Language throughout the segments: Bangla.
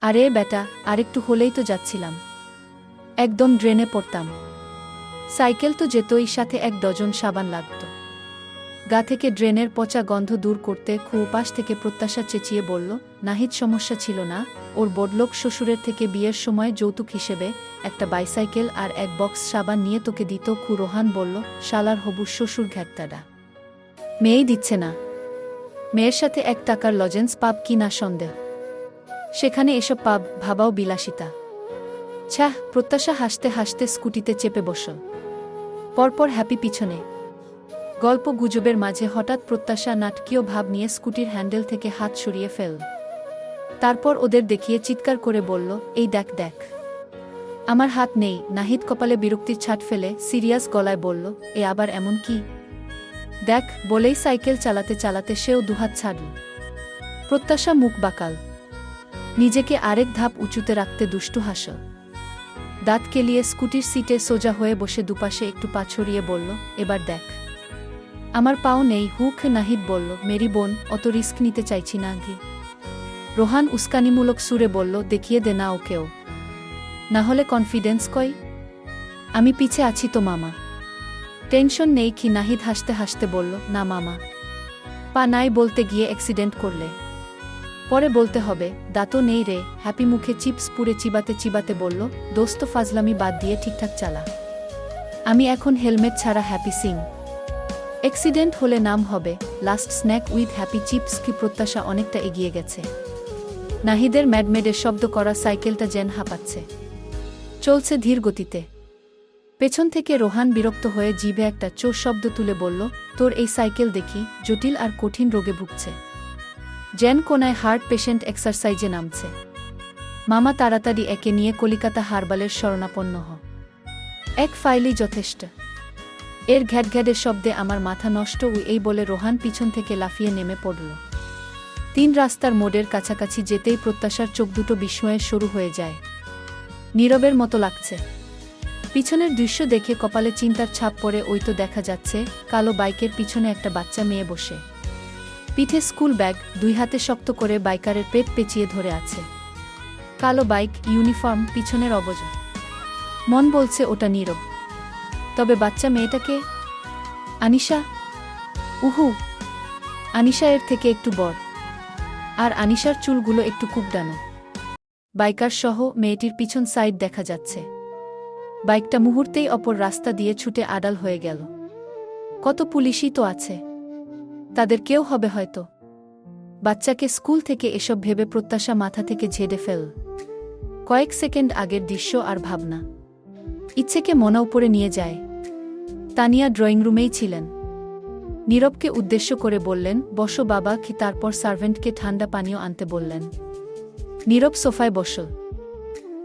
আরে বেটা, আরেকটু হলেই তো যাচ্ছিলাম। একদম ড্রেনে পড়তাম। সাইকেল তো যেতই, সাথে ১ ডজন সাবান লাগত। গা থেকে ড্রেনের পচা গন্ধ দূর করতে পাশ থেকে প্রত্যাশা চেঁচিয়ে বলল, নাহিদ সমস্যা ছিল না, ওর বড়লোক শ্বশুরের থেকে বিয়ের সময় যৌতুক হিসেবে একটা বাইসাইকেল আর ১ বক্স সাবান নিয়ে তোকে দিত। রোহান বলল, শালার হবু শ্বশুর ঘ্যাটটাডা। মেয়েই দিচ্ছে না। মেয়ের সাথে ১ টাকার লজেন্স পাব কি না সন্দেহ। সেখানে এসব পাব, ভাবাও বিলাসিতা। ছ্যাঃ। প্রত্যাশা হাসতে হাসতে স্কুটিতে চেপে বসল। পরপর হ্যাপি পিছনে। গল্প গুজবের মাঝে হঠাৎ প্রত্যাশা নাটকীয় ভাব নিয়ে স্কুটির হ্যান্ডেল থেকে হাত সরিয়ে ফেল। তারপর ওদের দেখিয়ে চিৎকার করে বলল, এই দেখ দেখ, আমার হাত নেই। নাহিদ কপালে বিরক্তির ছাট ফেলে সিরিয়াস গলায় বলল, এ আবার এমন কি? দেখ। বলেই সাইকেল চালাতে চালাতে সেও দুহাত ছাড়ল। প্রত্যাশা মুখ বাঁকাল। নিজেকে আরেক ধাপ উঁচুতে রাখতে দুষ্টু হাসল। দাঁত কেলিয়ে স্কুটির সিটে সোজা হয়ে বসে দুপাশে একটু পা ছড়িয়ে বলল, এবার দেখ। আমার পাও নেই। নাহিদ বলল, মেরি বোন, অত রিস্ক নিতে চাইছি না ঘি। রোহান উস্কানিমূলক সুরে বলল, দেখিয়ে দে না ওকেও, না হলে কনফিডেন্স কই। আমি পিছে আছি তো মামা, টেনশন নেই কি। নাহিদ হাসতে হাসতে বলল, না মামা, পা নাই বলতে গিয়ে অ্যাক্সিডেন্ট করলে পরে বলতে হবে। দাঁতও নেই রে। হ্যাপি মুখে চিপস পুড়ে চিবাতে চিবাতে বলল, দোস্ত ফাজলামি বাদ দিয়ে ঠিকঠাক চালা। আমি এখন হেলমেট ছাড়া হ্যাপি সিং। অ্যাক্সিডেন্ট হলে নাম হবে last snack with happy chips. কি প্রত্যাশা অনেকটা এগিয়ে গেছে। নাহিদের ম্যাডমেডের শব্দ করা সাইকেলটা যেন হাঁপাচ্ছে। চলছে ধীর গতিতে। পেছন থেকে রোহান বিরক্ত হয়ে জিভে একটা চোর শব্দ তুলে বলল, তোর এই সাইকেল দেখি জটিল আর কঠিন রোগে ভুগছে। যেন কোনায় হার্ট পেশেন্ট এক্সারসাইজে নামছে। মামা তাড়াতাড়ি একে নিয়ে কলিকাতা হারবালের শরণাপন্ন হ। ১ ফাইলই যথেষ্ট। এর ঘ্যাটঘ্যাটের শব্দে আমার মাথা নষ্ট। এই বলে রোহান পিছন থেকে লাফিয়ে নেমে পড়ল। ৩ রাস্তার মোড়ের কাছাকাছি যেতেই প্রত্যাশার চোখ দুটো বিস্ময়ে শুরু হয়ে যায়। নীরবের মতো লাগছে। পিছনের দৃশ্য দেখে কপালে চিন্তার ছাপ পড়ে। ওই তো দেখা যাচ্ছে কালো বাইকের পিছনে একটা বাচ্চা মেয়ে বসে, পিঠে স্কুল ব্যাগ, ২ হাতে শক্ত করে বাইকারের পেট পেঁচিয়ে ধরে আছে। কালো বাইক, ইউনিফর্ম, পিছনের অবজ। মন বলছে ওটা নীরব। তবে বাচ্চা মেয়েটাকে আনিশা। উহু, আনিশা এর থেকে একটু বড়, আর আনিশার চুলগুলো একটু কুপডানো। বাইকার সহ মেয়েটির পিছন সাইড দেখা যাচ্ছে। বাইকটা মুহূর্তেই অপর রাস্তা দিয়ে ছুটে আড়াল হয়ে গেল। কত পুলিশই তো আছে, তাদের কেউ হবে হয়তো। বাচ্চাকে স্কুল থেকে এসব ভেবে প্রত্যাশা মাথা থেকে ঝেড়ে ফেল। কয়েক সেকেন্ড আগের দৃশ্য আর ভাবনা ইচ্ছেকে মনা উপরে নিয়ে যায়। তানিয়া ড্রয়িং রুমেই ছিলেন। নীরবকে উদ্দেশ্য করে বললেন, বসো বাবা। কি তারপর সার্ভেন্টকে ঠান্ডা পানীয় আনতে বললেন। নীরব সোফায় বসল।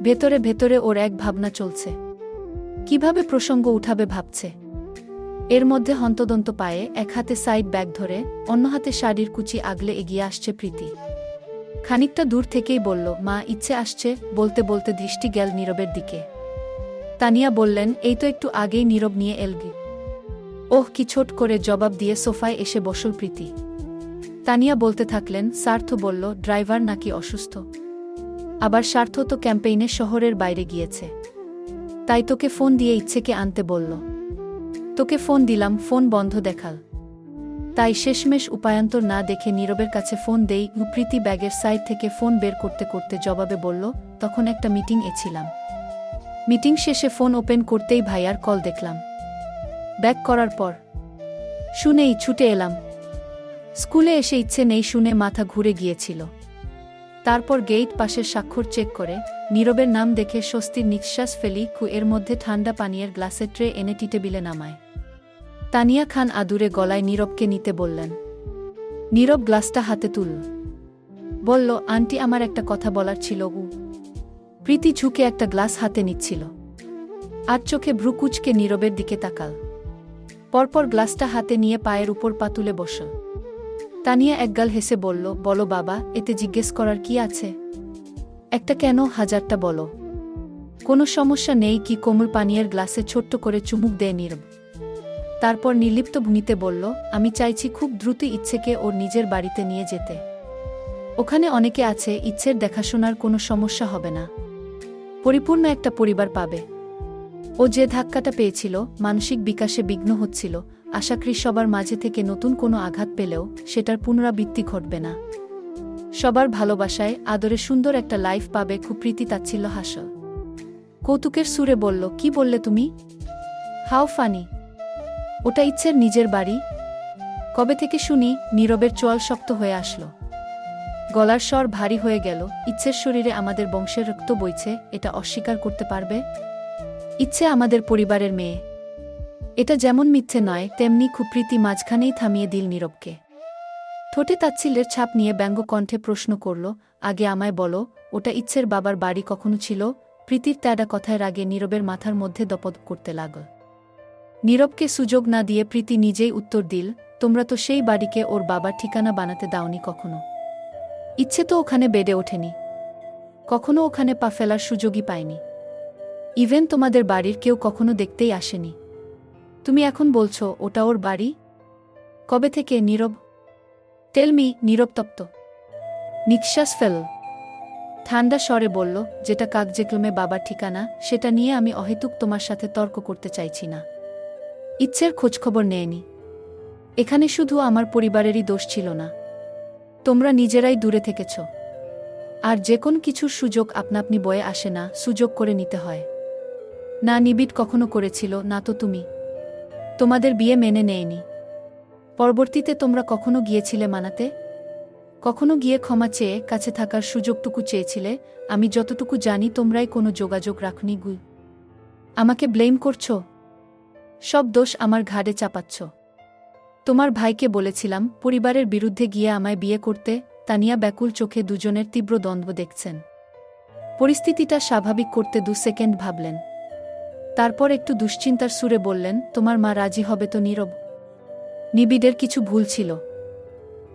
ভেতরে ভেতরে ওর এক ভাবনা চলছে। কিভাবে প্রসঙ্গ উঠাবে ভাবছে। এর মধ্যে হন্তদন্ত পায়ে ১ হাতে সাইড ব্যাগ ধরে, অন্য হাতে শাড়ির কুচি আগলে এগিয়ে আসছে প্রীতি। খানিকটা দূর থেকেই বলল, মা, ইচ্ছে আসছে। বলতে বলতে দৃষ্টি গেল নীরবের দিকে। তানিয়া বললেন, এই তো একটু আগেই নীরব নিয়ে এলগি। ওহ, কি ছোট করে জবাব দিয়ে সোফায় এসে বসল প্রীতি। তানিয়া বলতে থাকলেন, সার্থ বলল ড্রাইভার নাকি অসুস্থ। আবার সার্থ তো ক্যাম্পেইনে শহরের বাইরে গিয়েছে, তাই তোকে ফোন দিয়ে ইচ্ছেকে আনতে বলল। তোকে ফোন দিলাম, ফোন বন্ধ দেখাল। তাই শেষমেশ উপায়ান্তর না দেখে নীরবের কাছে ফোন দেই। প্রীতি ব্যাগের সাইড থেকে ফোন বের করতে করতে জবাবে বলল, তখন একটা মিটিং এ ছিলাম। মিটিং শেষে ফোন ওপেন করতেই ভাইয়ার কল দেখলাম। ব্যাক করার পর শুনেই ছুটে এলাম। স্কুলে এসে ইচ্ছে নেই শুনে মাথা ঘুরে গিয়েছিল। তারপর গেইট পাশের স্বাক্ষর চেক করে নীরবের নাম দেখে স্বস্তির নিঃশ্বাস ফেলি। এর মধ্যে ঠান্ডা পানীয়ের গ্লাসের ট্রে এনে টি টেবিলে নামায়। তানিয়া খান আদুরে গলায় নীরবকে নিতে বললেন। নীরব গ্লাসটা হাতে তুলল। বলল, আন্টি, আমার একটা কথা বলার ছিল। প্রীতি ঝুঁকে একটা গ্লাস হাতে নিচ্ছিল। আর চোখে ভ্রু কুঁচকে নীরবের দিকে তাকাল। পরপর গ্লাসটা হাতে নিয়ে পায়ের উপর পা তুলে বসল। তানিয়া একগাল হেসে বলল, বলো বাবা, এতে জিজ্ঞেস করার কি আছে? একটা কেন, হাজারটা বলো। কোনো সমস্যা নেই কি। কোমল পানীয়ের গ্লাসে ছোট্ট করে চুমুক দেয় নীরব। তারপর নির্লিপ্ত ভূমিতে বলল, আমি চাইছি খুব দ্রুত ইচ্ছেকে ওর নিজের বাড়িতে নিয়ে যেতে। ওখানে অনেকে আছে, ইচ্ছের দেখাশোনার কোনো সমস্যা হবে না, পরিপূর্ণ একটা পরিবার পাবে। ও যে ধাক্কাটা পেয়েছিল, মানসিক বিকাশে বিঘ্ন হচ্ছিল, আশা করি সবার মাঝে থেকে নতুন কোনো আঘাত পেলেও সেটার পুনরাবৃত্তি ঘটবে না। সবার ভালোবাসায় আদরে সুন্দর একটা লাইফ পাবে। খুব প্রীতি তাচ্ছিল্য হাসল, কৌতুকের সুরে বলল, কি বললে তুমি? How funny. ওটা ইচ্ছের নিজের বাড়ি? কবে থেকে শুনি? নীরবের চোয়াল শক্ত হয়ে আসলো, গলার স্বর ভারী হয়ে গেল। ইচ্ছের শরীরে আমাদের বংশের রক্ত বইছে, এটা অস্বীকার করতে পারবে? ইচ্ছে আমাদের পরিবারের মেয়ে, এটা যেমন মিথ্যে নয় তেমনি খুপ্রীতি মাঝখানেই থামিয়ে দিল নীরবকে। ঠোঁটে তাচ্ছিল্যের ছাপ নিয়ে ব্যঙ্গ কণ্ঠে প্রশ্ন করল, আগে আমায় বলো, ওটা ইচ্ছের বাবার বাড়ি কখনো ছিল? প্রীতির ত্যাডা কথায় রাগে নীরবের মাথার মধ্যে দপদ করতে লাগল। নীরবকে সুযোগ না দিয়ে প্রীতি নিজেই উত্তর দিল, তোমরা তো সেই বাড়িকে ওর বাবার ঠিকানা বানাতে দাওনি কখনো। ইচ্ছে তো ওখানে বেড়ে ওঠেনি, কখনো ওখানে পা ফেলার সুযোগই পায়নি। ইভেন তোমাদের বাড়ির কেউ কখনো দেখতেই আসেনি। তুমি এখন বলছো ওটা ওর বাড়ি? কবে থেকে? নীরব টেলমি। নীরব তপ্ত নিঃশ্বাস ফেল, ঠান্ডা স্বরে বলল, যেটা কাগজেকলমে বাবার ঠিকানা, সেটা নিয়ে আমি অহেতুক তোমার সাথে তর্ক করতে চাইছি না। ইচ্ছের খোঁজখবর নেয়নি, এখানে শুধু আমার পরিবারেরই দোষ ছিল না, তোমরা নিজেরাই দূরে থেকেছ। আর যে কোন কিছুর সুযোগ আপনা-আপনি বয়ে আসে না, সুযোগ করে নিতে হয়। না নিবিড় কখনো করেছিল, না তো তুমি। তোমাদের বিয়ে মেনে নেয়নি, পরবর্তীতে তোমরা কখনো গিয়েছিলে মানাতে? কখনো গিয়ে ক্ষমা চেয়ে কাছে থাকার সুযোগটুকু চেয়েছিলে? আমি যতটুকু জানি তোমরাই কোনো যোগাযোগ রাখনি। গুই আমাকে ব্লেম করছো, সব দোষ আমার ঘাড়ে চাপাচ্ছ। তোমার ভাইকে বলেছিলাম পরিবারের বিরুদ্ধে গিয়ে আমায় বিয়ে করতে। তানিয়া ব্যাকুল চোখে দুজনের তীব্র দ্বন্দ্ব দেখছেন। পরিস্থিতিটা স্বাভাবিক করতে 2 সেকেন্ড ভাবলেন, তারপর একটু দুশ্চিন্তার সুরে বললেন, তোমার মা রাজি হবে তো? নীরব নিবিড়ের কিছু ভুল ছিল,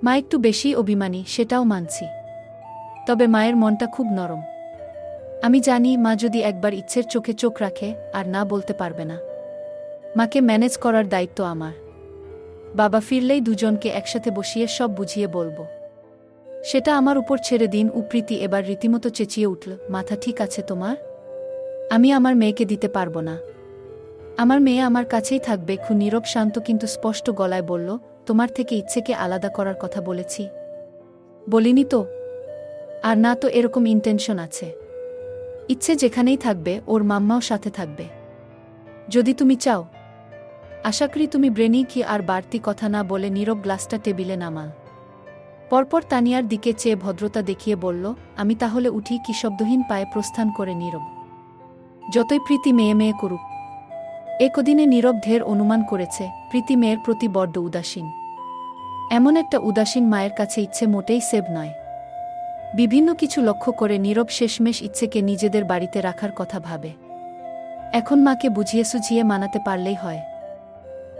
মা একটু বেশি অভিমানী, সেটাও মানছি, তবে মায়ের মনটা খুব নরম। আমি জানি মা যদি একবার ইচ্ছের চোখে চোখ রাখে আর না বলতে পারবে না। মাকে ম্যানেজ করার দায়িত্ব আমার। বাবা ফিরলেই দুজনকে একসাথে বসিয়ে সব বুঝিয়ে বলবো, সেটা আমার উপর ছেড়ে দিন। প্রীতি এবার রীতিমতো চেঁচিয়ে উঠল, মাথা ঠিক আছে তোমার? আমি আমার মেয়েকে দিতে পারবো না, আমার মেয়ে আমার কাছেই থাকবে। নীরব শান্ত কিন্তু স্পষ্ট গলায় বলল, তোমার থেকে ইচ্ছেকে আলাদা করার কথা বলেছি? বলিনি তো। আর না তো এরকম ইন্টেনশন আছে। ইচ্ছে যেখানেই থাকবে ওর মাম্মাও সাথে থাকবে, যদি তুমি চাও। আশা করি তুমি ব্রেনি কি। আর বাড়তি কথা না বলে নীরব গ্লাসটা টেবিলে নামাল। পরপর তানিয়ার দিকে চেয়ে ভদ্রতা দেখিয়ে বলল, আমি তাহলে উঠি? কি শব্দহীন পায়ে প্রস্থান করে নীরব। যতই প্রীতি মেয়ে মেয়ে করুক, একদিনে নীরব ঢের অনুমান করেছে প্রীতি মেয়ের প্রতি বড্ড উদাসীন। এমন একটা উদাসীন মায়ের কাছে ইচ্ছে মোটেই সেভ নয়। বিভিন্ন কিছু লক্ষ্য করে নীরব শেষমেশ ইচ্ছেকে নিজেদের বাড়িতে রাখার কথা ভাবে। এখন মাকে বুঝিয়ে সুঝিয়ে মানাতে পারলেই হয়।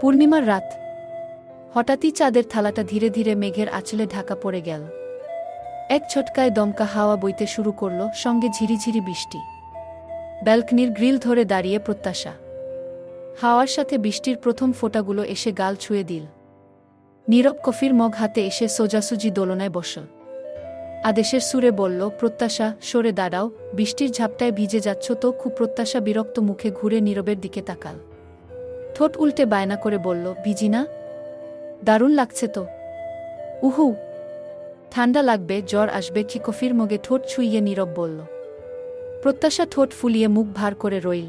পূর্ণিমার রাত, হঠাৎই চাঁদের থালাটা ধীরে ধীরে মেঘের আঁচলে ঢাকা পড়ে গেল। এক ছটকায় দমকা হাওয়া বইতে শুরু করল, সঙ্গে ঝিরিঝিরি বৃষ্টি। ব্যালকনির গ্রিল ধরে দাঁড়িয়ে প্রত্যাশা। হাওয়ার সাথে বৃষ্টির প্রথম ফোঁটাগুলো এসে গাল ছুঁয়ে দিল। নীরব কফির মগ হাতে এসে সোজাসুজি দোলনায় বসল। আদেশের সুরে বলল, প্রত্যাশা সরে দাঁড়াও, বৃষ্টির ঝাপটায় ভিজে যাচ্ছ তো? খুব প্রত্যাশা বিরক্ত মুখে ঘুরে নীরবের দিকে তাকাল। ঠোঁট উল্টে বায়না করে বলল, ভিজি না? দারুণ লাগছে তো। উহু, ঠান্ডা লাগবে, জ্বর আসবে। কি কফির মগে ঠোঁট ছুঁইয়ে নীরব বলল। প্রত্যাশা ঠোঁট ফুলিয়ে মুখ ভার করে রইল।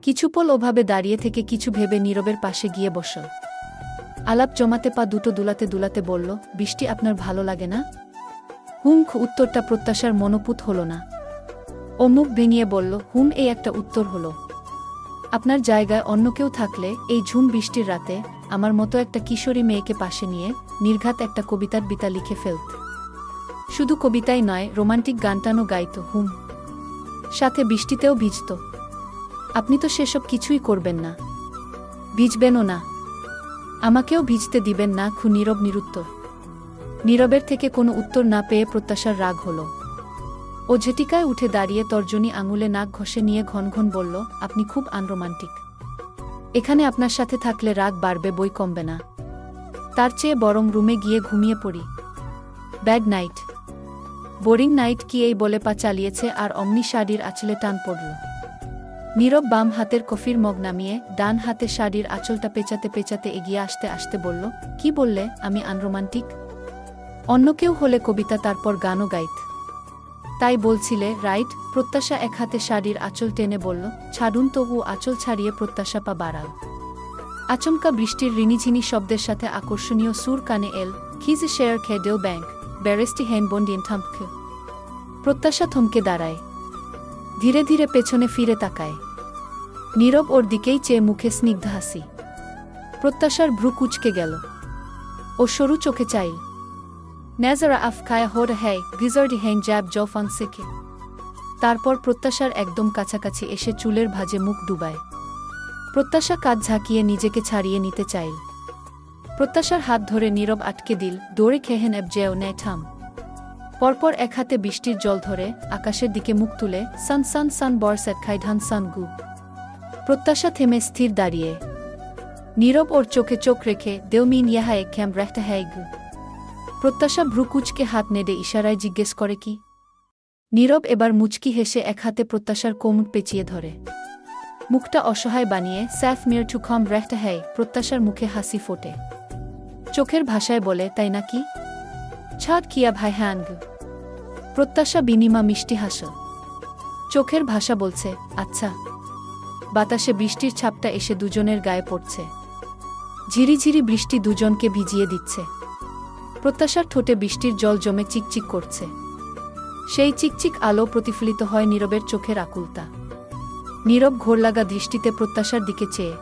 কিছুপল ওভাবে দাঁড়িয়ে থেকে কিছু ভেবে নীরবের পাশে গিয়ে বসল। আলাপ জমাতে পা দুটো দুলাতে দুলাতে বলল, বৃষ্টি আপনার ভালো লাগে না? উত্তরটা প্রত্যাশার মনোপুত হল না। ও মুখ ভেঙিয়ে বলল, এই একটা উত্তর হলো? আপনার জায়গায় অন্য কেউ থাকলে এই ঝুম বৃষ্টির রাতে আমার মতো একটা কিশোরী মেয়েকে পাশে নিয়ে নির্ঘাত একটা কবিতার বিতা লিখে ফেলত। শুধু কবিতাই নয়, রোমান্টিক গানটানও গাইত। সাথে বৃষ্টিতেও ভিজত। আপনি তো সেসব কিছুই করবেন না, ভিজবেনও না, আমাকেও ভিজতে দিবেন না। নীরব নিরুত্তর। নীরবের থেকে কোনো উত্তর না পেয়ে প্রত্যাশার রাগ হল। ও ঝেটিকায় উঠে দাঁড়িয়ে তর্জনী আঙুলে নাক ঘষে নিয়ে ঘন ঘন বলল, আপনি খুব আনরোমান্টিক। এখানে আপনার সাথে থাকলে রাগ বাড়বে, বই কমবে না। তার চেয়ে বরং রুমে গিয়ে ঘুমিয়ে পড়ি। Bad night. বোরিং নাইট কি এই বলে পা চালিয়েছে আর অমনি শাড়ির আঁচলে টান পড়ল। নীরব বাম হাতের কফির মগ নামিয়ে ডান হাতে শাড়ির আঁচলটা পেঁচাতে পেঁচাতে এগিয়ে আসতে আসতে বলল, কি বললে আমি আনরোমান্টিক? অন্য কেউ হলে কবিতা তারপর গানও গাইত। তাই বলছিলে, রাইট? প্রত্যাশা এক হাতে শাড়ির আঁচল টেনে বলল, ছাড়ুন তবু। আঁচল ছাড়িয়ে প্রত্যাশা পা বাড়াল। আচমকা বৃষ্টির রিনিঝিনি শব্দের সাথে আকর্ষণীয় সুর কানে এল, খিজে শেয়ার খেডেল ব্যাংক ব্যারেস্টি হ্যান্ডবন্ডিন থামকে। প্রত্যাশা থমকে দাঁড়ায়, ধীরে ধীরে পেছনে ফিরে তাকায়। নীরব ওর দিকেই চেয়ে মুখে স্নিগ্ধ হাসি। প্রত্যাশার ভ্রু কুঁচকে গেল। ও সরু চোখে চাইল। নেজারা আফ খায়া হোর হ্যায় গিজার্ডি হ্যাং জ্যাব জফাং সেকে। তারপর প্রত্যাশার একদম কাছাকাছি এসে চুলের ভাঁজে মুখ ডুবায়। প্রত্যাশা কাঁধ ঝাঁকিয়ে নিজেকে ছাড়িয়ে নিতে চাইল। প্রত্যাশার হাত ধরে নীরব আটকে দিল, দৌড়ে খেহেন এব যেও নেয় থাম। পরপর এক হাতে বৃষ্টির জল ধরে আকাশের দিকে মুখ তুলে সান সান সান বর্ষেট খাই ধান সান গু। প্রত্যাশা থেমে স্থির দাঁড়িয়ে। নীরব ওর চোখে চোখ রেখে দেও মিন ইহা এক ক্যাম রেখতে হ্যায় গু। প্রত্যাশা ভ্রু কুঁচকে হাত নেড়ে ইশারায় জিজ্ঞেস করে কি। নীরব এবার মুচকি হেসে এক হাতে প্রত্যাশার কোমর পেঁচিয়ে ধরে। মুখটা অসহায় বানিয়ে স্যাফ মিয়ার টু খাম রেখতে হ্যায়। প্রত্যাশার মুখে হাসি ফোটে। চোখের ভাষায় বলে, তাই নাকি? ছাড় কিয়া ভাই হ্যান গু। প্রত্যাশা বিনিমা মিষ্টি হাসল। চোখের ভাষা বলছে, আচ্ছা। বাতাসে বৃষ্টির ছাপটা এসে দুজনের গায়ে পড়ছে। ঝিরিঝিরি বৃষ্টি দুজনকে ভিজিয়ে দিচ্ছে। প্রত্যাশার ঠোঁটে বৃষ্টির জল জমে চিকচিক করছে। সেই চিকচিক আলো প্রতিফলিত হয় নীরবের চোখের আকুলতা। নীরব ঘোরলাগা দৃষ্টিতে প্রত্যাশার দিকে চেয়ে।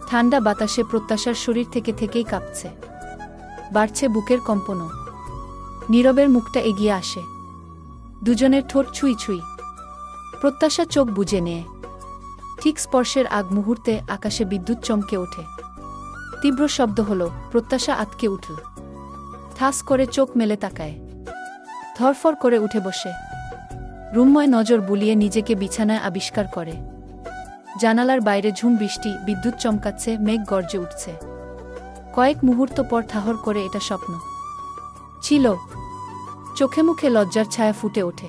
ঠান্ডা বাতাসে প্রত্যাশার শরীর থেকে থেকেই কাঁপছে। বাড়ছে বুকের কম্পনও। নীরবের মুখটা এগিয়ে আসে। দুজনের ঠোঁট ছুঁই ছুঁই। প্রত্যাশা চোখ বুজে নেয়। ঠিক স্পর্শের আগ মুহূর্তে আকাশে বিদ্যুৎ চমকে ওঠে। তীব্র শব্দ হল। প্রত্যাশা আটকে উঠল। ঠাস করে চোখ মেলে তাকায়। ধরফর করে উঠে বসে রুমময় নজর বুলিয়ে নিজেকে বিছানায় আবিষ্কার করে। জানালার বাইরে ঝুম বৃষ্টি, বিদ্যুৎ চমকাচ্ছে, মেঘ গর্জে উঠছে। কয়েক মুহূর্ত পর ঠাহর করে এটা স্বপ্ন ছিল। চোখে মুখে লজ্জার ছায়া ফুটে ওঠে।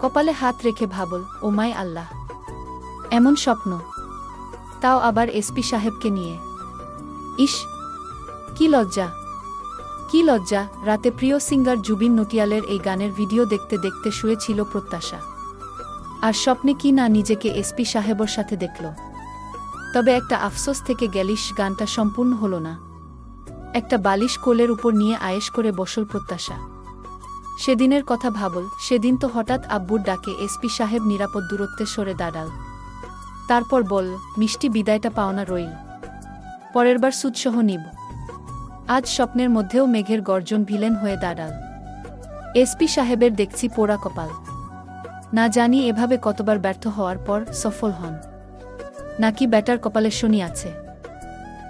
কপালে হাত রেখে ভাবল, ও মাই আল্লাহ, এমন স্বপ্ন, তাও আবার এসপি সাহেবকে নিয়ে। ইস, কি লজ্জা, কি লজ্জা। রাতে প্রিয় সিঙ্গার জুবিন নটিয়ালের এই গানের ভিডিও দেখতে দেখতে শুয়েছিল প্রত্যাশা। আর স্বপ্নে কি না নিজেকে এসপি সাহেবর সাথে দেখল। তবে একটা আফসোস থেকে গেলিস, গানটা সম্পূর্ণ হল না। একটা বালিশ কোলের উপর নিয়ে আয়েশ করে বসল প্রত্যাশা। সেদিনের কথা ভাবল। সেদিন তো হঠাৎ আব্বুর ডাকে এসপি সাহেব নিরাপদ দূরত্বে সরে দাঁড়াল। তারপর বল, মিষ্টি বিদায়টা পাওনা রইল, পরেরবার সুদসহ নিব। আজ স্বপ্নের মধ্যেও মেঘের গর্জন ভিলেন হয়ে দাঁড়াল। এসপি সাহেবের দেখছি পোড়া কপাল। না জানি এভাবে কতবার ব্যর্থ হওয়ার পর সফল হন, নাকি ব্যাটার কপালে শনি আছে।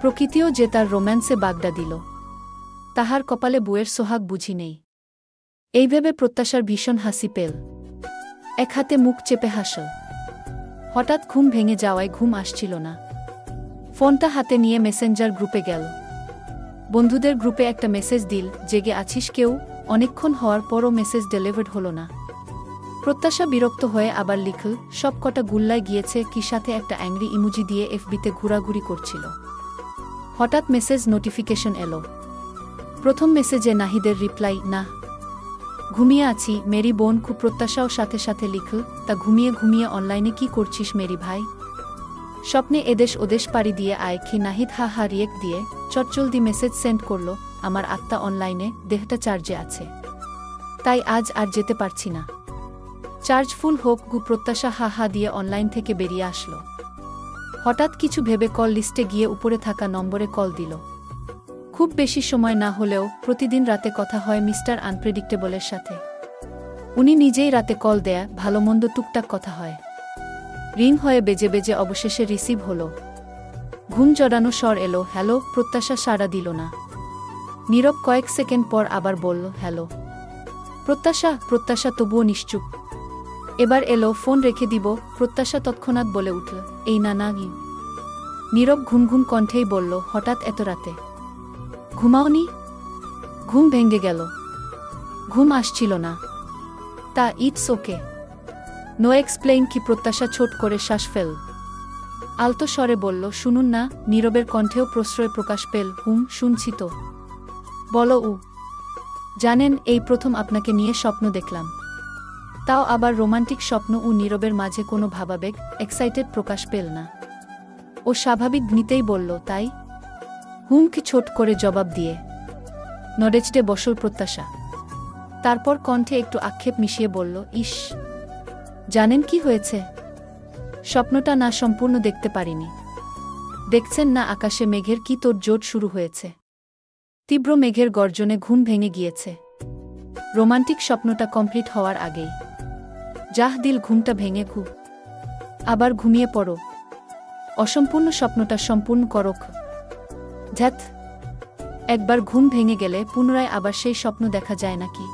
প্রকৃতিও যে তার রোম্যান্সে বাগডা দিল, তাহার কপালে বুয়ের সোহাগ বুঝি নেই। এই ভেবে প্রত্যাশার ভীষণ হাসি পেল। এক হাতে মুখ চেপে হাসল। হঠাৎ ঘুম ভেঙে যাওয়ায় ঘুম আসছিল না। ফোনটা হাতে নিয়ে মেসেঞ্জার গ্রুপে গেল। বন্ধুদের গ্রুপে একটা মেসেজ দিল, জেগে আছিস কেউ? অনেকক্ষণ হওয়ার পরও মেসেজ ডেলিভার্ড হলো না। প্রত্যাশা বিরক্ত হয়ে আবার লিখল, সব কটা গুল্লায় গিয়েছে কি, সাথে একটা অ্যাংরি ইমোজি দিয়ে এফবিতে ঘোরাঘুরি করছিল। হঠাৎ মেসেজ নোটিফিকেশন এলো। প্রথম মেসেজে নাহিদের রিপ্লাই, না ঘুমিয়ে আছি মেরি বোন। খুব প্রত্যাশাও সাথে সাথে লিখল, তা ঘুমিয়ে ঘুমিয়ে অনলাইনে কি করছিস মেরি ভাই? স্বপ্নে এদেশ ওদেশ পাড়ি দিয়ে আয় কি নাহিদ হা হা রিয়েক্ট দিয়ে চটচলদি মেসেজ সেন্ড করল, আমার আত্মা অনলাইনে, দেহটা চার্জে আছে, তাই আজ আর যেতে পারছি না। চার্জ ফুল হোক গু। প্রত্যাশা হা হা দিয়ে অনলাইন থেকে বেরিয়ে আসলো। হঠাৎ কিছু ভেবে কল লিস্টে গিয়ে উপরে থাকা নম্বরে কল দিল। খুব বেশি সময় না হলেও প্রতিদিন রাতে কথা হয় মিস্টার আনপ্রেডিক্টেবলের সাথে। উনি নিজেই রাতে কল দেয়া, ভালো মন্দ টুকটাক কথা হয়। রিং হয়ে বেজে বেজে অবশেষে রিসিভ হলো। ঘুম জড়ানো স্বর এলো, হ্যালো। প্রত্যাশা সাড়া দিল না। নীরব কয়েক সেকেন্ড পর আবার বলল, হ্যালো। প্রত্যাশা তবুও নিশ্চুপ। এবার এলো, ফোন রেখে দিব। প্রত্যাশা তৎক্ষণাৎ বলে উঠল, এই না না গি। নীরব ঘুম ঘুম কণ্ঠেই বলল, হঠাৎ এত রাতে ঘুমাওনি? ঘুম ভেঙে গেল। ঘুম আসছিল না। তা ইটস ওকে। নো এক্সপ্লেইন কি প্রত্যাশা ছোট করে শ্বাস ফেল। আলতো স্বরে বলল, শুনুন না। নীরবের কণ্ঠেও প্রশ্রয় প্রকাশ পেল। শুনছি তো। বলো। জানেন, এই প্রথম আপনাকে নিয়ে স্বপ্ন দেখলাম। তাও আবার রোমান্টিক স্বপ্ন। নীরবের মাঝে কোনো ভাবাবেগ, এক্সাইটেড প্রকাশ পেল না। ও স্বাভাবিক নিতেই বলল, তাই? কি ছোট করে জবাব দিয়ে নড়েচড়ে বসল প্রত্যাশা। তারপর কণ্ঠে একটু আক্ষেপ মিশিয়ে বলল, ইস, জানেন কি হয়েছে? স্বপ্নটা না সম্পূর্ণ দেখতে পারিনি। দেখছেন না আকাশে মেঘের কি তোড়জোড় শুরু হয়েছে। তীব্র মেঘের গর্জনে ঘুম ভেঙে গিয়েছে। রোমান্টিক স্বপ্নটা কমপ্লিট হওয়ার আগেই। যাহ দিল ঘুমটা ভেঙে আবার ঘুমিয়ে পড়ো। অসম্পূর্ণ স্বপ্নটা সম্পূর্ণ করক। ধ্যাত, একবার ঘুম ভেঙে গেলে পুনরায় আবার সেই স্বপ্ন দেখা যায় নাকি?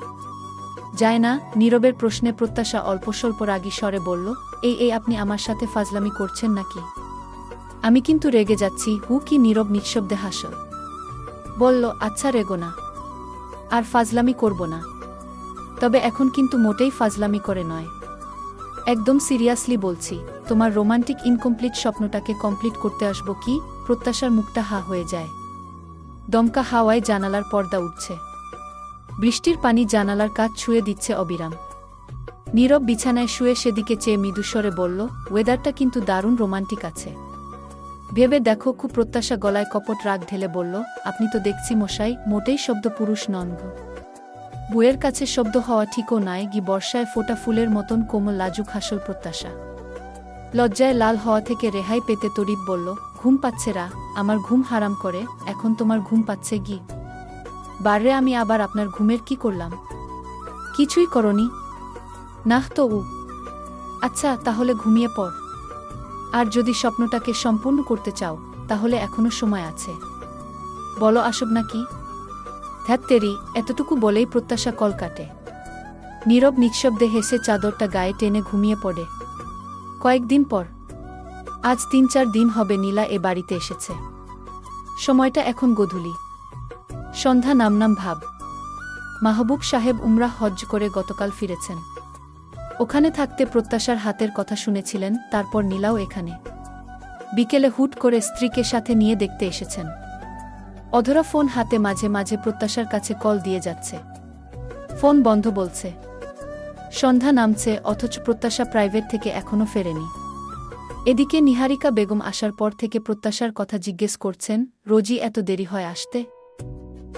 যায় না। নীরবের প্রশ্নে প্রত্যাশা অল্প স্বল্প রাগী স্বরে বলল, এই আপনি আমার সাথে ফাজলামি করছেন নাকি? আমি কিন্তু রেগে যাচ্ছি। কি নীরব নিঃশব্দে হাসল। বলল, আচ্ছা, রেগো না। আর ফাজলামি করব না। তবে এখন কিন্তু মোটেই ফাজলামি করে নয়। একদম সিরিয়াসলি বলছি। তোমার রোমান্টিক ইনকমপ্লিট স্বপ্নটাকে কমপ্লিট করতে আসবো কি? প্রত্যাশার মুখটা হা হয়ে যায়। দমকা হাওয়ায় জানালার পর্দা উঠছে। বৃষ্টির পানি জানালার কাচ ছুঁয়ে দিচ্ছে অবিরাম। নীরব বিছানায় শুয়ে সেদিকে চেয়ে মৃদুস্বরে বলল, ওয়েদারটা কিন্তু দারুণ রোমান্টিক আছে। ভেবে দেখো। প্রত্যাশা গলায় কপট রাগ ঢেলে বলল, আপনি তো দেখছি মশাই মোটেই শব্দ পুরুষ নন গো। বুয়ের কাছে শব্দ হওয়া ঠিকও নয়। বর্ষায় ফোটা ফুলের মতন কোমল লাজুক হাসল প্রত্যাশা। লজ্জায় লাল হওয়া থেকে রেহাই পেতে তড়িৎ বলল, ঘুম পাচ্ছে রা, আমার ঘুম হারাম করে। এখন তোমার ঘুম পাচ্ছে গি? বাররে, আমি আবার আপনার ঘুমের কি করলাম? কিছুই করনি। নাহ তো। আচ্ছা, তাহলে ঘুমিয়ে পড়। আর যদি স্বপ্নটাকে সম্পূর্ণ করতে চাও, তাহলে এখনো সময় আছে। বলো, আসব নাকি? ধ্যাত্তেরি, এতটুকু বলেই প্রত্যাশা কল কাটে। নীরব নিঃশব্দে হেসে চাদরটা গায়ে টেনে ঘুমিয়ে পড়ে। কয়েকদিন পর, আজ ৩-৪ দিন হবে নীলা এ বাড়িতে এসেছে। সময়টা এখন গধূলি। সন্ধ্যা নামনাম ভাব। মাহবুব সাহেব উমরাহ হজ্জ করে গতকাল ফিরেছেন। ওখানে থাকতে প্রত্যাশার হাতের কথা শুনেছিলেন। তারপর নীলাও এখানে। বিকেলে হুট করে স্ত্রীকে সাথে নিয়ে দেখতে এসেছেন। অধরা ফোন হাতে মাঝে মাঝে প্রত্যাশার কাছে কল দিয়ে যাচ্ছে। ফোন বন্ধ বলছে। সন্ধ্যা নামছে, অথচ প্রত্যাশা প্রাইভেট থেকে এখনো ফেরেনি। এদিকে নিহারিকা বেগম আসার পর থেকে প্রত্যাশার কথা জিজ্ঞেস করছেন, রোজই এত দেরি হয় আসতে?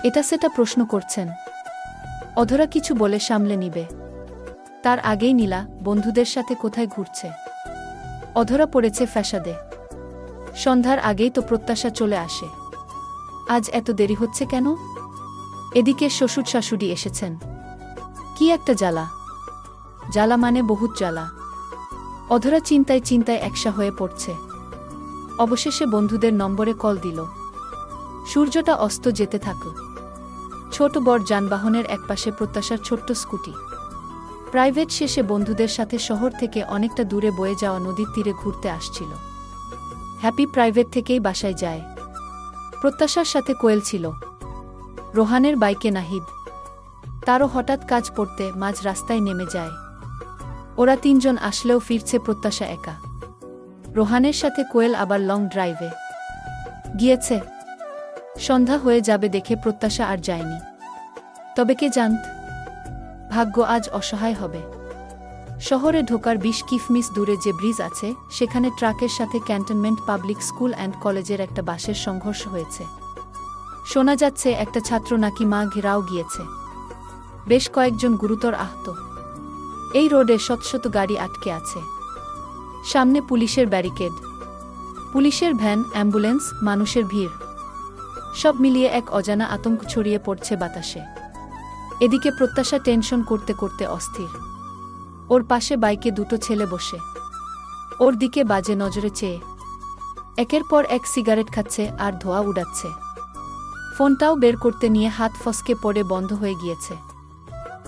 এটা সেটা প্রশ্ন করছেন। অধরা কিছু বলে সামলে নিবে। তার আগেই নীলা বন্ধুদের সাথে কোথায় ঘুরছে। অধরা পড়েছে ফ্যাসাদে। সন্ধ্যার আগেই তো প্রত্যাশা চলে আসে। আজ এত দেরি হচ্ছে কেন? এদিকে শ্বশুর শাশুড়ি এসেছেন। কি একটা জ্বালা। জ্বালা মানে বহুত জ্বালা। অধরা চিন্তায় চিন্তায় একসা হয়ে পড়ছে। অবশেষে বন্ধুদের নম্বরে কল দিল। সূর্যটা অস্ত যেতে থাকল। ছোট বড় যানবাহনের একপাশে প্রত্যাশার ছোট্ট স্কুটি। প্রাইভেট শেষে বন্ধুদের সাথে শহর থেকে অনেকটা দূরে বয়ে যাওয়া নদীর তীরে ঘুরতে আসছিল। হ্যাপি প্রাইভেট থেকেই বাসায় যায়। প্রত্যাশার সাথে কোয়েল ছিল। রোহানের বাইকে নাহিদ। তারও হঠাৎ কাজ পড়তে মাঝ রাস্তায় নেমে যায়। ওরা ৩ জন আসলেও ফিরছে প্রত্যাশা একা। রোহানের সাথে কোয়েল আবার লং ড্রাইভে গিয়েছে। সন্ধ্যা হয়ে যাবে দেখে প্রত্যাশা আর যায়নি। তবে কে জানত, ভাগ্য আজ অসহায় হবে। শহরে ঢোকার ২০ কিফমিস দূরে যে ব্রিজ আছে, সেখানে ট্রাকের সাথে ক্যান্টনমেন্ট পাবলিক স্কুল অ্যান্ড কলেজের একটা বাসের সংঘর্ষ হয়েছে। শোনা যাচ্ছে একটা ছাত্র নাকি মা ঘেরাও গিয়েছে। বেশ কয়েকজন গুরুতর আহত। এই রোডে শত শত গাড়ি আটকে আছে। সামনে পুলিশের ব্যারিকেড, পুলিশের ভ্যান, অ্যাম্বুলেন্স, মানুষের ভিড়। সব মিলিয়ে এক অজানা আতঙ্ক ছড়িয়ে পড়ছে বাতাসে। এদিকে প্রত্যাশা টেনশন করতে করতে অস্থির। ওর পাশে বাইকে 2টো ছেলে বসে ওর দিকে বাজে নজরে চেয়ে একের পর এক সিগারেট খাচ্ছে আর ধোঁয়া উড়াচ্ছে। ফোনটাও বের করতে নিয়ে হাত ফসকে পড়ে বন্ধ হয়ে গিয়েছে।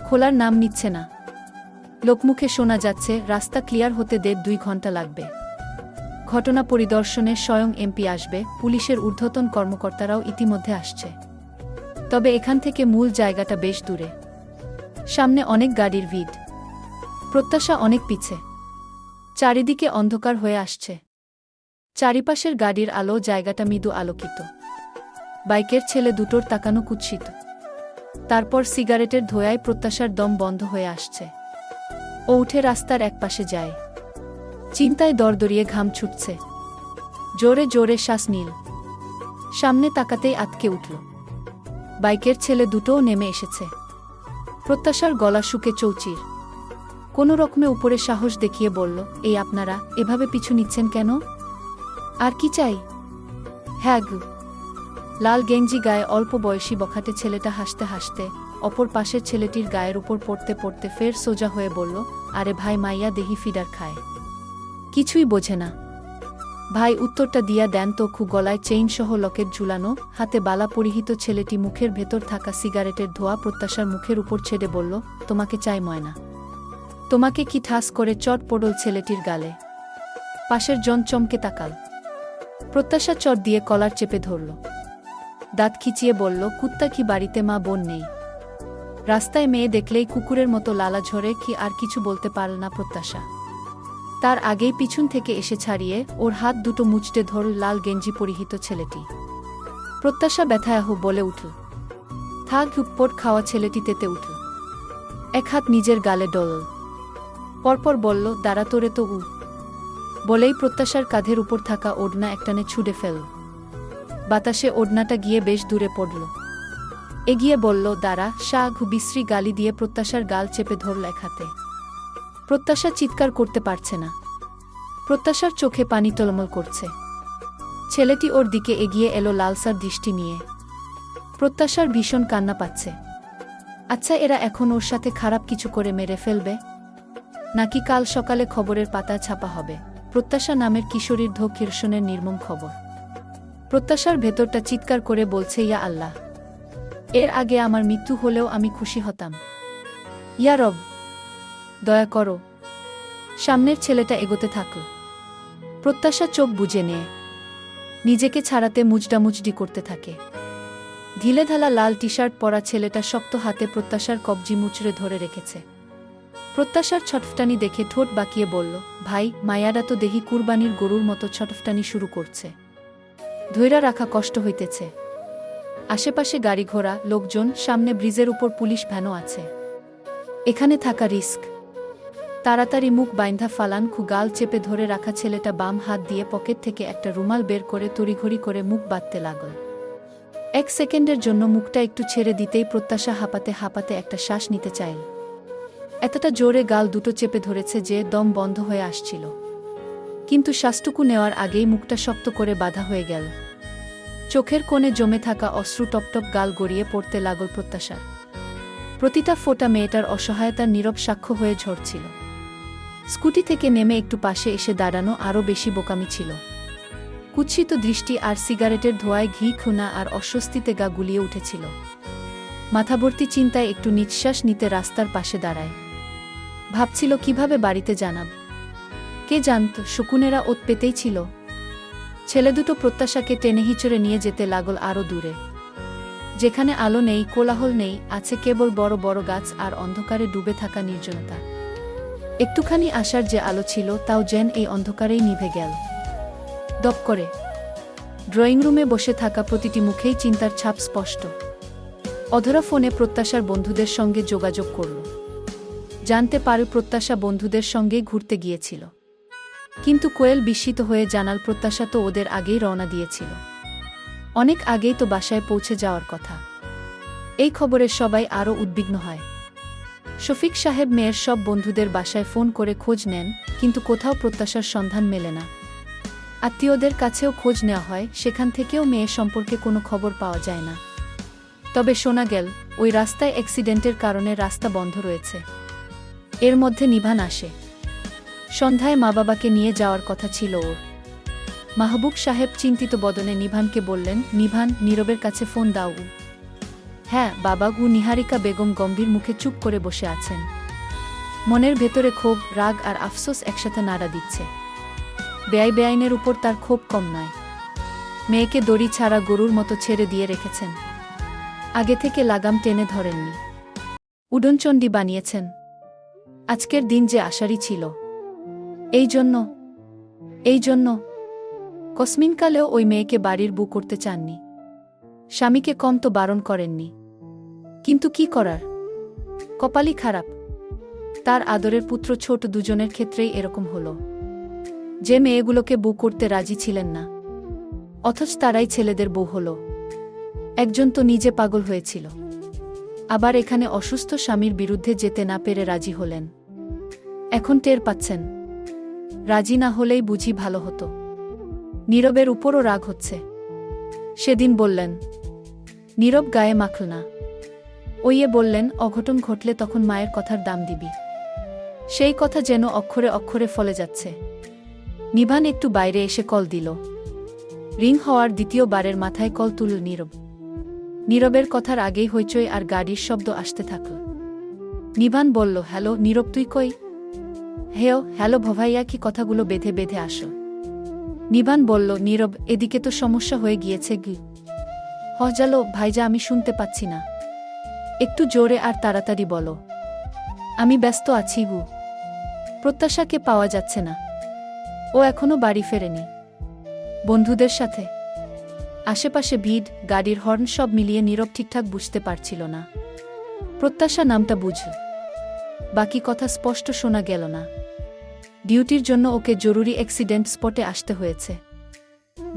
খোলার নাম নিচ্ছে না। লোকমুখে শোনা যাচ্ছে রাস্তা ক্লিয়ার হতে 1.5-2 ঘন্টা লাগবে। ঘটনা পরিদর্শনে স্বয়ং এমপি আসবে, পুলিশের ঊর্ধ্বতন কর্মকর্তারাও ইতিমধ্যে আসছে। তবে এখান থেকে মূল জায়গাটা বেশ দূরে। সামনে অনেক গাড়ির ভিড়। প্রত্যাশা অনেক পিছে। চারিদিকে অন্ধকার হয়ে আসছে। চারিপাশের গাড়ির আলো জায়গাটা মৃদু আলোকিত। বাইকের ছেলে দুটোর তাকানো কুৎসিত। তারপর সিগারেটের ধোঁয়ায় প্রত্যাশার দম বন্ধ হয়ে আসছে। ও উঠে রাস্তার একপাশে যায়। চিন্তায় দরদরিয়ে ঘাম ছুটছে। জোরে জোরে শ্বাস নিল। সামনে তাকাতেই আটকে উঠল। বাইকের ছেলে দুটোও নেমে এসেছে। প্রত্যাশার গলা শুকে চৌচির। কোনো রকমে উপরে সাহস দেখিয়ে বলল, এই আপনারা এভাবে পিছু নিচ্ছেন কেন? আর কি চাই? হ্যাঁ গু। লাল গেঞ্জি গায়ে অল্প বয়সী বখাটে ছেলেটা হাসতে হাসতে অপর পাশের ছেলেটির গায়ের উপর পড়তে পড়তে ফের সোজা হয়ে বলল, আরে ভাই, মাইয়া দেহি ফিডার খায়, কিছুই বোঝে না। ভাই উত্তরটা দিয়া দেন তো। গলায় চেইনসহ লকেট ঝুলানো, হাতে বালা পরিহিত ছেলেটি মুখের ভেতর থাকা সিগারেটের ধোঁয়া প্রত্যাশার মুখের উপর ছেড়ে বলল, তোমাকে চাই ময়না। তোমাকে কি ঠাস করে চট পড়ল ছেলেটির গালে। পাশের জন চমকে তাকাল। প্রত্যাশা চট দিয়ে কলার চেপে ধরল। দাঁত খিচিয়ে বলল, কুত্তা কি বাড়িতে মা বোন নেই? রাস্তায় মেয়ে দেখলেই কুকুরের মতো লালা ঝরে। কি আর কিছু বলতে পারল না প্রত্যাশা। তার আগেই পিছন থেকে এসে ছাড়িয়ে ওর হাত দুটো মুচড়ে ধরল লাল গেঞ্জি পরিহিত ছেলেটি। প্রত্যাশা ব্যথায়াহ বলে উঠল। থাক। হুপ্পট খাওয়া ছেলেটি তেতে উঠল। এক হাত নিজের গালে ডলল। পরপর বলল, দাঁড়া তোরে তো উ। বলেই প্রত্যাশার কাঁধের উপর থাকা ওড়না একটানে ছুঁড়ে ফেলল। বাতাসে ওড়নাটা গিয়ে বেশ দূরে পড়ল। এগিয়ে বলল, দাঁড়া শাহ। বিশ্রী গালি দিয়ে প্রত্যাশার গাল চেপে ধরল এক হাতে। প্রত্যাশা চিৎকার করতে পারছে না। প্রত্যাশার চোখে পানি টলমল করছে। ছেলেটি ওর দিকে এগিয়ে এলো লালসার দৃষ্টি নিয়ে। প্রত্যাশার ভীষণ কান্না পাচ্ছে। আচ্ছা, এরা এখন ওর সাথে খারাপ কিছু করে মেরে ফেলবে, নাকি কাল সকালে খবরের পাতায় ছাপা হবে প্রত্যাশা নামের কিশোরীর ধর্ষণের নির্মম খবর? প্রত্যাশার ভেতরটা চিৎকার করে বলছে, ইয়া আল্লাহ, এর আগে আমার মৃত্যু হলেও আমি খুশি হতাম। ইয়া রব, দয়া করো। সামনের ছেলেটা এগোতে থাকল। প্রত্যাশা চোখ বুজে নিয়ে নিজেকে ছাড়াতে মুজডামুজডি করতে থাকে। ঢিলেঢালা লাল টি শার্ট পরা ছেলেটা শক্ত হাতে প্রত্যাশার কবজি মুচড়ে ধরে রেখেছে। প্রত্যাশার ছটফটানি দেখে ঠোঁট বাঁকিয়ে বলল, ভাই, মায়াডা তো দেহি কুরবানির গরুর মতো ছটফটানি শুরু করছে। ধৈর্য রাখা কষ্ট হইতেছে। আশেপাশে গাড়ি ঘোড়া, লোকজন, সামনে ব্রিজের উপর পুলিশ ভ্যানও আছে। এখানে থাকা রিস্ক। তাড়াতাড়ি মুখ বাইন্ধা ফালান। গাল চেপে ধরে রাখা ছেলেটা বাম হাত দিয়ে পকেট থেকে একটা রুমাল বের করে তড়িঘড়ি করে মুখ বাঁধতে লাগল। এক সেকেন্ডের জন্য মুখটা একটু ছেড়ে দিতেই প্রত্যাশা হাঁপাতে হাঁপাতে একটা শ্বাস নিতে চাইল। এতটা জোরে গাল দুটো চেপে ধরেছে যে দম বন্ধ হয়ে আসছিল। কিন্তু শ্বাসটুকু নেওয়ার আগেই মুখটা শক্ত করে বাঁধা হয়ে গেল। চোখের কোণে জমে থাকা অশ্রু টপটপ গাল গড়িয়ে পড়তে লাগল প্রত্যাশার। প্রতিটা ফোঁটা মেয়েটার অসহায়তার নীরব সাক্ষ্য হয়ে ঝরছিল। স্কুটি থেকে নেমে একটু পাশে এসে দাঁড়ানো আরও বেশি বোকামি ছিল। কুৎসিত দৃষ্টি আর সিগারেটের ধোঁয়ায় ঘি খুনা আর অস্বস্তিতে গা গুলিয়ে উঠেছিল। মাথাভর্তি চিন্তায় একটু নিঃশ্বাস নিতে রাস্তার পাশে দাঁড়ায়। ভাবছিল কিভাবে বাড়িতে জানাব। কে জানত, শকুনেরা ওত পেতেই ছিল। ছেলে দুটো প্রত্যাশাকে টেনে হিচড়ে নিয়ে যেতে লাগল আরও দূরে। যেখানে আলো নেই, কোলাহল নেই, আছে কেবল বড় বড় গাছ আর অন্ধকারে ডুবে থাকা নির্জনতা। একটুখানি আশার যে আলো ছিল তাও যেন এই অন্ধকারেই নিভে গেল। দপ করে ড্রয়িং রুমে বসে থাকা প্রতিটি মুখেই চিন্তার ছাপ স্পষ্ট। অধরা ফোনে প্রত্যাশার বন্ধুদের সঙ্গে যোগাযোগ করল। জানতে পারে প্রত্যাশা বন্ধুদের সঙ্গে ঘুরতে গিয়েছিল। কিন্তু কোয়েল বিস্মিত হয়ে জানাল, প্রত্যাশা তো ওদের আগেই রওনা দিয়েছিল। অনেক আগেই তো বাসায় পৌঁছে যাওয়ার কথা। এই খবরে সবাই আরও উদ্বিগ্ন হয়। শফিক সাহেব মেয়ের সব বন্ধুদের বাসায় ফোন করে খোঁজ নেন, কিন্তু কোথাও প্রত্যাশার সন্ধান মেলে না। আত্মীয়দের কাছেও খোঁজ নেওয়া হয়, সেখান থেকেও মেয়ে সম্পর্কে কোনো খবর পাওয়া যায় না। তবে শোনা গেল ওই রাস্তায় অ্যাক্সিডেন্টের কারণে রাস্তা বন্ধ রয়েছে। এর মধ্যে নিভান আসে। সন্ধ্যায় মা বাবাকে নিয়ে যাওয়ার কথা ছিল ওর। মাহবুব সাহেব চিন্তিত বদনে নিভানকে বললেন, নিভান, নীরবের কাছে ফোন দাও। হ্যাঁ বাবা। নিহারিকা বেগম গম্ভীর মুখে চুপ করে বসে আছেন। মনের ভেতরে ক্ষোভ, রাগ আর আফসোস একসাথে নাড়া দিচ্ছে। বেআইনের উপর তার ক্ষোভ কম নয়। মেয়েকে দড়ি ছাড়া গরুর মতো ছেড়ে দিয়ে রেখেছেন। আগে থেকে লাগাম টেনে ধরেননি। উডনচণ্ডী বানিয়েছেন। আজকের দিন যে আসারই ছিল। এই জন্য কসমিনকালেও ওই মেয়েকে বাড়ির বউ করতে চাননি। স্বামীকে কম তো বারণ করেননি, কিন্তু কি করার, কপালই খারাপ। তার আদরের পুত্র ছোট দুজনের ক্ষেত্রেই এরকম হলো। যে মেয়েগুলোকে বউ করতে রাজি ছিলেন না, অথচ তারাই ছেলেদের বউ হলো। একজন তো নিজে পাগল হয়েছিল, আবার এখানে অসুস্থ স্বামীর বিরুদ্ধে যেতে না পেরে রাজি হলেন। এখন টের পাচ্ছেন, রাজি না হলেই বুঝি ভালো হতো। নীরবের উপরও রাগ হচ্ছে। সেদিন বললেন, নীরব গায়ে মাখল না। ওইয়ে বললেন, অঘটন ঘটলে তখন মায়ের কথার দাম দিবি। সেই কথা যেন অক্ষরে অক্ষরে ফলে যাচ্ছে। নিভান একটু বাইরে এসে কল দিল। রিং হওয়ার দ্বিতীয়বারের মাথায় কল তুলল নীরব। নীরবের কথার আগেই হইচই আর গাড়ির শব্দ আসতে থাকল। নিভান বলল, হ্যালো নীরব, তুই কই? হ্যালো ভভাইয়া, কি কথাগুলো বেঁধে বেঁধে আসো। নিভান বলল, নীরব, এদিকে তো সমস্যা হয়ে গিয়েছে গি। হজালো ভাইজা, আমি শুনতে পাচ্ছি না, একটু জোরে আর তাড়াতাড়ি বলো। আমি ব্যস্ত আছি গু। প্রত্যাশাকে পাওয়া যাচ্ছে না, ও এখনো বাড়ি ফেরেনি। বন্ধুদের সাথে। আশেপাশে ভিড়, গাড়ির হর্ন, সব মিলিয়ে নীরব ঠিকঠাক বুঝতে পারছিল না। প্রত্যাশা নামটা বুঝ, বাকি কথা স্পষ্ট শোনা গেল না। ডিউটির জন্য ওকে জরুরি অ্যাক্সিডেন্ট স্পটে আসতে হয়েছে।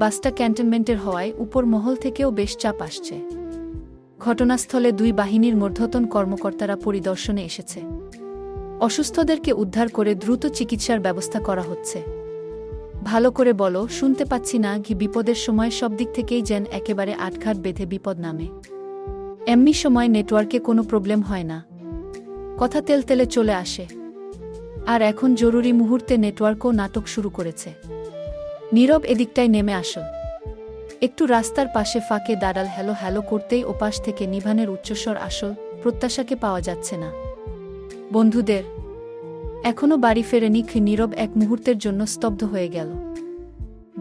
বাসটা ক্যান্টনমেন্টের হওয়ায় উপর মহল থেকেও বেশ চাপ আসছে। ঘটনাস্থলে দুই বাহিনীর ঊর্ধ্বতন কর্মকর্তারা পরিদর্শনে এসেছে। অসুস্থদেরকে উদ্ধার করে দ্রুত চিকিৎসার ব্যবস্থা করা হচ্ছে। ভালো করে বলো, শুনতে পাচ্ছি না ঘি। বিপদের সময় সব দিক থেকেই যেন একেবারে আটঘাট বেঁধে বিপদ নামে। এমনি সময় নেটওয়ার্কে কোনো প্রবলেম হয় না, কথা তেলতেলে চলে আসে। আর এখন জরুরি মুহূর্তে নেটওয়ার্কও নাটক শুরু করেছে। নীরব, এদিকটায় নেমে আসো। একটু রাস্তার পাশে ফাঁকে দাঁড়াল। হ্যালো হ্যালো করতেই ওপাশ থেকে নিভানের উচ্চস্বর আসল, প্রত্যাশাকে পাওয়া যাচ্ছে না। বন্ধুদের এখনো বাড়ি ফেরেনি। নীরব এক মুহূর্তের জন্য স্তব্ধ হয়ে গেল।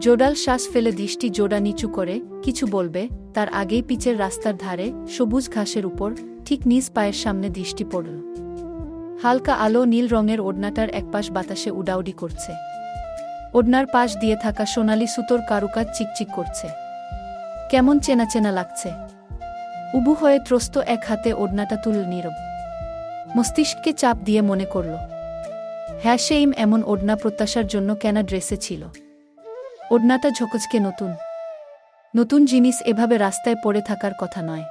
জোডাল শ্বাস ফেলে দৃষ্টি জোড়া নিচু করে কিছু বলবে, তার আগেই পিচের রাস্তার ধারে সবুজ ঘাসের উপর ঠিক নিজ পায়ের সামনে দৃষ্টি পড়ল। হালকা আলো নীল রঙের ওড়নাটার একপাশ বাতাসে উডাউডি করছে। ওড়নার পাশ দিয়ে থাকা সোনালি সুতোর কারুকাজ চিকচিক করছে। কেমন চেনা চেনা লাগছে। উবু হয়ে ত্রস্ত এক হাতে ওড়নাটা তুলল নীরব। মস্তিষ্ককে চাপ দিয়ে মনে করল, হ্যাঁ সেইম এমন ওড়না প্রত্যাশার জন্য কেনা ড্রেসে ছিল। ওড়নাটা ঝকঝকে নতুন। নতুন জিনিস এভাবে রাস্তায় পড়ে থাকার কথা নয়।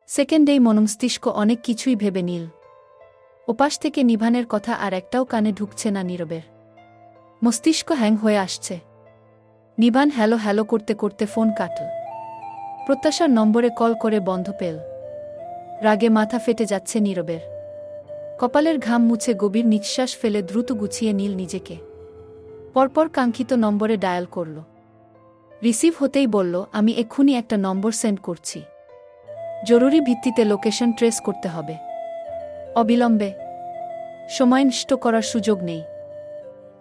সেকেন্ডেই মনমস্তিষ্ক অনেক কিছুই ভেবে নিল। ওপাশ থেকে নিভানের কথা আর একটাও কানে ঢুকছে না নীরবের। মস্তিষ্ক হ্যাং হয়ে আসছে। নিভান হ্যালো হ্যালো করতে করতে ফোন কাটল। প্রত্যাশার নম্বরে কল করে বন্ধ পেল। রাগে মাথা ফেটে যাচ্ছে নীরবের। কপালের ঘাম মুছে গভীর নিঃশ্বাস ফেলে দ্রুত গুছিয়ে নিল নিজেকে। পরপর কাঙ্ক্ষিত নম্বরে ডায়াল করল। রিসিভ হতেই বলল, আমি এক্ষুনি একটা নম্বর সেন্ড করছি। জরুরি ভিত্তিতে লোকেশন ট্রেস করতে হবে। অবিলম্বে। সময় নষ্ট করার সুযোগ নেই।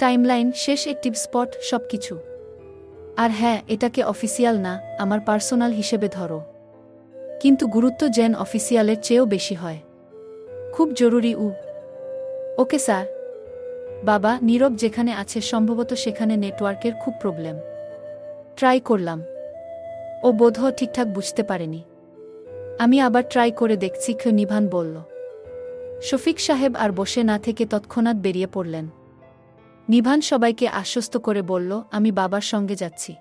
টাইমলাইন, শেষ অ্যাক্টিভ স্পট, সবকিছু। আর হ্যাঁ, এটাকে অফিসিয়াল না, আমার পার্সোনাল হিসেবে ধরো। কিন্তু গুরুত্ব যেন অফিসিয়ালের চেয়েও বেশি হয়। খুব জরুরি। Okay sir. বাবা, নীরব যেখানে আছে সম্ভবত সেখানে নেটওয়ার্কের খুব প্রবলেম। ট্রাই করলাম। ও বোধহয় ঠিকঠাক বুঝতে পারেনি। আমি আবার ট্রাই করে দেখছি, নিভান বলল। শফিক সাহেব আর বসে না থেকে তৎক্ষণাৎ বেরিয়ে পড়লেন। নিভান সবাইকে আশ্বস্ত করে বলল, আমি বাবার সঙ্গে যাচ্ছি।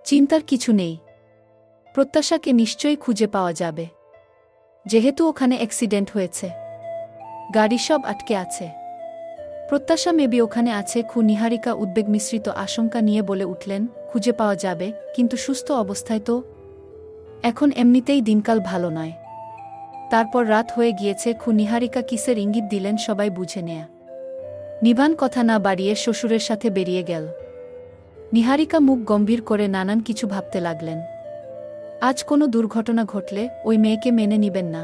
চিন্তার কিছু নেই। প্রত্যাশাকে নিশ্চয়ই খুঁজে পাওয়া যাবে। যেহেতু ওখানে অ্যাক্সিডেন্ট হয়েছে, গাড়ি সব আটকে আছে। প্রত্যাশা মেবি ওখানে আছে। নিহারিকা উদ্বেগ মিশ্রিত আশঙ্কা নিয়ে বলে উঠলেন, খুঁজে পাওয়া যাবে, কিন্তু সুস্থ অবস্থায় তো। এখন এমনিতেই দিনকাল ভালো নয়। তারপর রাত হয়ে গিয়েছে। নিহারিকা কিসের ইঙ্গিত দিলেন সবাই বুঝে নেয়া। নিভান কথা না বাড়িয়ে শ্বশুরের সাথে বেরিয়ে গেল। নিহারিকা মুখ গম্ভীর করে নানান কিছু ভাবতে লাগলেন। আজ কোনো দুর্ঘটনা ঘটলে ওই মেয়েকে মেনে নিবেন না।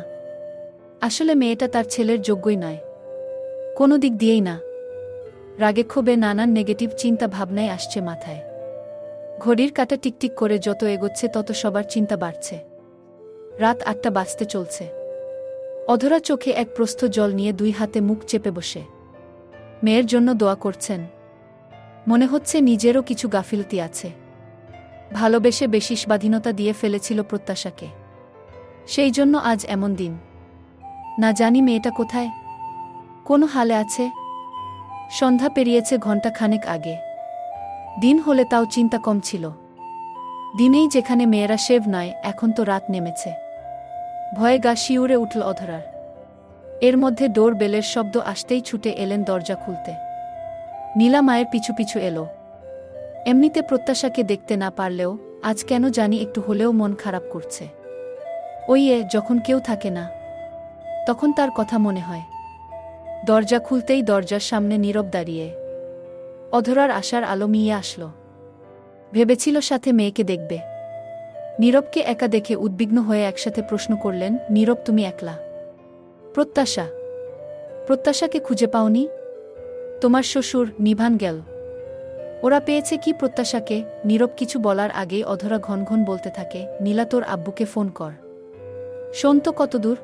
আসলে মেয়েটা তার ছেলের যোগ্যই নয়, কোনো দিক দিয়েই না। রাগে ক্ষোভে নানান নেগেটিভ চিন্তা ভাবনায় আসছে মাথায়। ঘড়ির কাঁটা টিকটিক করে যত এগোচ্ছে তত সবার চিন্তা বাড়ছে। রাত 8টা বাজতে চলছে। অধরা চোখে এক প্রস্থ জল নিয়ে 2 হাতে মুখ চেপে বসে মেয়ের জন্য দোয়া করছেন। মনে হচ্ছে নিজেরও কিছু গাফিলতি আছে। ভালোবেসে বেশি স্বাধীনতা দিয়ে ফেলেছিল প্রত্যাশাকে। সেই জন্য আজ এমন দিন। না জানি মেয়েটা কোথায়, কোনো হালে আছে। সন্ধ্যা পেরিয়েছে ঘণ্টা খানেক আগে। দিন হলে তাও চিন্তা কম ছিল। দিনেই যেখানে মেয়েরা শেভ নয়, এখন তো রাত নেমেছে। ভয়ে গা শিউরে উঠল অধরার। এর মধ্যে ডোর বেলের শব্দ আসতেই ছুটে এলেন দরজা খুলতে। নীলা মায়ের পিছু পিছু এলো। এমনিতে প্রত্যাশাকে দেখতে না পারলেও আজ কেন জানি একটু হলেও মন খারাপ করছে। যখন কেউ থাকে না, তখন তার কথা মনে হয়। দরজা খুলতেই দরজার সামনে নীরব দাঁড়িয়ে। অধরার আশার আলো মিয়ে আসলো। ভেবেছিল সাথে মেয়েকে দেখবে। নীরবকে একা দেখে উদ্বিগ্ন হয়ে একসাথে প্রশ্ন করলেন, নীরব তুমি একলা? প্রত্যাশাকে খুঁজে পাওনি? তোমার শ্বশুর নিভান গেল। ওরা পেয়েছে কি প্রত্যাশাকে? নীরব কিছু বলার আগেই অধরা ঘন ঘন বলতে থাকে, নীলা তোর আব্বুকে ফোন কর। শোন তো কতদূর।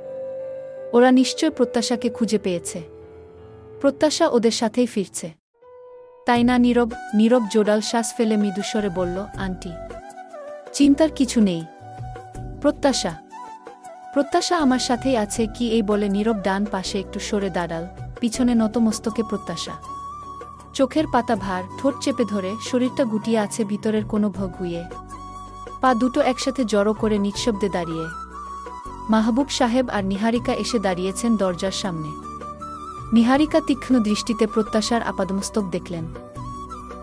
ওরা নিশ্চয় প্রত্যাশাকে খুঁজে পেয়েছে। প্রত্যাশা ওদের সাথেই ফিরছে, তাই না? নীরব জোড়াল শ্বাস ফেলে মৃদুস্বরে বলল, আন্টি চিন্তার কিছু নেই। প্রত্যাশা আমার সাথেই আছে কি? এই বলে নীরব ডান পাশে একটু সরে দাঁড়াল। পিছনে নতমস্তকে প্রত্যাশা। চোখের পাতা ভার, ঠোঁট চেপে ধরে, শরীরটা গুটিয়ে আছে ভিতরের কোনো ভগুয়ে। পা দুটো একসাথে জড়ো করে নিঃশব্দে দাঁড়িয়ে। মাহবুব সাহেব আর নিহারিকা এসে দাঁড়িয়েছেন দরজার সামনে। নিহারিকা তীক্ষ্ণ দৃষ্টিতে প্রত্যাশার আপাদমস্তক দেখলেন।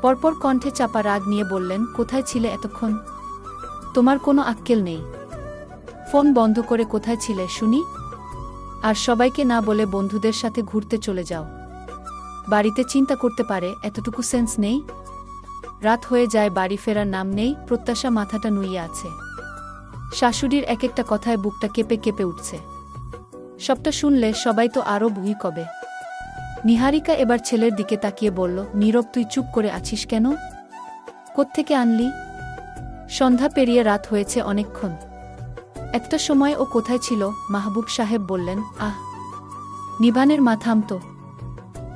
পরপর কণ্ঠে চাপা রাগ নিয়ে বললেন, কোথায় ছিলে এতক্ষণ? তোমার কোনো আক্কেল নেই? ফোন বন্ধ করে কোথায় ছিলে শুনি? আর সবাইকে না বলে বন্ধুদের সাথে ঘুরতে চলে যাও। বাড়িতে চিন্তা করতে পারে এতটুকু সেন্স নেই? রাত হয়ে যায়, বাড়ি ফেরার নাম নেই। প্রত্যাশা মাথাটা নুইয়ে আছে। শাশুড়ির এক একটা কথায় বুকটা কেঁপে কেঁপে উঠছে। সবটা শুনলে সবাই তো আরও বুঝি কবে। নিহারিকা এবার ছেলের দিকে তাকিয়ে বলল, নীরব তুই চুপ করে আছিস কেন? কোত্থেকে আনলি? সন্ধ্যা পেরিয়ে রাত হয়েছে অনেকক্ষণ। একটা সময় ও কোথায় ছিল? মাহবুব সাহেব বললেন, নিভানের মা থামতো।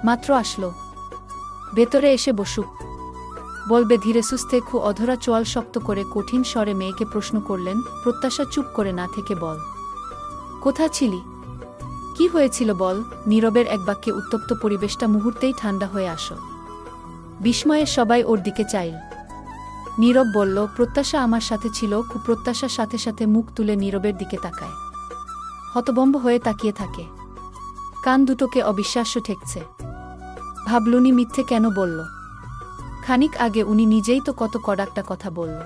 মাত্র আসলো, ভেতরে এসে বসুক, বলবে ধীরে সুস্থে। অধরা চোয়াল শক্ত করে কঠিন স্বরে মেয়েকে প্রশ্ন করলেন। প্রত্যাশা চুপ করে না থেকে বল, কোথায় ছিলি? কি হয়েছিল বল? নীরবের এক বাক্যে উত্তপ্ত পরিবেশটা মুহূর্তেই ঠান্ডা হয়ে আসো। বিস্ময়ে সবাই ওর দিকে চাইল। নীরব বলল, প্রত্যাশা আমার সাথে ছিল। প্রত্যাশার সাথে সাথে মুখ তুলে নীরবের দিকে তাকায়। হতভম্ব হয়ে তাকিয়ে থাকে। কান দুটোকে অবিশ্বাস্য ঠেকছে। ভাবলুনি মিথ্যে কেন বলল? খানিক আগে উনি নিজেই তো কত কড়াকটা কথা বলল,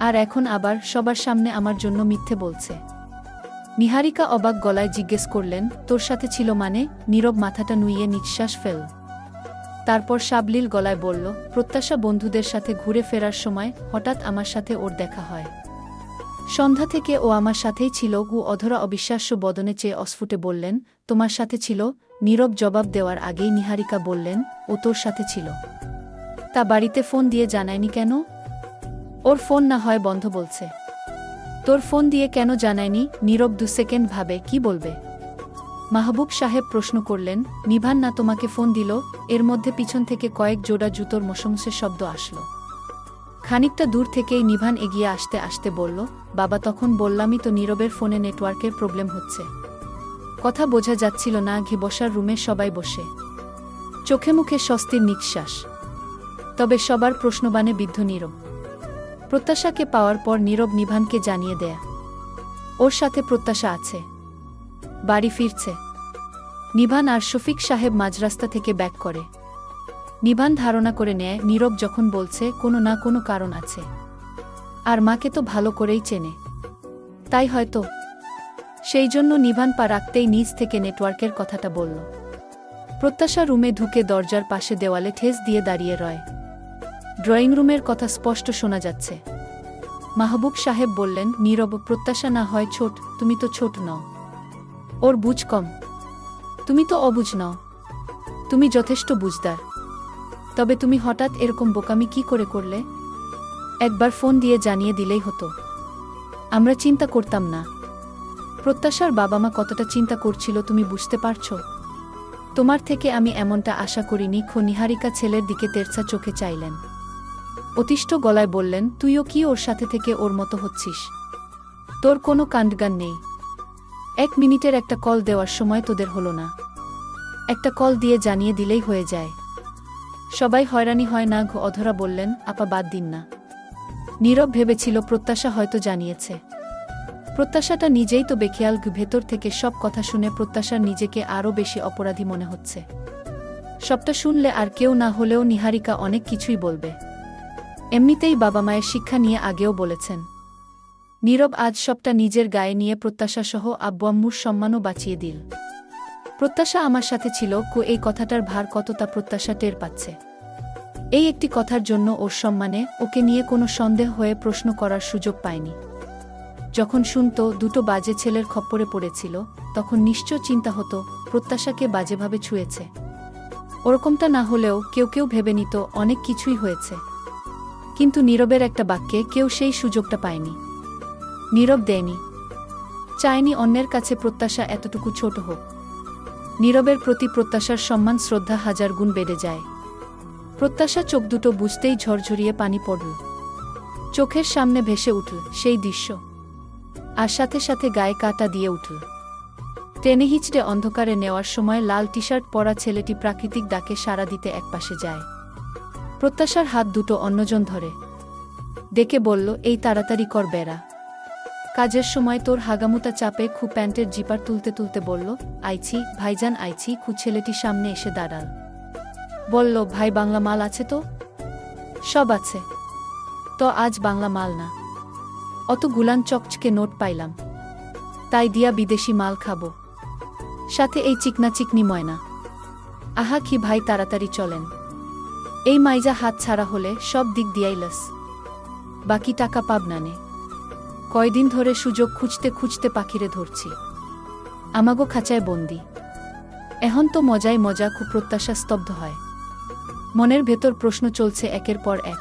আর এখন আবার সবার সামনে আমার জন্য মিথ্যে বলছে। নিহারিকা অবাক গলায় জিজ্ঞেস করলেন, তোর সাথে ছিল মানে? নীরব মাথাটা নুইয়ে নিঃশ্বাস ফেল। তারপর সাবলীল গলায় বলল, প্রত্যাশা বন্ধুদের সাথে ঘুরে ফেরার সময় হঠাৎ আমার সাথে ওর দেখা হয়। সন্ধ্যা থেকে ও আমার সাথেই ছিল। অধরা অবিশ্বাস্য বদনে চেয়ে অস্ফুটে বললেন, তোমার সাথে ছিল? নীরব জবাব দেওয়ার আগেই নিহারিকা বললেন, ও তোর সাথে ছিল। তা বাড়িতে ফোন দিয়ে জানায়নি কেন? ওর ফোন না হয় বন্ধ বলছে। তোর ফোন দিয়ে কেন জানায়নি? নীরব 2 সেকেন্ড ভাবে কি বলবে। মাহবুব সাহেব প্রশ্ন করলেন, নিভান না তোমাকে ফোন দিল? এর মধ্যে পিছন থেকে কয়েক জোড়া জুতোর মশমসের শব্দ আসলো। খানিকটা দূর থেকেই নিভান এগিয়ে আসতে আসতে বলল, বাবা তখন বললামই তো নীরবের ফোনে নেটওয়ার্কের প্রবলেম হচ্ছে। কথা বোঝা যাচ্ছিল না। বসার রুমে সবাই বসে, চোখে মুখে স্বস্তির নিঃশ্বাস। তবে সবার প্রশ্নবাণে বিদ্ধ নীরব। প্রত্যাশাকে পাওয়ার পর নীরব নিভানকে জানিয়ে দেয়া, ওর সাথে প্রত্যাশা আছে, বাড়ি ফিরছে। নিভান আর শফিক সাহেব মাঝরাস্তা থেকে ব্যাক করে। নিভান ধারণা করে নেয় নীরব যখন বলছে কোনো না কোনো কারণ আছে, আর মাকে তো ভালো করেই চেনে, তাই হয়তো। সেই জন্য নিভান পা রাখতেই নিজ থেকে নেটওয়ার্কের কথাটা বলল। প্রত্যাশা রুমে ঢুকে দরজার পাশে দেওয়ালে ঠেস দিয়ে দাঁড়িয়ে রয়। ড্রয়িং রুমের কথা স্পষ্ট শোনা যাচ্ছে। মাহবুব সাহেব বললেন, নীরব প্রত্যাশা না হয় ছোট, তুমি তো ছোট নও, ওর বুঝ কম। তুমি তো অবুঝ নও, তুমি যথেষ্ট বুঝদার। তবে তুমি হঠাৎ এরকম বোকামি কি করে করলে? একবার ফোন দিয়ে জানিয়ে দিলেই হতো, আমরা চিন্তা করতাম না। প্রত্যাশার বাবা মা কতটা চিন্তা করছিল তুমি বুঝতে পারছো? তোমার থেকে আমি এমনটা আশা করিনি। নিহারিকা ছেলের দিকে তেরছা চোখে চাইলেন। অতিষ্ঠ গলায় বললেন, তুইও কি ওর সাথে থেকে ওর মতো হচ্ছিস? তোর কোনো কাণ্ডজ্ঞান নেই। 1 মিনিটের একটা কল দেওয়ার সময় তোদের হলো না? একটা কল দিয়ে জানিয়ে দিলেই হয়ে যায়। সবাই হয়রানি হয় না? অধরা বললেন, আপা বাদ দিন না। নীরব ভেবেছিল প্রত্যাশা হয়তো জানিয়েছে। প্রত্যাশাটা নিজেই তো বেখেয়াল। ভেতর থেকে সব কথা শুনে প্রত্যাশার নিজেকে আরও বেশি অপরাধী মনে হচ্ছে। সবটা শুনলে আর কেউ না হলেও নিহারিকা অনেক কিছুই বলবে। এমনিতেই বাবা মায়ের শিক্ষা নিয়ে আগেও বলেছেন। নীরব আজ সবটা নিজের গায়ে নিয়ে প্রত্যাশাসহ আব্বু আম্মুর সম্মানও বাঁচিয়ে দিল। প্রত্যাশা আমার সাথে ছিল। এই কথাটার ভার কত তা প্রত্যাশা টের পাচ্ছে। এই একটি কথার জন্য ওর সম্মানে ওকে নিয়ে কোনো সন্দেহ হয়ে প্রশ্ন করার সুযোগ পায়নি। যখন শুনত 2 বাজে ছেলের খপ্পরে পড়েছিল, তখন নিশ্চয় চিন্তা হতো প্রত্যাশাকে বাজেভাবে ছুঁয়েছে। ওরকমটা না হলেও কেউ কেউ ভেবে নিত অনেক কিছুই হয়েছে। কিন্তু নীরবের একটা বাক্যে কেউ সেই সুযোগটা পায়নি। নীরব দেয়নি, চায়নি অন্যের কাছে প্রত্যাশা এতটুকু ছোট হোক। নীরবের প্রতি প্রত্যাশার সম্মান শ্রদ্ধা 1000 গুণ বেড়ে যায়। প্রত্যাশা চোখ দুটো বুঝতেই ঝরঝরিয়ে পানি পড়ল। চোখের সামনে ভেসে উঠল সেই দৃশ্য, আর সাথে সাথে গায়ে কাঁটা দিয়ে উঠল। টেনে হিচড়ে অন্ধকারে নেওয়ার সময় লাল টি শার্ট পরা ছেলেটি প্রাকৃতিক ডাকে সাড়া দিতে একপাশে যায়। প্রত্যাশার হাত দুটো অন্যজন ধরে ডেকে বলল, এই তাড়াতাড়ি কর বেড়া, কাজের সময় তোর হাগামুতা চাপে। প্যান্টের জিপার তুলতে তুলতে বলল, আইছি ভাইজান আইছি। ছেলেটি সামনে এসে দাঁড়াল, বলল, ভাই বাংলা মাল আছে তো? সব আছে। তো আজ বাংলা মাল না, অত গুলান চকচকে নোট পাইলাম, তাই দিয়া বিদেশি মাল খাবো, সাথে এই চিকনা চিকনি ময়না। আহা কি ভাই তাড়াতাড়ি চলেন, এই মাইজা হাত ছাড়া হলে সব দিক দিয়াই লস, বাকি টাকা পাবনানে। কয়দিন ধরে সুযোগ খুঁজতে খুঁজতে পাখিরে ধরছি, আমাগো খাঁচায় বন্দি। এখন তো মজায় মজা। প্রত্যাশা স্তব্ধ হয়। মনের ভেতর প্রশ্ন চলছে একের পর এক।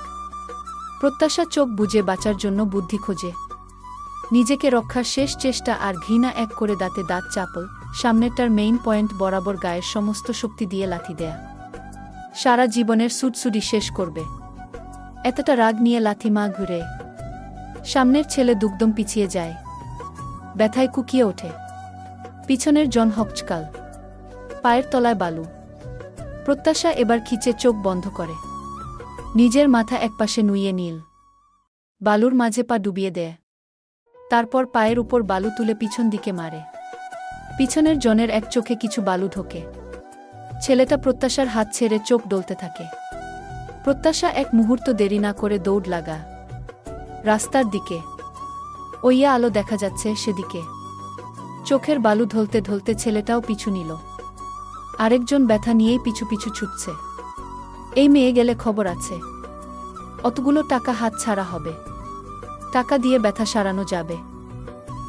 প্রত্যাশা চোখ বুজে বাঁচার জন্য বুদ্ধি খোঁজে, নিজেকে রক্ষার শেষ চেষ্টা, আর ঘৃণা এক করে দাঁতে দাঁত চাপল। সামনেরটার মেইন পয়েন্ট বরাবর গায়ের সমস্ত শক্তি দিয়ে লাথি দেয়া। সারা জীবনের সুটসুডি শেষ করবে, এতটা রাগ নিয়ে লাথি মা ঘুরে। সামনের ছেলে দুগদম পিছিয়ে যায়, ব্যথায় কুকিয়ে ওঠে। পিছনের জন হকচকাল, পায়ের তলায় বালু। প্রত্যাশা এবার খিচে চোখ বন্ধ করে, নিজের মাথা একপাশে নুইয়ে নীল, বালুর মাঝে পা ডুবিয়ে দেয়। তারপর পায়ের উপর বালু তুলে পিছন দিকে মারে। পিছনের জনের এক চোখে কিছু বালু ঢোকে। ছেলেটা প্রত্যাশার হাত ছেড়ে চোখ ডলতে থাকে। প্রত্যাশা এক মুহূর্ত দেরি না করে দৌড় লাগা রাস্তার দিকে। ওইয়া আলো দেখা যাচ্ছে সেদিকে। চোখের বালু ঢলতে ঢলতে ছেলেটাও পিছু নিল। আরেকজন ব্যথা নিয়েই পিছু পিছু ছুটছে। এই মেয়ে গেলে খবর আছে, অতগুলো টাকা হাত ছাড়া হবে, টাকা দিয়ে ব্যথা সারানো যাবে,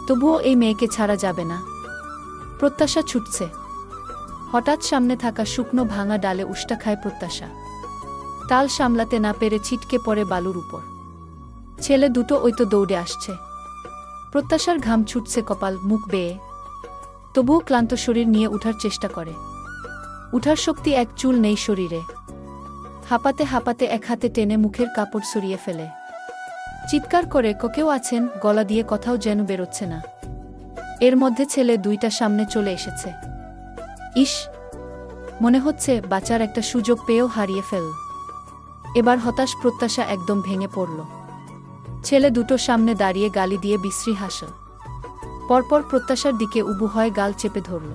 তবুও এই মেয়েকে ছাড়া যাবে না। প্রত্যাশা ছুটছে। হঠাৎ সামনে থাকা শুকনো ভাঙা ডালে উষ্টা খায় প্রত্যাশা। তাল সামলাতে না পেরে ছিটকে পড়ে বালুর উপর। ছেলে দুটো ওই তো দৌড়ে আসছে। প্রত্যাশার ঘাম ছুটছে কপাল মুখ বেয়ে, তবুও ক্লান্ত শরীর নিয়ে উঠার চেষ্টা করে। উঠার শক্তি এক চুল নেই শরীরে। হাঁপাতে হাঁপাতে এক হাতে টেনে মুখের কাপড় সরিয়ে ফেলে। চিৎকার করে কেউ আছেন, গলা দিয়ে কথাও যেন বেরোচ্ছে না। এর মধ্যে ছেলে দুইটা সামনে চলে এসেছে। ইস, মনে হচ্ছে বাঁচার একটা সুযোগ পেয়েও হারিয়ে ফেল। এবার হতাশ প্রত্যাশা একদম ভেঙে পড়ল। ছেলে দুটো সামনে দাঁড়িয়ে গালি দিয়ে বিশ্রী হাসল। পরপর প্রত্যাশার দিকে উবু হয় গাল চেপে ধরল।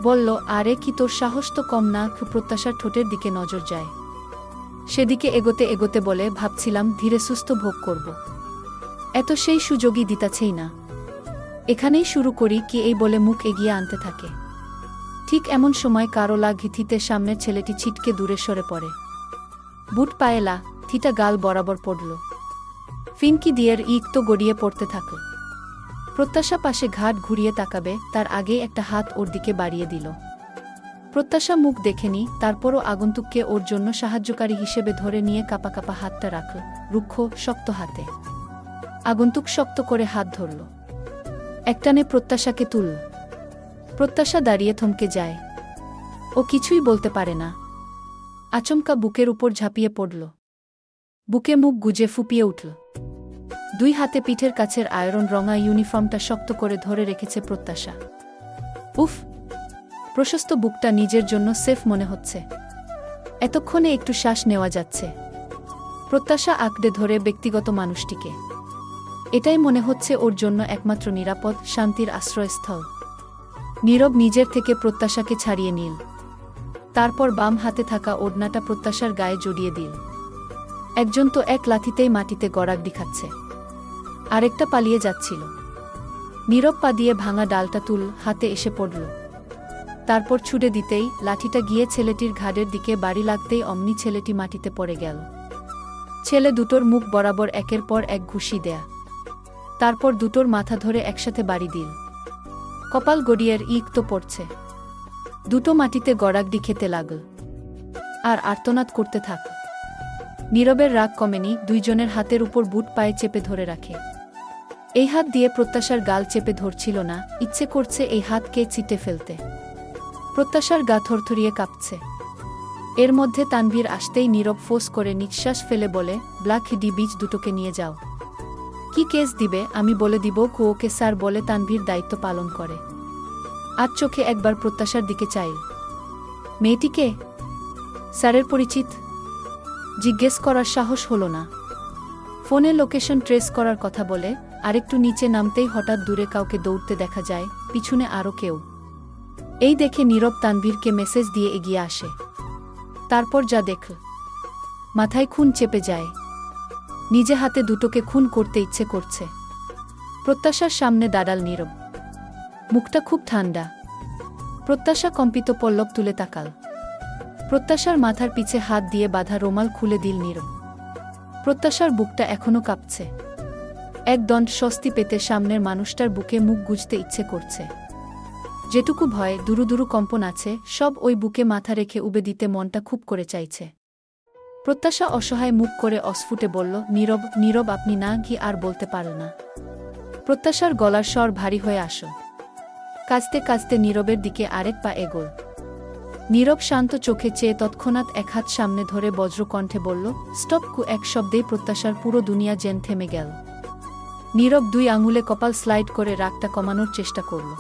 বলল, আরে কি তোর সাহস তো কম না। প্রত্যাশার ঠোঁটের দিকে নজর যায়। সেদিকে এগোতে এগোতে বলে, ভাবছিলাম ধীরে সুস্থ ভোগ করব, এত সেই সুযোগই দিতাছেই না, এখানেই শুরু করি কি এই বলে মুখ এগিয়ে আনতে থাকে। ঠিক এমন সময় কারোলা ঘিথিতে সামনের ছেলেটি ছিটকে দূরে সরে পড়ে। বুট পায়েলা থিটা গাল বরাবর পড়ল। ফিনকি দিয়ের ইক তো গড়িয়ে পড়তে থাকল। প্রত্যাশা পাশে ঘাট ঘুরিয়ে তাকাবে তার আগেই একটা হাত ওর দিকে বাড়িয়ে দিল। প্রত্যাশা মুখ দেখেনি, তারপরও আগন্তুককে ওর জন্য সাহায্যকারী হিসেবে ধরে নিয়ে কাপা কাপা হাতটা রাখল রুক্ষ শক্ত হাতে। আগন্তুক শক্ত করে হাত ধরল। একটানে প্রত্যাশাকে তুল। প্রত্যাশা দাঁড়িয়ে থমকে যায়। ও কিছুই বলতে পারে না। আচমকা বুকের উপর ঝাঁপিয়ে পড়ল। বুকে মুখ গুজে ফুপিয়ে উঠল। দুই হাতে পিঠের কাছের আয়রন রঙা ইউনিফর্মটা শক্ত করে ধরে রেখেছে প্রত্যাশা। উফ! প্রশস্ত বুকটা নিজের জন্য সেফ মনে হচ্ছে। এতক্ষণে একটু শ্বাস নেওয়া যাচ্ছে। প্রত্যাশা আঁকড়ে ধরে ব্যক্তিগত মানুষটিকে। এটাই মনে হচ্ছে ওর জন্য একমাত্র নিরাপদ, শান্তির আশ্রয়স্থল। নীরব নিজের থেকে প্রত্যাশাকে ছাড়িয়ে নিল। তারপর বাম হাতে থাকা ওড়নাটা প্রত্যাশার গায়ে জড়িয়ে দিল। একজন তো এক লাথিতেই মাটিতে গড়াগড়ি খাচ্ছে, আরেকটা পালিয়ে যাচ্ছিল। নীরব পা দিয়ে ভাঙা ডালটা তুল হাতে এসে পড়ল। তারপর ছুড়ে দিতেই লাঠিটা গিয়ে ছেলেটির ঘাড়ের দিকে বাড়ি লাগতেই অমনি ছেলেটি মাটিতে পড়ে গেল। ছেলে দুটোর মুখ বরাবর একের পর এক ঘুষি দেয়া। তারপর দুটোর মাথা ধরে একসাথে বাড়ি দিল। কপাল গড়িয়ের ইক তো পড়ছে। দুটো মাটিতে গড়াগড়ি খেতে লাগল আর আর্তনাদ করতে থাক। নীরবের রাগ কমেনি, দুইজনের হাতের উপর বুট পায়ে চেপে ধরে রাখে। এই হাত দিয়ে প্রত্যাশার গাল চেপে ধরছিল না, ইচ্ছে করছে এই হাতকে চিটে ফেলতে। প্রত্যাশার গা থরথরিয়ে কাঁপছে। এর মধ্যে তানভীর আসতেই নীরব ফোঁস করে নিঃশ্বাস ফেলে বলে, ব্ল্যাক ডি বিচ দুটোকে নিয়ে যাও। কি কেস দিবে আমি বলে দিব। ওকে স্যার বলে তানভীর দায়িত্ব পালন করে। আজ চোখে একবার প্রত্যাশার দিকে চাইল। মেয়েটিকে স্যারের পরিচিত জিজ্ঞেস করার সাহস হল না। ফোনে লোকেশন ট্রেস করার কথা বলে আরেকটু নিচে নামতেই হঠাৎ দূরে কাউকে দৌড়তে দেখা যায়, পিছনে আরও কেউ। এই দেখে নীরব তানভীরকে মেসেজ দিয়ে এগিয়ে আসে। তারপর যা দেখল, মাথায় খুন চেপে যায়। নিজে হাতে দুটোকে খুন করতে ইচ্ছে করছে। প্রত্যাশার সামনে দাঁড়াল নীরব। মুখটা খুব ঠান্ডা। প্রত্যাশা কম্পিত পল্লব তুলে তাকাল। প্রত্যাশার মাথার পিছে হাত দিয়ে বাঁধা রুমাল খুলে দিল নীরব। প্রত্যাশার বুকটা এখনো কাঁপছে। এক দণ্ড স্বস্তি পেতে সামনের মানুষটার বুকে মুখ গুজতে ইচ্ছে করছে। যেটুকু ভয়, দুরু দুরু কম্পন আছে, সব ওই বুকে মাথা রেখে উবে দিতে মনটা খুব করে চাইছে। প্রত্যাশা অসহায় মুখ করে অস্ফুটে বলল, নীরব নীরব আপনি না কি আর বলতে পারল না? প্রত্যাশার গলার স্বর ভারী হয়ে আসো। কাঁচতে কাঁচতে নীরবের দিকে আরেক পা এগোল। নীরব শান্ত চোখে চেয়ে তৎক্ষণাৎ এক হাত সামনে ধরে বজ্রকণ্ঠে বলল, স্টপ। এক শব্দেই প্রত্যাশার পুরো দুনিয়া যেন থেমে গেল। নীরব দুই আঙুলে কপাল স্লাইড করে রাগটা কমানোর চেষ্টা করল।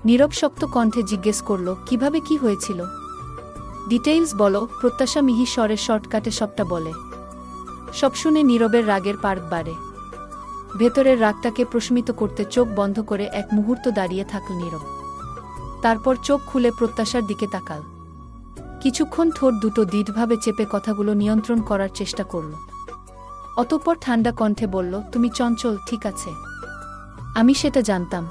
নীরব শক্ত কণ্ঠে জিজ্ঞেস করল, কিভাবে কি হয়েছিল? ডিটেইলস বলো। প্রত্যাশা মিহি স্বরে শর্টকাটে সবটা বলে। সব শুনে নীরবের রাগের পার্ক বাড়ে। ভেতরের রাগটাকে প্রশমিত করতে চোখ বন্ধ করে এক মুহূর্ত দাঁড়িয়ে থাকল নীরব। তারপর চোখ খুলে প্রত্যাশার দিকে তাকাল। কিছুক্ষণ ঠোঁট দুটো দৃঢ়ভাবে চেপে কথাগুলো নিয়ন্ত্রণ করার চেষ্টা করল। অতঃপর ঠান্ডা কণ্ঠে বলল, তুমি চঞ্চল, ঠিক আছে, আমি সেটা জানতাম।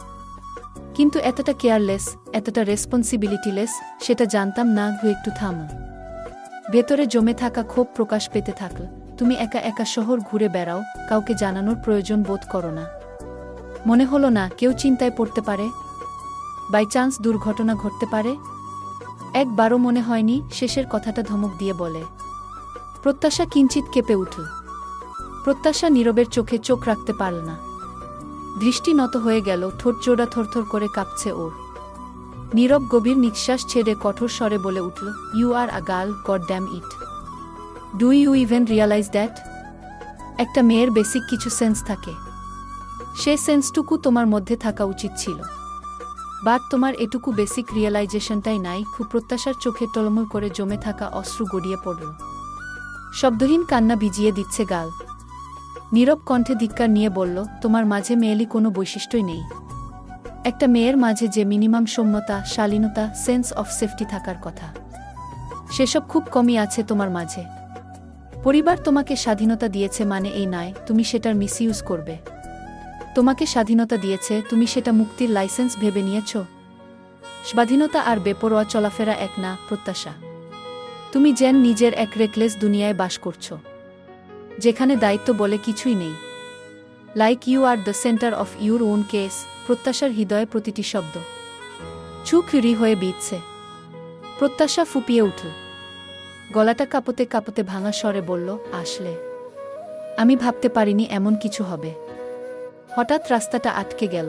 কিন্তু এতটা কেয়ারলেস, এতটা রেসপন্সিবিলিটিলেস সেটা জানতাম না। একটু থামো। ভেতরে জমে থাকা ক্ষোভ প্রকাশ পেতে থাকল। তুমি একা একা শহর ঘুরে বেড়াও, কাউকে জানানোর প্রয়োজন বোধ করো না। মনে হলো না কেউ চিন্তায় পড়তে পারে? বাই চান্স দুর্ঘটনা ঘটতে পারে? একবারও মনে হয়নি? শেষের কথাটা ধমক দিয়ে বলে। প্রত্যাশা কিঞ্চিত কেঁপে উঠল। প্রত্যাশা নীরবের চোখে চোখ রাখতে পারল না। দৃষ্টি নত হয়ে গেল, ঠোঁট জোড়া থরথর করে কাঁপছে ওর। নীরব গভীর নিঃশ্বাস ছেড়ে কঠোর স্বরে বলে উঠল, you are a girl, god damn it. Do you even realize that? একটা মেয়ের বেসিক কিছু সেন্স থাকে। সে সেন্সটুকু তোমার মধ্যে থাকা উচিত ছিল। বাট তোমার এটুকু বেসিক রিয়েলাইজেশনটাই নাই। প্রত্যাশার চোখে টলমল করে জমে থাকা অশ্রু গড়িয়ে পড়ল। শব্দহীন কান্না ভিজিয়ে দিচ্ছে গাল। নীরব কণ্ঠে ধিক্কার নিয়ে বলল, তোমার মাঝে মেয়েলি কোনো বৈশিষ্ট্যই নেই। একটা মেয়ের মাঝে যে মিনিমাম সৌম্যতা, শালীনতা, সেন্স অফ সেফটি থাকার কথা, সেসব খুব কমই আছে তোমার মাঝে। পরিবার তোমাকে স্বাধীনতা দিয়েছে মানে এই নয় তুমি সেটার মিসইউজ করবে। তোমাকে স্বাধীনতা দিয়েছে, তুমি সেটা মুক্তির লাইসেন্স ভেবে নিয়েছ। স্বাধীনতা আর বেপরোয়া চলাফেরা এক না প্রত্যাশা। তুমি যেন নিজের এক রেকলেস দুনিয়ায় বাস করছো, যেখানে দায়িত্ব বলে কিছুই নেই। Like you are the centre of your own case. প্রত্যাশার হৃদয়ে প্রতিটি শব্দ চুকরি হয়ে বিঁধছে। প্রত্যাশা ফুপিয়ে উঠল। গলাটা কাঁপতে কাঁপতে ভাঙা স্বরে বলল, আসলে আমি ভাবতে পারিনি এমন কিছু হবে। হঠাৎ রাস্তাটা আটকে গেল।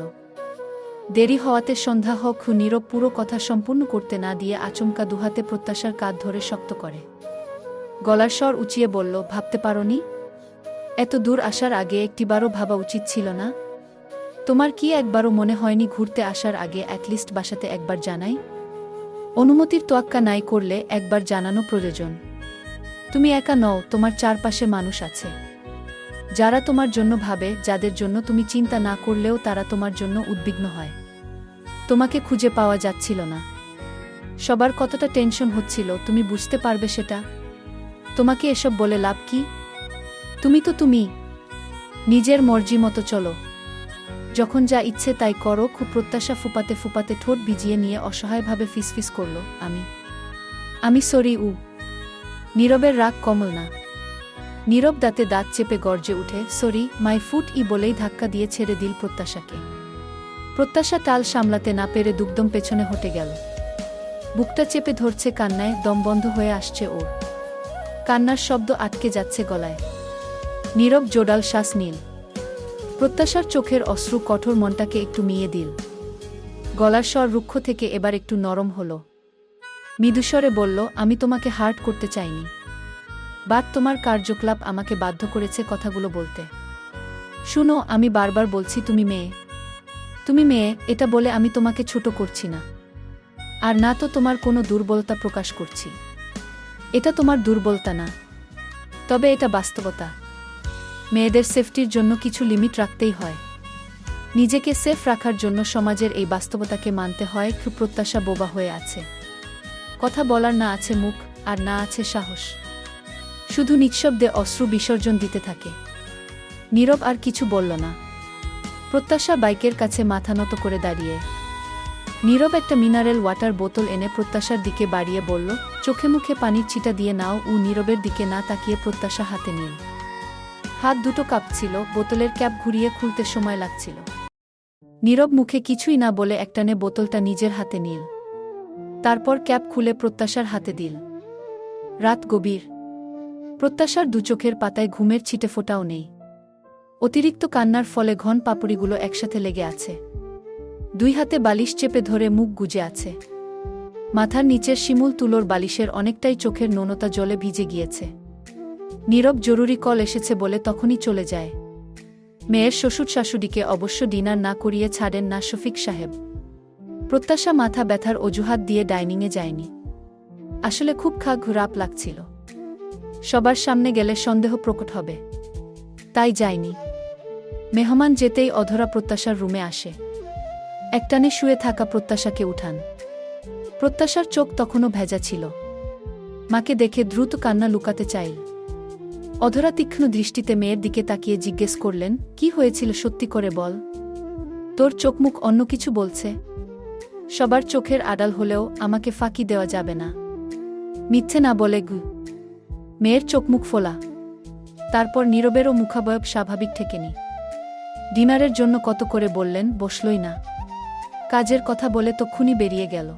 দেরি হওয়াতে সন্ধ্যা হোক নীরব পুরো কথা সম্পূর্ণ করতে না দিয়ে আচমকা দুহাতে প্রত্যাশার কাঁধ ধরে শক্ত করে গলার স্বর উঁচিয়ে বলল, ভাবতে পারোনি? এত দূর আসার আগে একটিবারও ভাবা উচিত ছিল না? তোমার কি একবারও মনে হয়নি ঘুরতে আসার আগে অ্যাটলিস্ট বাসাতে একবার জানাই? অনুমতির তোয়াক্কা নাই করলে একবার জানানো প্রয়োজন। তুমি একা নও, তোমার চারপাশে মানুষ আছে যারা তোমার জন্য ভাবে, যাদের জন্য তুমি চিন্তা না করলেও তারা তোমার জন্য উদ্বিগ্ন হয়। তোমাকে খুঁজে পাওয়া যাচ্ছিল না। সবার কতটা টেনশন হচ্ছিল তুমি বুঝতে পারবে সেটা? তোমাকে এসব বলে লাভ কি? তুমি তো তুমি, নিজের মর্জি মতো চলো, যখন যা ইচ্ছে তাই করো। খুব প্রত্যাশা ফুপাতে ফুপাতে ঠোঁট ভিজিয়ে নিয়ে অসহায়ভাবে ফিসফিস করল, আমি সরি। নীরবের রাগ কমল না। নীরব দাঁতে দাঁত চেপে গর্জে উঠে, সরি মাই ফুট বলেই ধাক্কা দিয়ে ছেড়ে দিল প্রত্যাশাকে। প্রত্যাশা টাল সামলাতে না পেরে দুকদম পেছনে হটে গেল। বুকটা চেপে ধরছে কান্নায়, দম বন্ধ হয়ে আসছে ওর। কান্নার শব্দ আটকে যাচ্ছে গলায়। নীরব জোড়াল শ্বাস নিল। প্রত্যাশার চোখের অশ্রু কঠোর মনটাকে একটু মিয়ে দিল। গলার স্বর রুক্ষ থেকে এবার একটু নরম হল। মৃদুস্বরে বলল, আমি তোমাকে হার্ট করতে চাইনি, বাট তোমার কার্যকলাপ আমাকে বাধ্য করেছে কথাগুলো বলতে। শুনো, আমি বারবার বলছি তুমি মেয়ে, তুমি মেয়ে। এটা বলে আমি তোমাকে ছোট করছি না, আর না তো তোমার কোনো দুর্বলতা প্রকাশ করছি। এটা তোমার দুর্বলতা না, তবে এটা বাস্তবতা। মেয়েদের সেফটির জন্য কিছু লিমিট রাখতেই হয়। নিজেকে সেফ রাখার জন্য সমাজের এই বাস্তবতাকে মানতে হয়। প্রত্যাশা বোবা হয়ে আছে। কথা বলার না আছে মুখ, আর না আছে সাহস। শুধু নিঃশব্দে অশ্রু বিসর্জন দিতে থাকে। নীরব আর কিছু বলল না। প্রত্যাশা বাইকের কাছে মাথা নত করে দাঁড়িয়ে। নীরব একটা মিনারেল ওয়াটার বোতল এনে প্রত্যাশার দিকে বাড়িয়ে বলল, চোখে মুখে পানির ছিটা দিয়ে নাও। নীরবের দিকে না তাকিয়ে প্রত্যাশা হাতে নিল। হাত দুটো কাঁপছিল, বোতলের ক্যাপ ঘুরিয়ে খুলতে সময় লাগছিল। নীরব মুখে কিছুই না বলে একটানে বোতলটা নিজের হাতে নিল। তারপর ক্যাপ খুলে প্রত্যাশার হাতে দিল। রাত গভীর। প্রত্যাশার দুচোখের পাতায় ঘুমের ছিটে ফোটাও নেই। অতিরিক্ত কান্নার ফলে ঘন পাপড়িগুলো একসাথে লেগে আছে। দুই হাতে বালিশ চেপে ধরে মুখ গুজে আছে। মাথার নিচের শিমুল তুলোর বালিশের অনেকটাই চোখের নোনতা জলে ভিজে গিয়েছে। নীরব জরুরি কল এসেছে বলে তখনই চলে যায়। মেয়ের শ্বশুর শাশুড়িকে অবশ্য ডিনার না করিয়ে ছাড়েন না শফিক সাহেব। প্রত্যাশা মাথা ব্যথার অজুহাত দিয়ে ডাইনিংয়ে যায়নি। আসলে খুব খারাপ লাগছিল। সবার সামনে গেলে সন্দেহ প্রকট হবে, তাই যায়নি। মেহমান যেতেই অধরা প্রত্যাশার রুমে আসে। একটানে শুয়ে থাকা প্রত্যাশাকে উঠান। প্রত্যাশার চোখ তখনও ভেজা ছিল। মাকে দেখে দ্রুত কান্না লুকাতে চাইল। অধরা তীক্ষ্ণ দৃষ্টিতে মেয়ের দিকে তাকিয়ে জিজ্ঞেস করলেন, কি হয়েছিল সত্যি করে বল। তোর চোখমুখ অন্য কিছু বলছে। সবার চোখের আড়াল হলেও আমাকে ফাঁকি দেওয়া যাবে না। মিথ্যে না বলে মেয়ের চোখমুখ ফোলা। তারপর নীরবেরও মুখাবয়ব স্বাভাবিক ঠেকেনি। ডিনারের জন্য কত করে বললেন, বসলই না। কাজের কথা বলে তক্ষুনি বেরিয়ে গেল।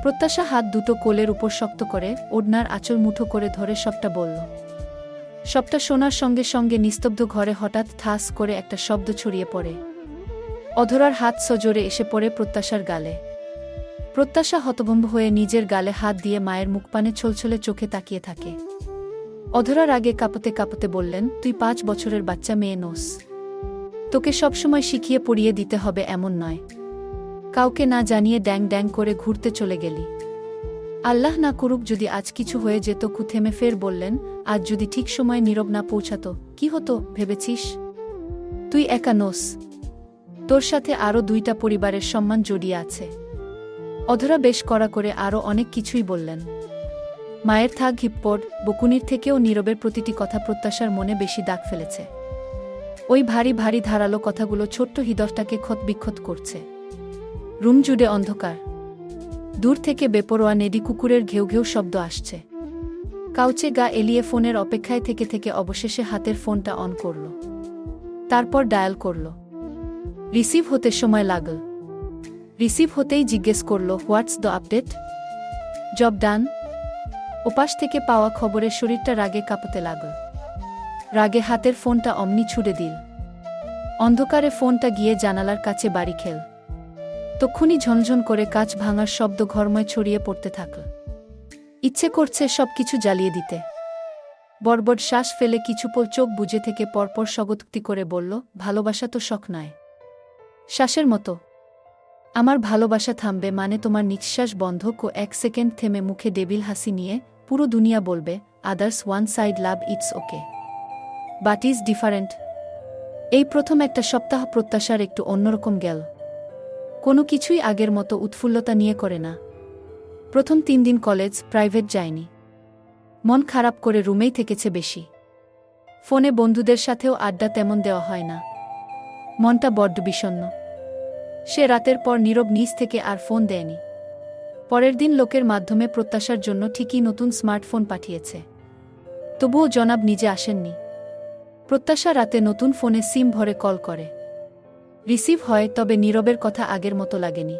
প্রত্যাশা হাত দুটো কোলের উপর শক্ত করে ওড়নার আঁচল মুঠো করে ধরে সবটা বলল। সবটা শোনার সঙ্গে সঙ্গে নিস্তব্ধ ঘরে হঠাৎ ঠাস করে একটা শব্দ ছড়িয়ে পড়ে। অধরার হাত সজোরে এসে পড়ে প্রত্যাশার গালে। প্রত্যাশা হতভম্ব হয়ে নিজের গালে হাত দিয়ে মায়ের মুখপানে ছলছলে চোখে তাকিয়ে থাকে। অধরার আগে কাঁপতে কাঁপতে বললেন, তুই 5 বছরের বাচ্চা মেয়ে নোস। তোকে সবসময় শিখিয়ে পড়িয়ে দিতে হবে এমন নয়। কাউকে না জানিয়ে ড্যাং ড্যাং করে ঘুরতে চলে গেলি। আল্লাহ না করুক যদি আজ কিছু হয়ে যেত। থেমে ফের বললেন, আজ যদি ঠিক সময় নীরব না পৌঁছাতো কি হতো ভেবেছিস? তুই একা নোস, তোর সাথে আরও 2টা পরিবারের সম্মান জড়িয়ে আছে। অধরা বেশ কড়া করে আরও অনেক কিছুই বললেন। মায়ের থাক হিপ্পড বকুনির থেকেও নীরবের প্রতিটি কথা প্রত্যাশার মনে বেশি দাগ ফেলেছে। ওই ভারী ভারী ধারালো কথাগুলো ছোট্ট হৃদয়টাকে ক্ষতবিক্ষত করছে। রুম জুড়ে অন্ধকার। দূর থেকে বেপরোয়া নেডি কুকুরের ঘেউ ঘেউ শব্দ আসছে। কাউচে গা এলিয়ে ফোনের অপেক্ষায় থেকে থেকে অবশেষে হাতের ফোনটা অন করল। তারপর ডায়াল করল। রিসিভ হতে সময় লাগল। রিসিভ হতেই জিজ্ঞেস করল, হোয়াটস দ্য আপডেট? জব ডান? ওপাশ থেকে পাওয়া খবরে শরীরটা রাগে কাঁপতে লাগল। রাগে হাতের ফোনটা অমনি ছুড়ে দিল। অন্ধকারে ফোনটা গিয়ে জানালার কাছে বাড়ি খেল। তক্ষুনি ঝনঝন করে কাঁচ ভাঙার শব্দ ঘরময় ছড়িয়ে পড়তে থাকল। ইচ্ছে করছে সবকিছু জ্বালিয়ে দিতে। বড়বড় শ্বাস ফেলে কিছুপল চোখ বুজে থেকে পরপর স্বগতোক্তি করে বলল, ভালোবাসা তো শখ নয়, শ্বাসের মতো। আমার ভালোবাসা থামবে মানে তোমার নিঃশ্বাস বন্ধ কো 1 সেকেন্ড থেমে মুখে ডেবিল হাসি নিয়ে পুরো দুনিয়া বলবে, others one side love it's okay but is different. এই প্রথম একটা সপ্তাহ প্রত্যাশার একটু অন্যরকম গেল। কোনো কিছুই আগের মতো উৎফুল্লতা নিয়ে করে না। প্রথম 3 দিন কলেজ, প্রাইভেট যায়নি। মন খারাপ করে রুমেই থেকেছে বেশি। ফোনে বন্ধুদের সাথেও আড্ডা তেমন দেওয়া হয় না। মনটা বড্ড বিষণ্ণ। সে রাতের পর নীরব নিজ থেকে আর ফোন দেয়নি। পরের দিন লোকের মাধ্যমে প্রত্যাশার জন্য ঠিকই নতুন স্মার্টফোন পাঠিয়েছে। তবুও জনাব নিজে আসেননি। প্রত্যাশা রাতে নতুন ফোনে সিম ভরে কল করে। রিসিভ হয়, তবে নীরবের কথা আগের মতো লাগেনি।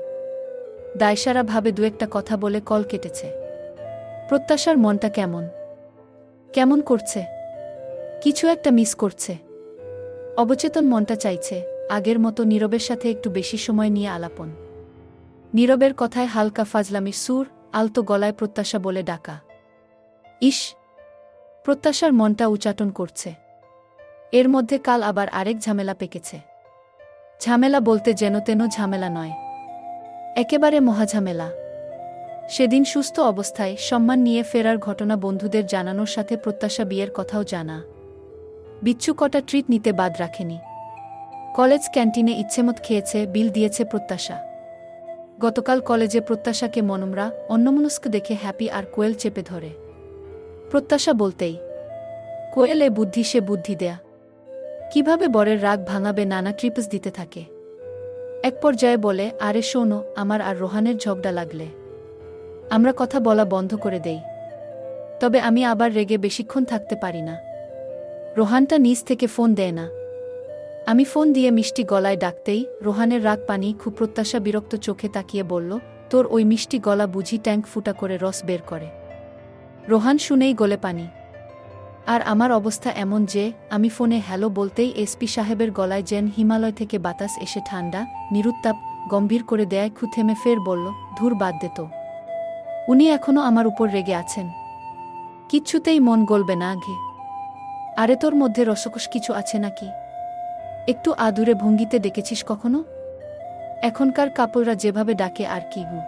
দায়সারা ভাবে দু একটা কথা বলে কল কেটেছে। প্রত্যাশার মনটা কেমন কেমন করছে, কিছু একটা মিস করছে। অবচেতন মনটা চাইছে আগের মতো নীরবের সাথে একটু বেশি সময় নিয়ে আলাপন। নীরবের কথায় হালকা ফাজলামির সুর, আলতো গলায় প্রত্যাশা বলে ডাকা। ইস! প্রত্যাশার মনটা উচাটন করছে। এর মধ্যে কাল আবার আরেক ঝামেলা পেকেছে। ঝামেলা বলতে যেনতেন ঝামেলা নয়, একেবারে মহাঝামেলা। সেদিন সুস্থ অবস্থায় সম্মান নিয়ে ফেরার ঘটনা বন্ধুদের জানানোর সাথে প্রত্যাশা বিয়ের কথাও জানা। বিচ্ছু কটা ট্রিট নিতে বাদ রাখেনি। কলেজ ক্যান্টিনে ইচ্ছেমত খেয়েছে, বিল দিয়েছে প্রত্যাশা। গতকাল কলেজে প্রত্যাশাকে মনমরা অন্যমনস্ক দেখে হ্যাপি আর কোয়েল চেপে ধরে। প্রত্যাশা বলতেই কোয়েল এ বুদ্ধি সে বুদ্ধি দেয়া, কিভাবে বরের রাগ ভাঙাবে নানা ট্রিপস দিতে থাকে। এক পর্যায়ে বলে, আরে শোনো, আমার আর রোহানের ঝগড়া লাগলে আমরা কথা বলা বন্ধ করে দেই। তবে আমি আবার রেগে বেশিক্ষণ থাকতে পারি না। রোহানটা নিজ থেকে ফোন দেয় না। আমি ফোন দিয়ে মিষ্টি গলায় ডাকতেই রোহানের রাগ পানি খুব। প্রত্যাশা বিরক্ত চোখে তাকিয়ে বলল, তোর ওই মিষ্টি গলা বুঝি ট্যাঙ্ক ফুটা করে রস বের করে? রোহান শুনেই গলে পানি। আর আমার অবস্থা এমন যে আমি ফোনে হ্যালো বলতেই এসপি সাহেবের গলায় যেন হিমালয় থেকে বাতাস এসে ঠান্ডা নিরুত্তাপ গম্ভীর করে দেয়। খু থেমে ফের বলল, ধুর বাদ দে তো, উনি এখনো আমার উপর রেগে আছেন। কিচ্ছুতেই মন গলবে না ঘে। আরে তোর মধ্যে রসকস কিছু আছে নাকি? একটু আদুরে ভঙ্গিতে ডেকেছিস কখনো? এখনকার কাপড়রা যেভাবে ডাকে আর কি গু।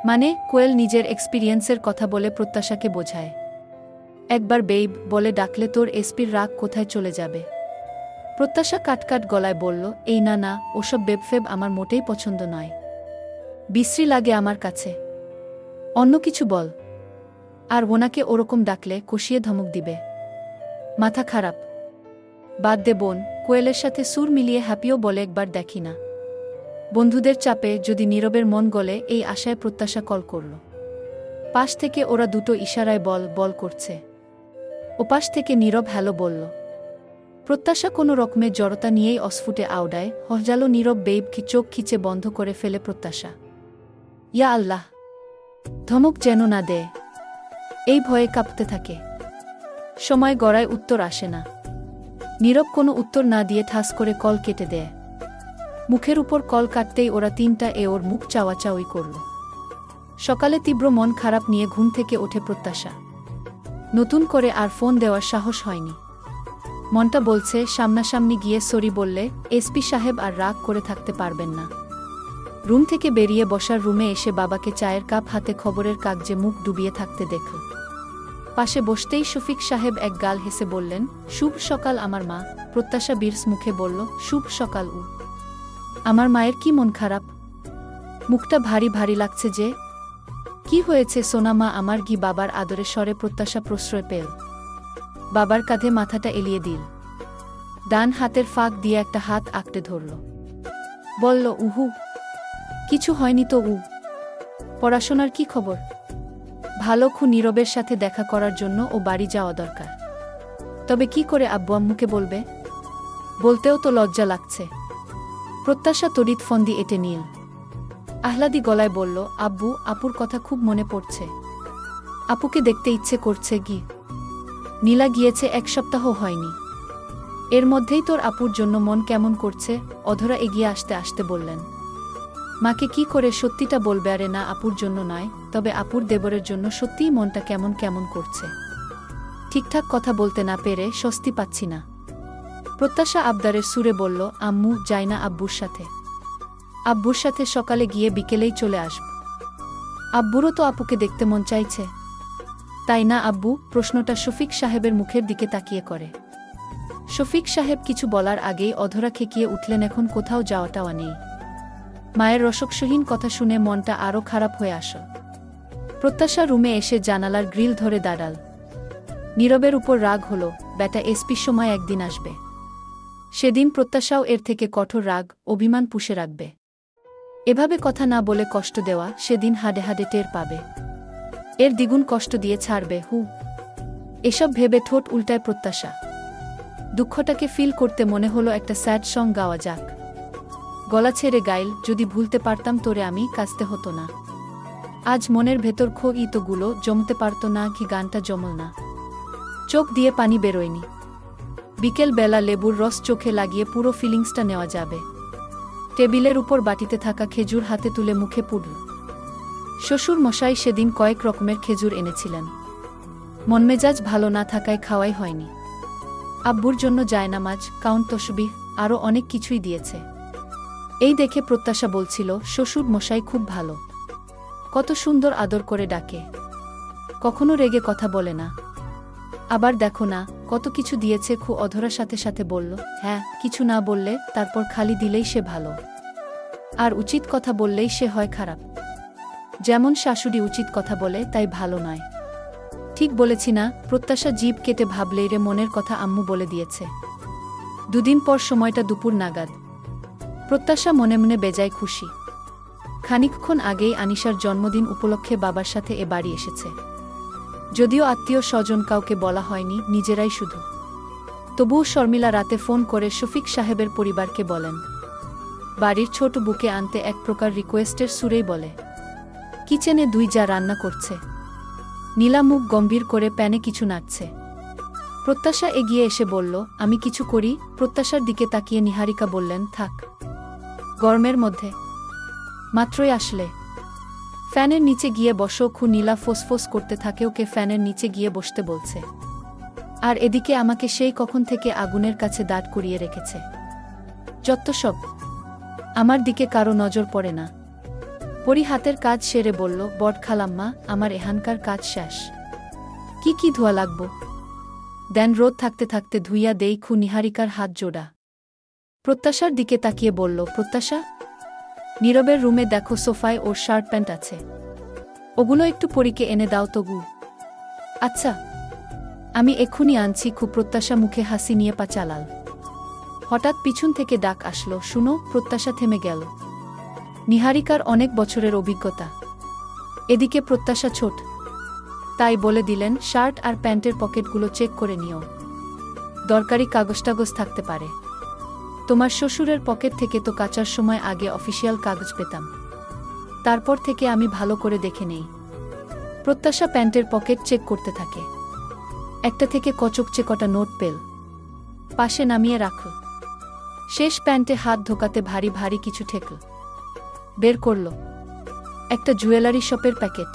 মানে কোয়েল নিজের এক্সপিরিয়েন্সের কথা বলে প্রত্যাশাকে বোঝায়। একবার বেইব বলে ডাকলে তোর এসপির রাগ কোথায় চলে যাবে? প্রত্যাশা কাটকাট গলায় বলল, এই না না, ওসব বেবফেব আমার মোটেই পছন্দ নয়। বিশ্রী লাগে আমার কাছে। অন্য কিছু বল। আর ওনাকে ওরকম ডাকলে কষিয়ে ধমক দিবে। মাথা খারাপ। বাদ দে বোন। কোয়েলের সাথে সুর মিলিয়ে হ্যাপিও বলে একবার দেখি না। বন্ধুদের চাপে যদি নীরবের মন গলে এই আশায় প্রত্যাশা কল করল। পাশ থেকে ওরা দুটো ইশারায় বল বল করছে। ওপাশ থেকে নীরব হ্যালো বলল। প্রত্যাশা কোনো রকমের জড়তা নিয়েই অস্ফুটে আওড়ায়। হজালো নীরব বেইব কি চোখ খিচে বন্ধ করে ফেলে প্রত্যাশা। ইয়া আল্লাহ! ধমক যেন না দেয়। এই ভয়ে কাঁপতে থাকে। সময় গড়ায়, উত্তর আসে না। নীরব কোনো উত্তর না দিয়ে ঠাস করে কল কেটে দেয়। মুখের উপর কল কাটতেই ওরা তিনটা ওর মুখ চাওয়াচাওয়ি করল। সকালে তীব্র মন খারাপ নিয়ে ঘুম থেকে ওঠে প্রত্যাশা। নতুন করে আর ফোন দেওয়ার সাহস হয়নি। মনটা বলছে সামনাসামনি গিয়ে সরি বললে এসপি সাহেব আর রাগ করে থাকতে পারবেন না। রুম থেকে বেরিয়ে বসার রুমে এসে বাবাকে চায়ের কাপ হাতে খবরের কাগজে মুখ ডুবিয়ে থাকতে দেখল। পাশে বসতেই শফিক সাহেব এক গাল হেসে বললেন, শুভ সকাল আমার মা। প্রত্যাশা বিরস মুখে বলল, শুভ সকাল উ। আমার মায়ের কি মন খারাপ? মুখটা ভারী ভারী লাগছে যে। কি হয়েছে সোনা মা আমার? গি বাবার আদরে স্বরে প্রত্যাশা প্রশ্রয় পেল। বাবার কাঁধে মাথাটা এলিয়ে দিল। ডান হাতের ফাঁক দিয়ে একটা হাত আঁকড়ে ধরল। বলল, উহু, কিছু হয়নি তো উ। পড়াশোনার কি খবর? ভালো। খু নীরবের সাথে দেখা করার জন্য ও বাড়ি যাওয়া দরকার। তবে কি করে আব্বু আম্মুকে বলবে? বলতেও তো লজ্জা লাগছে। প্রত্যাশা তড়িৎ ফন্দি এঁটে নিল। আহ্লাদি গলায় বলল, আব্বু আপুর কথা খুব মনে পড়ছে। আপুকে দেখতে ইচ্ছে করছে গি। নীলা গিয়েছে 1 সপ্তাহ হয়নি। এর মধ্যেই তোর আপুর জন্য মন কেমন করছে? অধরা এগিয়ে আসতে আসতে বললেন। মাকে কি করে সত্যিটা বলবে? আরে না, আপুর জন্য নয়, তবে আপুর দেবরের জন্য সত্যিই মনটা কেমন কেমন করছে। ঠিকঠাক কথা বলতে না পেরে স্বস্তি পাচ্ছি না। প্রত্যাশা আবদারের সুরে বলল, আম্মু, যাই না আব্বুর সাথে? আব্বুর সাথে সকালে গিয়ে বিকেলেই চলে আসব। আব্বুরও তো আপুকে দেখতে মন চাইছে, তাই না আব্বু? প্রশ্নটা শফিক সাহেবের মুখের দিকে তাকিয়ে করে। শফিক সাহেব কিছু বলার আগেই অধরা খেকিয়ে উঠলেন, এখন কোথাও যাওয়াটাও নেই। মায়ের রসকসহীন কথা শুনে মনটা আরও খারাপ হয়ে আসল। প্রত্যাশা রুমে এসে জানালার গ্রিল ধরে দাঁড়াল। নীরবের উপর রাগ হলো, ব্যাটা এসপির সময় একদিন আসবে, সেদিন প্রত্যাশাও এর থেকে কঠোর রাগ, অভিমান পুষে রাখবে। এভাবে কথা না বলে কষ্ট দেওয়া, সেদিন হাডে হাডে টের পাবে, এর দ্বিগুণ কষ্ট দিয়ে ছাড়বে। এসব ভেবে ঠোঁট উল্টায় প্রত্যাশা। দুঃখটাকে ফিল করতে মনে হলো একটা স্যাড সং গাওয়া যাক। গলা ছেড়ে গাইল, যদি ভুলতে পারতাম তোরে আমি, কাঁচতে হতো না। আজ মনের ভেতর ইতোগুলো জমতে পারত না, কি গানটা জমল না, চোখ দিয়ে পানি বেরোয়নি। বিকেল বেলা লেবুর রস চোখে লাগিয়ে পুরো ফিলিংসটা নেওয়া যাবে। টেবিলের উপর বাটিতে থাকা খেজুর হাতে তুলে মুখে পুড়ল। শ্বশুর মশাই সেদিন কয়েক রকমের খেজুর এনেছিলেন। মনমেজাজ ভালো না থাকায় খাওয়াই হয়নি। আব্বুর জন্য জায়নামাজ, কাউন্ট তসবিহ, আরও অনেক কিছুই দিয়েছে। এই দেখে প্রত্যাশা বলছিল, শ্বশুর মশাই খুব ভালো, কত সুন্দর আদর করে ডাকে, কখনো রেগে কথা বলে না। আবার দেখো না, কত কিছু দিয়েছে। অধরার সাথে সাথে বলল, হ্যাঁ, কিছু না বললে, তারপর খালি দিলেই সে ভালো, আর উচিত কথা বললেই সে হয় খারাপ। যেমন শাশুড়ি উচিত কথা বলে, তাই ভালো নয়। ঠিক বলেছি না? প্রত্যাশা জিভ কেটে ভাবলেই রে মনের কথা আম্মু বলে দিয়েছে। দুদিন পর, সময়টা দুপুর নাগাদ। প্রত্যাশা মনে মনে বেজায় খুশি। খানিকক্ষণ আগেই আনিশার জন্মদিন উপলক্ষে বাবার সাথে এ বাড়ি এসেছে। যদিও আত্মীয় স্বজন কাউকে বলা হয়নি, নিজেরাই শুধু। তবুও শর্মিলা রাতে ফোন করে শফিক সাহেবের পরিবারকে বলেন। বাড়ির ছোট বুকে আনতে এক প্রকার রিকোয়েস্টের সুরেই বলে। কিচেনে দুই যা রান্না করছে। নীলা মুখ গম্ভীর করে প্যানে কিছু নাড়ছে। প্রত্যাশা এগিয়ে এসে বলল, আমি কিছু করি? প্রত্যাশার দিকে তাকিয়ে নিহারিকা বললেন, থাক, গরমের মধ্যে মাত্রই আসলে, ফ্যানের নিচে গিয়ে বসো। নীলা ফোসফোস করতে থাকে, ওকে ফ্যানের নিচে গিয়ে বসতে বলছে। আর এদিকে আমাকে সেই কখন থেকে আগুনের কাছে দাঁড় করিয়ে রেখেছে। যত সব, আমার দিকে কারো নজর পড়ে না। পরি হাতের কাজ সেরে বলল, বট খালাম্মা, আমার এখানকার কাজ শেষ। কি ধোয়া লাগবো? দেন রোদ থাকতে থাকতে ধুইয়া দেই। নিহারিকার হাত জোড়া। প্রত্যাশার দিকে তাকিয়ে বলল, প্রত্যাশা, নীরবের রুমে দেখো, সোফায় ওর শার্ট প্যান্ট আছে, ওগুলো একটু পরীকে এনে দাও তো গু। আচ্ছা, আমি এক্ষুনি আনছি। প্রত্যাশা মুখে হাসি নিয়ে পা চালাল। হঠাৎ পিছন থেকে ডাক আসলো, শুনো। প্রত্যাশা থেমে গেল। নিহারিকার অনেক বছরের অভিজ্ঞতা। এদিকে প্রত্যাশা ছোট, তাই বলে দিলেন, শার্ট আর প্যান্টের পকেটগুলো চেক করে নিও, দরকারি কাগজ থাকতে পারে। তোমার শ্বশুরের পকেট থেকে তো কাচার সময় আগে অফিসিয়াল কাগজ পেতাম, তারপর থেকে আমি ভালো করে দেখে নেই। প্রত্যাশা প্যান্টের পকেট চেক করতে থাকে। একটা থেকে কচকচে কটা নোট পেল, পাশে নামিয়ে রাখল। শেষ প্যান্টে হাত ঢোকাতে ভারী ভারী কিছু ঠেকল। বের করল একটা জুয়েলারি শপের প্যাকেট।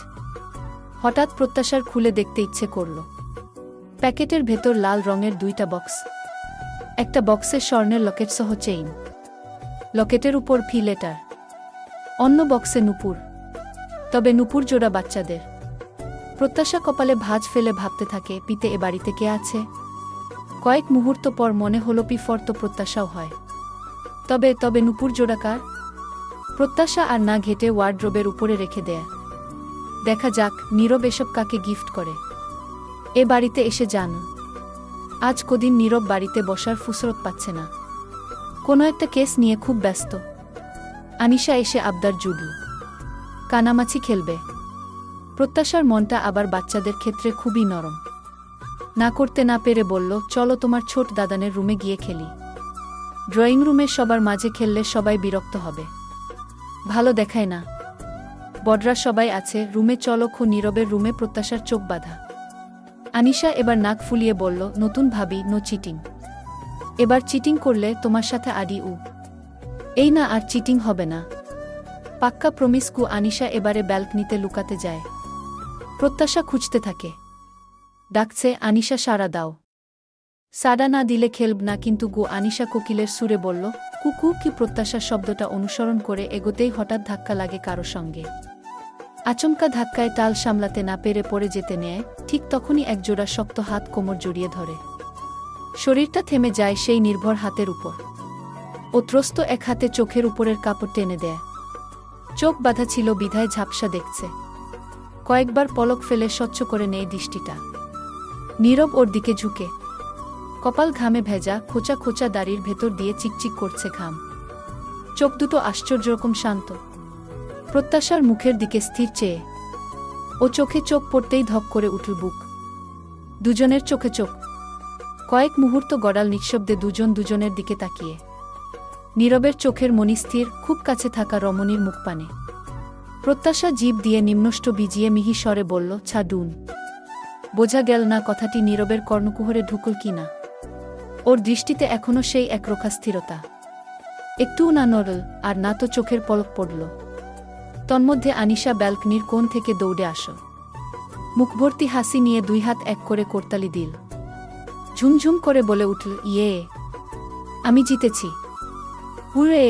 হঠাৎ প্রত্যাশার খুলে দেখতে ইচ্ছে করল। প্যাকেটের ভেতর লাল রঙের দুইটা বক্স। একটা বক্সে স্বর্ণের লকেট সহ চেইন, লকেটের উপর ভি লেটার। অন্য বক্সে নূপুর, তবে নূপুর জোড়া বাচ্চাদের। প্রত্যাশা কপালে ভাঁজ ফেলে ভাবতে থাকে, পিতে এ বাড়িতে কে আছে? কয়েক মুহূর্ত পর মনে হলো, পিফর তো প্রত্যাশাও হয়, তবে নূপুর জোড়া কার? প্রত্যাশা আর না ঘেটে ওয়ার্ড্রোবের উপরে রেখে দেয়। দেখা যাক নীরব এসব কাকে গিফট করে। এ বাড়িতে এসে যান। আজ কদিন নীরব বাড়িতে বসার ফুসরত পাচ্ছে না, কোনো একটা কেস নিয়ে খুব ব্যস্ত। আনিশা এসে আবদার জুড়ল, কানামাছি খেলবে। প্রত্যাশার মনটা আবার বাচ্চাদের ক্ষেত্রে খুবই নরম। না করতে না পেরে বলল, চলো তোমার ছোট দাদানের রুমে গিয়ে খেলি। ড্রয়িং রুমে সবার মাঝে খেললে সবাই বিরক্ত হবে, ভালো দেখায় না। বড়রা সবাই আছে, রুমে চলো। নীরবের রুমে প্রত্যাশার চোখ বাঁধা। আনিশা এবার নাক ফুলিয়ে বলল, নতুন ভাবি, নো চিটিং। এবার চিটিং করলে তোমার সাথে আডি উ। এই না, আর চিটিং হবে না। পাক্কা প্রমিস। আনিশা এবারে ব্যালকনিতে লুকাতে যায়। প্রত্যাশা খুঁজতে থাকে। ডাকছে, আনিশা সাড়া দাও। সাড়া না দিলে খেলব না কিন্তু। আনিশা কোকিলের সুরে বলল, কুকু কি। প্রত্যাশার শব্দটা অনুসরণ করে এগোতেই হঠাৎ ধাক্কা লাগে কারো সঙ্গে। আচমকা ধাক্কায় টাল সামলাতে না পেরে পড়ে যেতে নেয়। ঠিক তখনই একজোড়া শক্ত হাত কোমর জড়িয়ে ধরে। শরীরটা থেমে যায় সেই নির্ভর হাতের উপর। ও ত্রস্ত এক হাতে চোখের উপরের কাপড় টেনে দেয়। চোখ বাঁধা ছিল বিধায় ঝাপসা দেখছে। কয়েকবার পলক ফেলে স্বচ্ছ করে নেয় দৃষ্টিটা। নীরব ওর দিকে ঝুঁকে। কপাল ঘামে ভেজা, খোঁচা খোঁচা দাড়ির ভেতর দিয়ে চিকচিক করছে ঘাম। চোখ দুটো আশ্চর্যরকম শান্ত। প্রত্যাশার মুখের দিকে স্থির চেয়ে। ও চোখে চোখ পড়তেই ধক করে উঠল বুক। দুজনের চোখে চোখ। কয়েক মুহূর্ত গড়াল নিঃশব্দে দুজন দুজনের দিকে তাকিয়ে। নীরবের চোখের মনি স্থির, খুব কাছে থাকা রমণীর মুখপানে। প্রত্যাশা জিভ দিয়ে নিম্নষ্ট বিজিয়ে মিহি স্বরে বলল, ছাড়ুন। বোঝা গেল না কথাটি নীরবের কর্ণকুহরে ঢুকল কি না। ওর দৃষ্টিতে এখনও সেই একরোখা স্থিরতা। একটুও না নড়ল, আর না তো চোখের পলক পড়ল। তন্মধ্যে আনিশা ব্যালকনির কোণ থেকে দৌড়ে আসল। মুখভর্তি হাসি নিয়ে দুই হাত এক করে করতালি দিল। ঝুমঝুম করে বলে উঠল, ইয়ে, আমি জিতেছি। হুরে।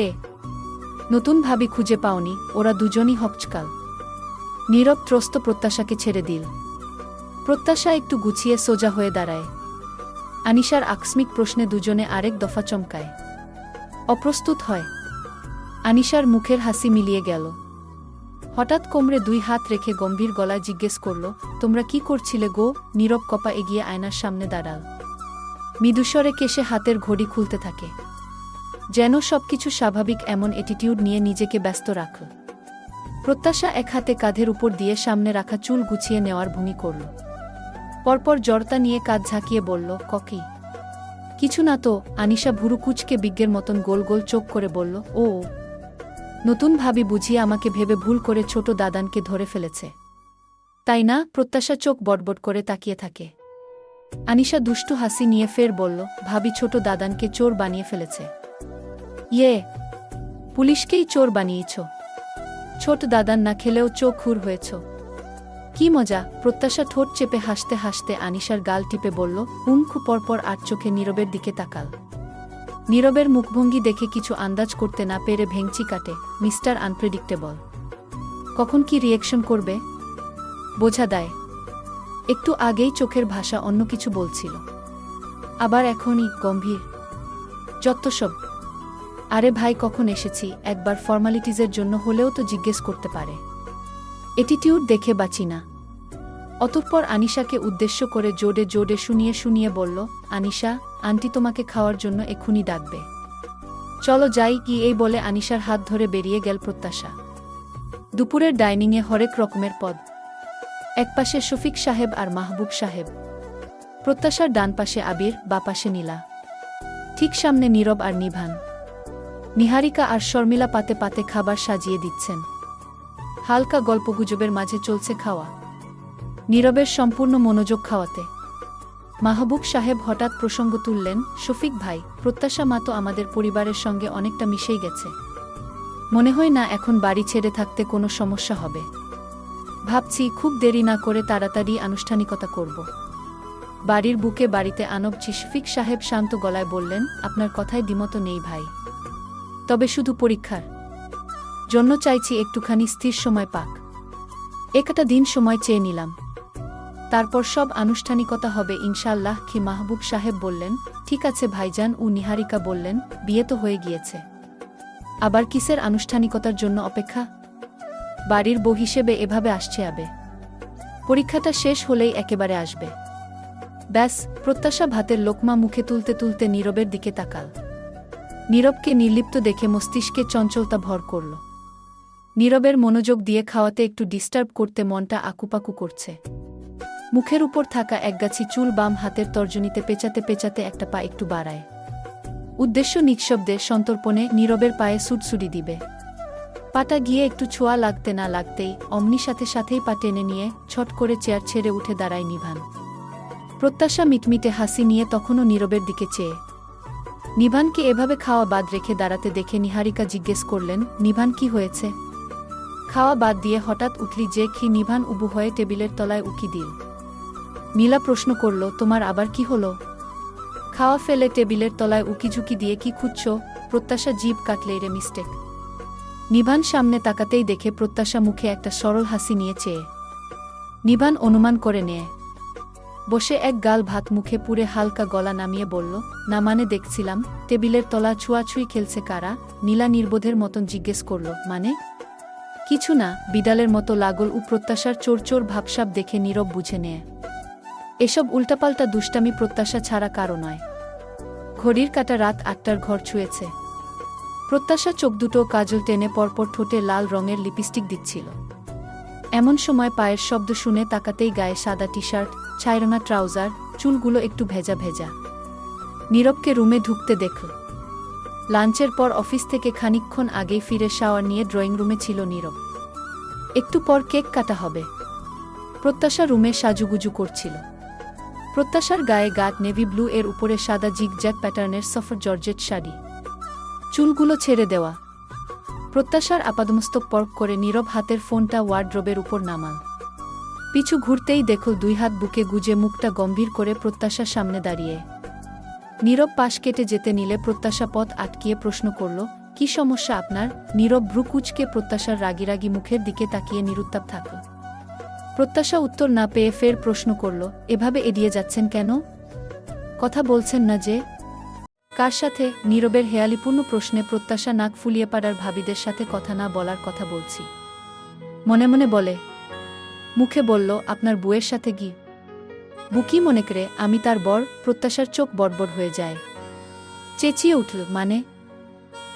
নতুন ভাবি খুঁজে পাওনি। ওরা দুজনই হকচকাল। নীরব ত্রস্ত প্রত্যাশাকে ছেড়ে দিল। প্রত্যাশা একটু গুছিয়ে সোজা হয়ে দাঁড়ায়। আনিশার আকস্মিক প্রশ্নে দুজনে আরেক দফা চমকায়। অপ্রস্তুত হয়। আনিশার মুখের হাসি মিলিয়ে গেল। হঠাৎ কোমরে দুই হাত রেখে গম্ভীর গলায় জিজ্ঞেস করল, তোমরা কি করছিলে গো? নীরব কপা এগিয়ে আয়নার সামনে দাঁড়াল। মৃদুস্বরে কেশে হাতের ঘড়ি খুলতে থাকে। যেন সবকিছু স্বাভাবিক এমন অ্যাটিটিউড নিয়ে নিজেকে ব্যস্ত রাখল। প্রত্যাশা এক হাতে কাঁধের উপর দিয়ে সামনে রাখা চুল গুছিয়ে নেওয়ার ভূমি করল। পরপর জড়তা নিয়ে কাঁধ ঝাঁকিয়ে বলল, ককি? কিছু না তো। আনিশা ভুরু কুচকে বিজ্ঞের মতন গোল গোল চোখ করে বলল, ও নতুন ভাবি বুঝিয়ে আমাকে ভেবে ভুল করে ছোট দাদানকে ধরে ফেলেছে, তাই না? প্রত্যাশা চোখ বটবট করে তাকিয়ে থাকে। আনিশা দুষ্টু হাসি নিয়ে ফের বলল, ভাবি ছোট দাদানকে চোর বানিয়ে ফেলেছে। ইয়ে, পুলিশকেই চোর বানিয়েছ? ছোট দাদান না খেলেও চোখ হুর হয়েছ। কি মজা। প্রত্যাশা ঠোঁট চেপে হাসতে হাসতে আনিশার গাল টিপে বলল, উমখু। পরপর আর চোখে নীরবের দিকে তাকাল। নীরবের মুখভঙ্গি দেখে কিছু আন্দাজ করতে না পেরে ভেঙচি কাটে, মিস্টার আনপ্রেডিক্টেবল। কখন কি রিয়েকশন করবে বোঝা দেয়। একটু আগেই চোখের ভাষা অন্য কিছু বলছিল, আবার এখনই গম্ভীর। যত সব। আরে ভাই, কখন এসেছি? একবার ফর্মালিটিজের জন্য হলেও তো জিজ্ঞেস করতে পারে। অ্যাটিটিউড দেখে বাঁচি না। অতঃপর আনিশাকে উদ্দেশ্য করে জোরে জোরে শুনিয়ে শুনিয়ে বলল, আনিশা, আন্টি তোমাকে খাওয়ার জন্য এক্ষুনি ডাকবে। চলো যাই। কি এই বলে আনিশার হাত ধরে বেরিয়ে গেল প্রত্যাশা। দুপুরের ডাইনিংয়ে হরেক রকমের পদ। একপাশে শফিক সাহেব আর মাহবুব সাহেব। প্রত্যাশার ডান পাশে আবির, বা পাশে নীলা। ঠিক সামনে নীরব আর নিভান। নিহারিকা আর শর্মিলা পাতে পাতে খাবার সাজিয়ে দিচ্ছেন। হালকা গল্পগুজবের মাঝে চলছে খাওয়া। নীরবের সম্পূর্ণ মনোযোগ খাওয়াতে। মাহবুব সাহেব হঠাৎ প্রসঙ্গ তুললেন, শফিক ভাই, প্রত্যাশা মা তো আমাদের পরিবারের সঙ্গে অনেকটা মিশেই গেছে। মনে হয় না এখন বাড়ি ছেড়ে থাকতে কোনো সমস্যা হবে। ভাবছি খুব দেরি না করে তাড়াতাড়ি আনুষ্ঠানিকতা করব। বাড়ির বুকে বাড়িতে আনবছি। শফিক সাহেব শান্ত গলায় বললেন, আপনার কথায় দ্বিমত নেই ভাই, তবে শুধু পরীক্ষার জন্য চাইছি একটুখানি স্থির সময় পাক। একটা দিন সময় চেয়ে নিলাম, তারপর সব আনুষ্ঠানিকতা হবে ইনশাআল্লাহ। কি মাহবুব সাহেব বললেন, ঠিক আছে ভাইজান। ও নিহারিকা বললেন, বিয়ে তো হয়ে গিয়েছে, আবার কিসের আনুষ্ঠানিকতার জন্য অপেক্ষা? বাড়ির বউ হিসেবে এভাবে আসছে আবে। পরীক্ষাটা শেষ হলেই একেবারে আসবে। ব্যাস। প্রত্যাশা ভাতের লোকমা মুখে তুলতে তুলতে নীরবের দিকে তাকাল। নীরবকে নির্লিপ্ত দেখে মস্তিষ্কে চঞ্চলতা ভর করল। নীরবের মনোযোগ দিয়ে খাওয়াতে একটু ডিস্টার্ব করতে মনটা আকুপাকু করছে। মুখের উপর থাকা একগাছি চুল বাম হাতের তর্জনীতে পেঁচাতে পেঁচাতে একটা পা একটু বাড়ায়। উদ্দেশ্য নিঃশব্দে সন্তর্পণে নীরবের পায়ে সুটসুড়ি দিবে। পাটা গিয়ে একটু ছোঁয়া লাগতে না লাগতেই অমনি সাথে সাথেই পা টেনে নিয়ে ছট করে চেয়ার ছেড়ে উঠে দাঁড়ায় নিভান। প্রত্যাশা মিটমিটে হাসি নিয়ে তখনও নীরবের দিকে চেয়ে। নিভানকে এভাবে খাওয়া বাদ রেখে দাঁড়াতে দেখে নিহারিকা জিজ্ঞেস করলেন, নিভান কি হয়েছে? খাওয়া বাদ দিয়ে হঠাৎ উঠলি যে কি? নিভান উবু হয়ে টেবিলের তলায় উকি দিল। নীলা প্রশ্ন করল, তোমার আবার কি হলো? খাওয়া ফেলে টেবিলের তলায় উকিঝুঁকি দিয়ে কি খুঁজছ? প্রত্যাশা জিভ কাটলে, রে মিস্টেক। নিভান সামনে তাকাতেই দেখে প্রত্যাশা মুখে একটা সরল হাসি নিয়ে চেয়ে। নিভান অনুমান করে নেয় বসে এক গাল ভাত মুখে পুরে হালকা গলা নামিয়ে বলল, না মানে দেখছিলাম টেবিলের তলা ছুঁয়াছুঁই খেলছে কারা? নীলা নির্বোধের মতন জিজ্ঞেস করল, মানে? কিছু না, বিড়ালের মতো লাগল ও প্রত্যাশার চোর চোর ভাবসাব দেখে নীরব বুঝে নেয় এসব উল্টাপাল্টা দুষ্টামি প্রত্যাশা ছাড়া কারো নয়। ঘড়ির কাঁটা রাত ৮টার ঘর ছুঁয়েছে। প্রত্যাশা চোখ দুটো কাজল টেনে পরপর ঠোঁটে লাল রঙের লিপস্টিক দিচ্ছিল। এমন সময় পায়ের শব্দ শুনে তাকাতেই গায়ে সাদা টি শার্ট, ছাইরঙা ট্রাউজার, চুলগুলো একটু ভেজা ভেজা। নীরবকে রুমে ঢুকতে দেখল। লাঞ্চের পর অফিস থেকে খানিকক্ষণ আগেই ফিরে শাওয়ার নিয়ে ড্রয়িং রুমে ছিল নীরব। একটু পর কেক কাটা হবে। প্রত্যাশা রুমে সাজুগুজু করছিল। প্রত্যাশার গায়ে গাঢ় নেভি ব্লু এর উপরে সাদা জিগজ্যাগ প্যাটার্নের সফর জর্জেট শাড়ি, চুলগুলো ছেড়ে দেওয়া। প্রত্যাশার আপাদমস্তক পর্ক করে নীরব হাতের ফোনটা ওয়ার্ড্রোবের উপর নামাল। পিছু ঘুরতেই দেখল দুই হাত বুকে গুজে মুখটা গম্ভীর করে প্রত্যাশার সামনে দাঁড়িয়ে। নীরব পাশ কেটে যেতে নিলে প্রত্যাশা পথ আটকিয়ে প্রশ্ন করল, কি সমস্যা আপনার? নীরব ভ্রু কুঁচকে প্রত্যাশার রাগি রাগি মুখের দিকে তাকিয়ে নিরুত্তাপ থাকল। প্রত্যাশা উত্তর না পেয়ে ফের প্রশ্ন করল, এভাবে এড়িয়ে যাচ্ছেন কেন? কথা বলছেন না যে? কার সাথে? নীরবের হেয়ালিপূর্ণ প্রশ্নে প্রত্যাশা নাক ফুলিয়ে পাড়ার ভাবিদের সাথে কথা না বলার কথা বলছি মনে মনে বলে। মুখে বলল, আপনার বউয়ের সাথে গি। বুকি মনে করে আমি তার বর? প্রত্যাশার চোখ বড়বড় হয়ে যায়। চেঁচিয়ে উঠল,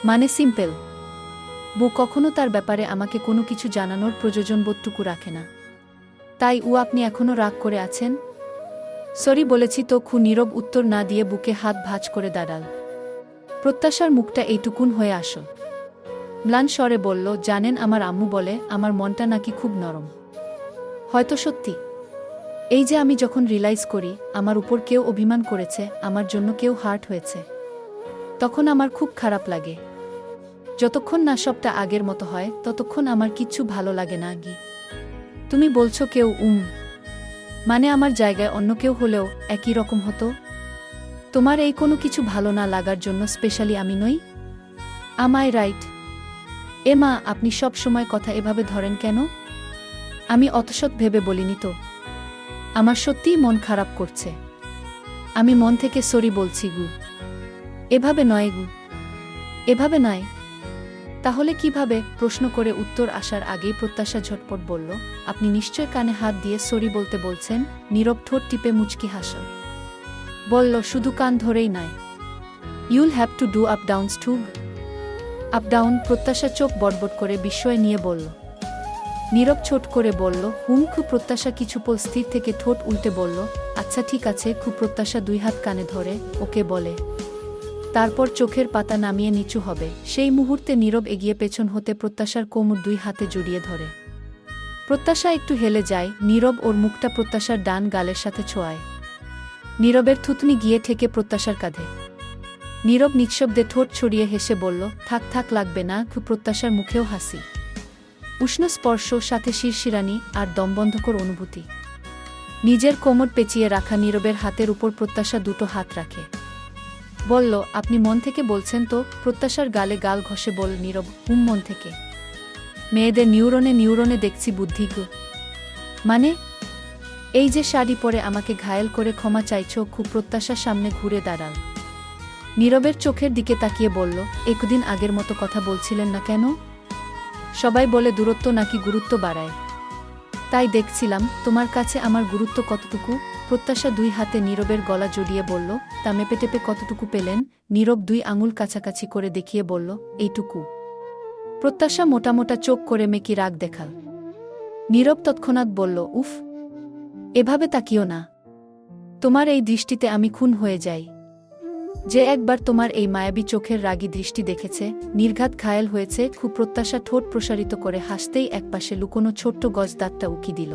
মানে সিম্পল। বউ কখনো তার ব্যাপারে আমাকে কোনো কিছু জানানোর প্রয়োজন বোধটুকু রাখে না। তাই আপনি এখনো রাগ করে আছেন? সরি বলেছি তো। নীরব উত্তর না দিয়ে বুকে হাত ভাঁজ করে দাঁড়াল। প্রত্যাশার মুখটা এইটুকুন হয়ে আসল। ম্লান স্বরে বলল, জানেন আমার আম্মু বলে আমার মনটা নাকি খুব নরম। হয়তো সত্যি। এই যে আমি যখন রিয়েলাইজ করি আমার উপর কেউ অভিমান করেছে, আমার জন্য কেউ হার্ট হয়েছে, তখন আমার খুব খারাপ লাগে। যতক্ষণ না সবটা আগের মতো হয় ততক্ষণ আমার কিচ্ছু ভালো লাগে না। গি তুমি বলছো কেউ? মানে আমার জায়গায় অন্য কেউ হলেও একই রকম হতো? তোমার এই কোনো কিছু ভালো না লাগার জন্য স্পেশালি আমি নই? আমায় রাইট? মা, আপনি সব সময় কথা এভাবে ধরেন কেন? আমি অতসৎ ভেবে বলিনি তো। আমার সত্যিই মন খারাপ করছে। আমি মন থেকে সরি বলছি গু। এভাবে নয় গু, এভাবে নয়। তাহলে কিভাবে? প্রশ্ন করে উত্তর আসার আগেই প্রত্যাশা ঝটপট বলল, আপনি নিশ্চয় কানে হাত দিয়ে সরি বলতে বলছেন। নীরব ঠোঁট টিপে মুচকি হাসল। বলল, শুধু কান ধরেই নয়, you'll have to do up downs too. Up down? প্রত্যাশা চোখ বড়বড় করে বিস্ময় নিয়ে বলল। নীরব ছোট করে বলল, প্রত্যাশা কিছু পল স্থির থেকে ঠোঁট উল্টে বলল, আচ্ছা ঠিক আছে। প্রত্যাশা দুই হাত কানে ধরে ওকে বলে, তারপর চোখের পাতা নামিয়ে নিচু হবে। সেই মুহূর্তে নীরব এগিয়ে পেছন হতে প্রত্যাশার কোমর দুই হাতে জড়িয়ে ধরে। প্রত্যাশা একটু হেলে যায়। নীরব ওর মুখটা প্রত্যাশার ডান গালের সাথে ছোঁয়ায়। নীরবের থুতনি গিয়ে ঠেকে প্রত্যাশার কাঁধে। নীরব নিঃশব্দে ঠোঁট ছড়িয়ে হেসে বলল, থাক থাক, লাগবে না। প্রত্যাশার মুখেও হাসি, উষ্ণ স্পর্শ, সাথে শিরশিরানি আর দমবন্ধকর অনুভূতি। নিজের কোমর পেঁচিয়ে রাখা নীরবের হাতের উপর প্রত্যাশা দুটো হাত রাখে। বলল, আপনি মন থেকে বলছেন তো? প্রত্যাশার গালে গাল ঘষে বল নীরব, মন থেকে। মেয়েদের নিউরনে নিউরনে দেখছি বুদ্ধি গো। মানে? এই যে শাড়ি পরে আমাকে ঘায়েল করে ক্ষমা চাইছ। প্রত্যাশার সামনে ঘুরে দাঁড়াল। নীরবের চোখের দিকে তাকিয়ে বলল, একদিন আগের মতো কথা বলছিলেন না কেন? সবাই বলে দূরত্ব নাকি গুরুত্ব বাড়ায়। তাই দেখছিলাম তোমার কাছে আমার গুরুত্ব কতটুকু। প্রত্যাশা দুই হাতে নীরবের গলা জড়িয়ে বলল, তা মেপে টেপে কতটুকু পেলেন? নীরব দুই আঙুল কাছাকাছি করে দেখিয়ে বলল, এইটুকু। প্রত্যাশা মোটা মোটা চোখ করে মেকি রাগ দেখাল। নীরব তৎক্ষণাৎ বলল, উফ, এভাবে তাকিও না। তোমার এই দৃষ্টিতে আমি খুন হয়ে যাই। যে একবার তোমার এই মায়াবী চোখের রাগী দৃষ্টি দেখেছে, নির্ঘাত ঘায়েল হয়েছে। প্রত্যাশা ঠোঁট প্রসারিত করে হাসতেই একপাশে লুকোনো ছোট্ট গজদাঁতটা উকি দিল।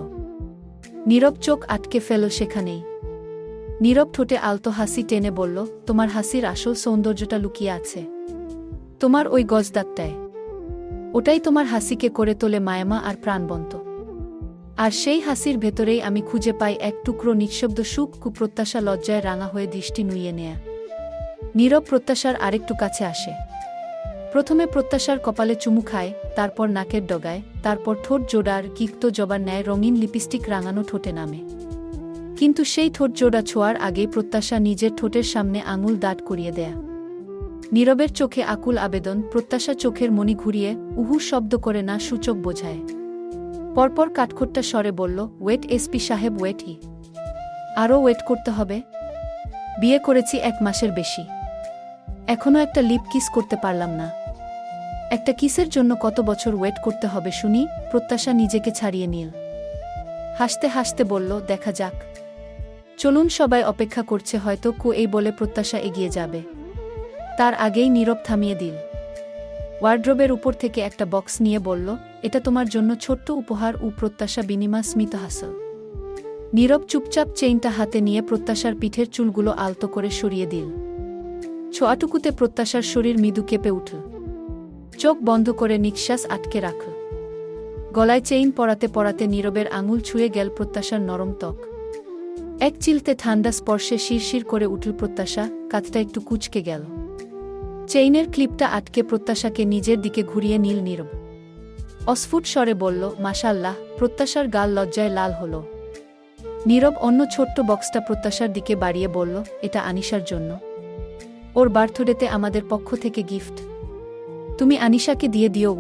নীরব চোখ আটকে ফেল সেখানেই। নীরব ঠোঁটে আলতো হাসি টেনে বলল, তোমার হাসির আসল সৌন্দর্যটা লুকিয়ে আছে তোমার ওই গজদাঁতটায়। ওটাই তোমার হাসিকে করে তোলে মায়ামা আর প্রাণবন্ত। আর সেই হাসির ভেতরেই আমি খুঁজে পাই এক টুকরো নিঃশব্দ সুখ, কুপ্রত্যাশা, লজ্জায় রাঙা হয়ে দৃষ্টি নুইয়ে নেয়া। নীরব প্রত্যাশার আরেকটু কাছে আসে। প্রথমে প্রত্যাশার কপালে চুমু খায়, তারপর নাকের ডগায়, তারপর ঠোঁট জোড়ার গিক্ত জবার ন্যায় রঙিন লিপস্টিক রাঙানো ঠোঁটে নামে। কিন্তু সেই ঠোঁট জোড়া ছোঁয়ার আগেই প্রত্যাশা নিজের ঠোঁটের সামনে আঙুল দাঁড় করিয়ে দেয়া। নীরবের চোখে আকুল আবেদন, প্রত্যাশা চোখের মণি ঘুরিয়ে উহু শব্দ করে না সূচক বোঝায়। পরপর কাঠখোট্টা স্বরে বলল, ওয়েট এসপি সাহেব, ওয়েটই। আরও ওয়েট করতে হবে। বিয়ে করেছি 1 মাসের বেশি, এখনও একটা লিপ কিস করতে পারলাম না। একটা কিসের জন্য কত বছর ওয়েট করতে হবে শুনি? প্রত্যাশা নিজেকে ছাড়িয়ে নিল। হাসতে হাসতে বলল, দেখা যাক। চলুন, সবাই অপেক্ষা করছে হয়তো। এই বলে প্রত্যাশা এগিয়ে যাবে। তার আগেই নীরব থামিয়ে দিল। ওয়ার্ড্রোবের উপর থেকে একটা বক্স নিয়ে বলল, এটা তোমার জন্য ছোট্ট উপহার। প্রত্যাশা বিনিমা স্মিত হাসল। নীরব চুপচাপ চেইনটা হাতে নিয়ে প্রত্যাশার পিঠের চুলগুলো আলতো করে সরিয়ে দিল। ছোঁয়াটুকুতে প্রত্যাশার শরীর মৃদু কেঁপে উঠল। চোখ বন্ধ করে নিঃশ্বাস আটকে রাখল। গলায় চেইন পরাতে পরাতে নীরবের আঙুল ছুঁয়ে গেল প্রত্যাশার নরম ত্বক। এক চিলতে ঠান্ডা স্পর্শে শিরশির করে উঠল প্রত্যাশা, কাঁধটা একটু কুঁচকে গেল। চেইনের ক্লিপটা আটকে প্রত্যাশাকে নিজের দিকে ঘুরিয়ে নিল নীরব। অস্ফুট স্বরে বলল, মাশাআল্লাহ। প্রত্যাশার গাল লজ্জায় লাল হল। নীরব অন্য ছোট্ট বক্সটা প্রত্যাশার দিকে বাড়িয়ে বলল, এটা আনিশার জন্য। ওর বার্থডেতে আমাদের পক্ষ থেকে গিফট। তুমি আনিশাকে দিয়ে দিও।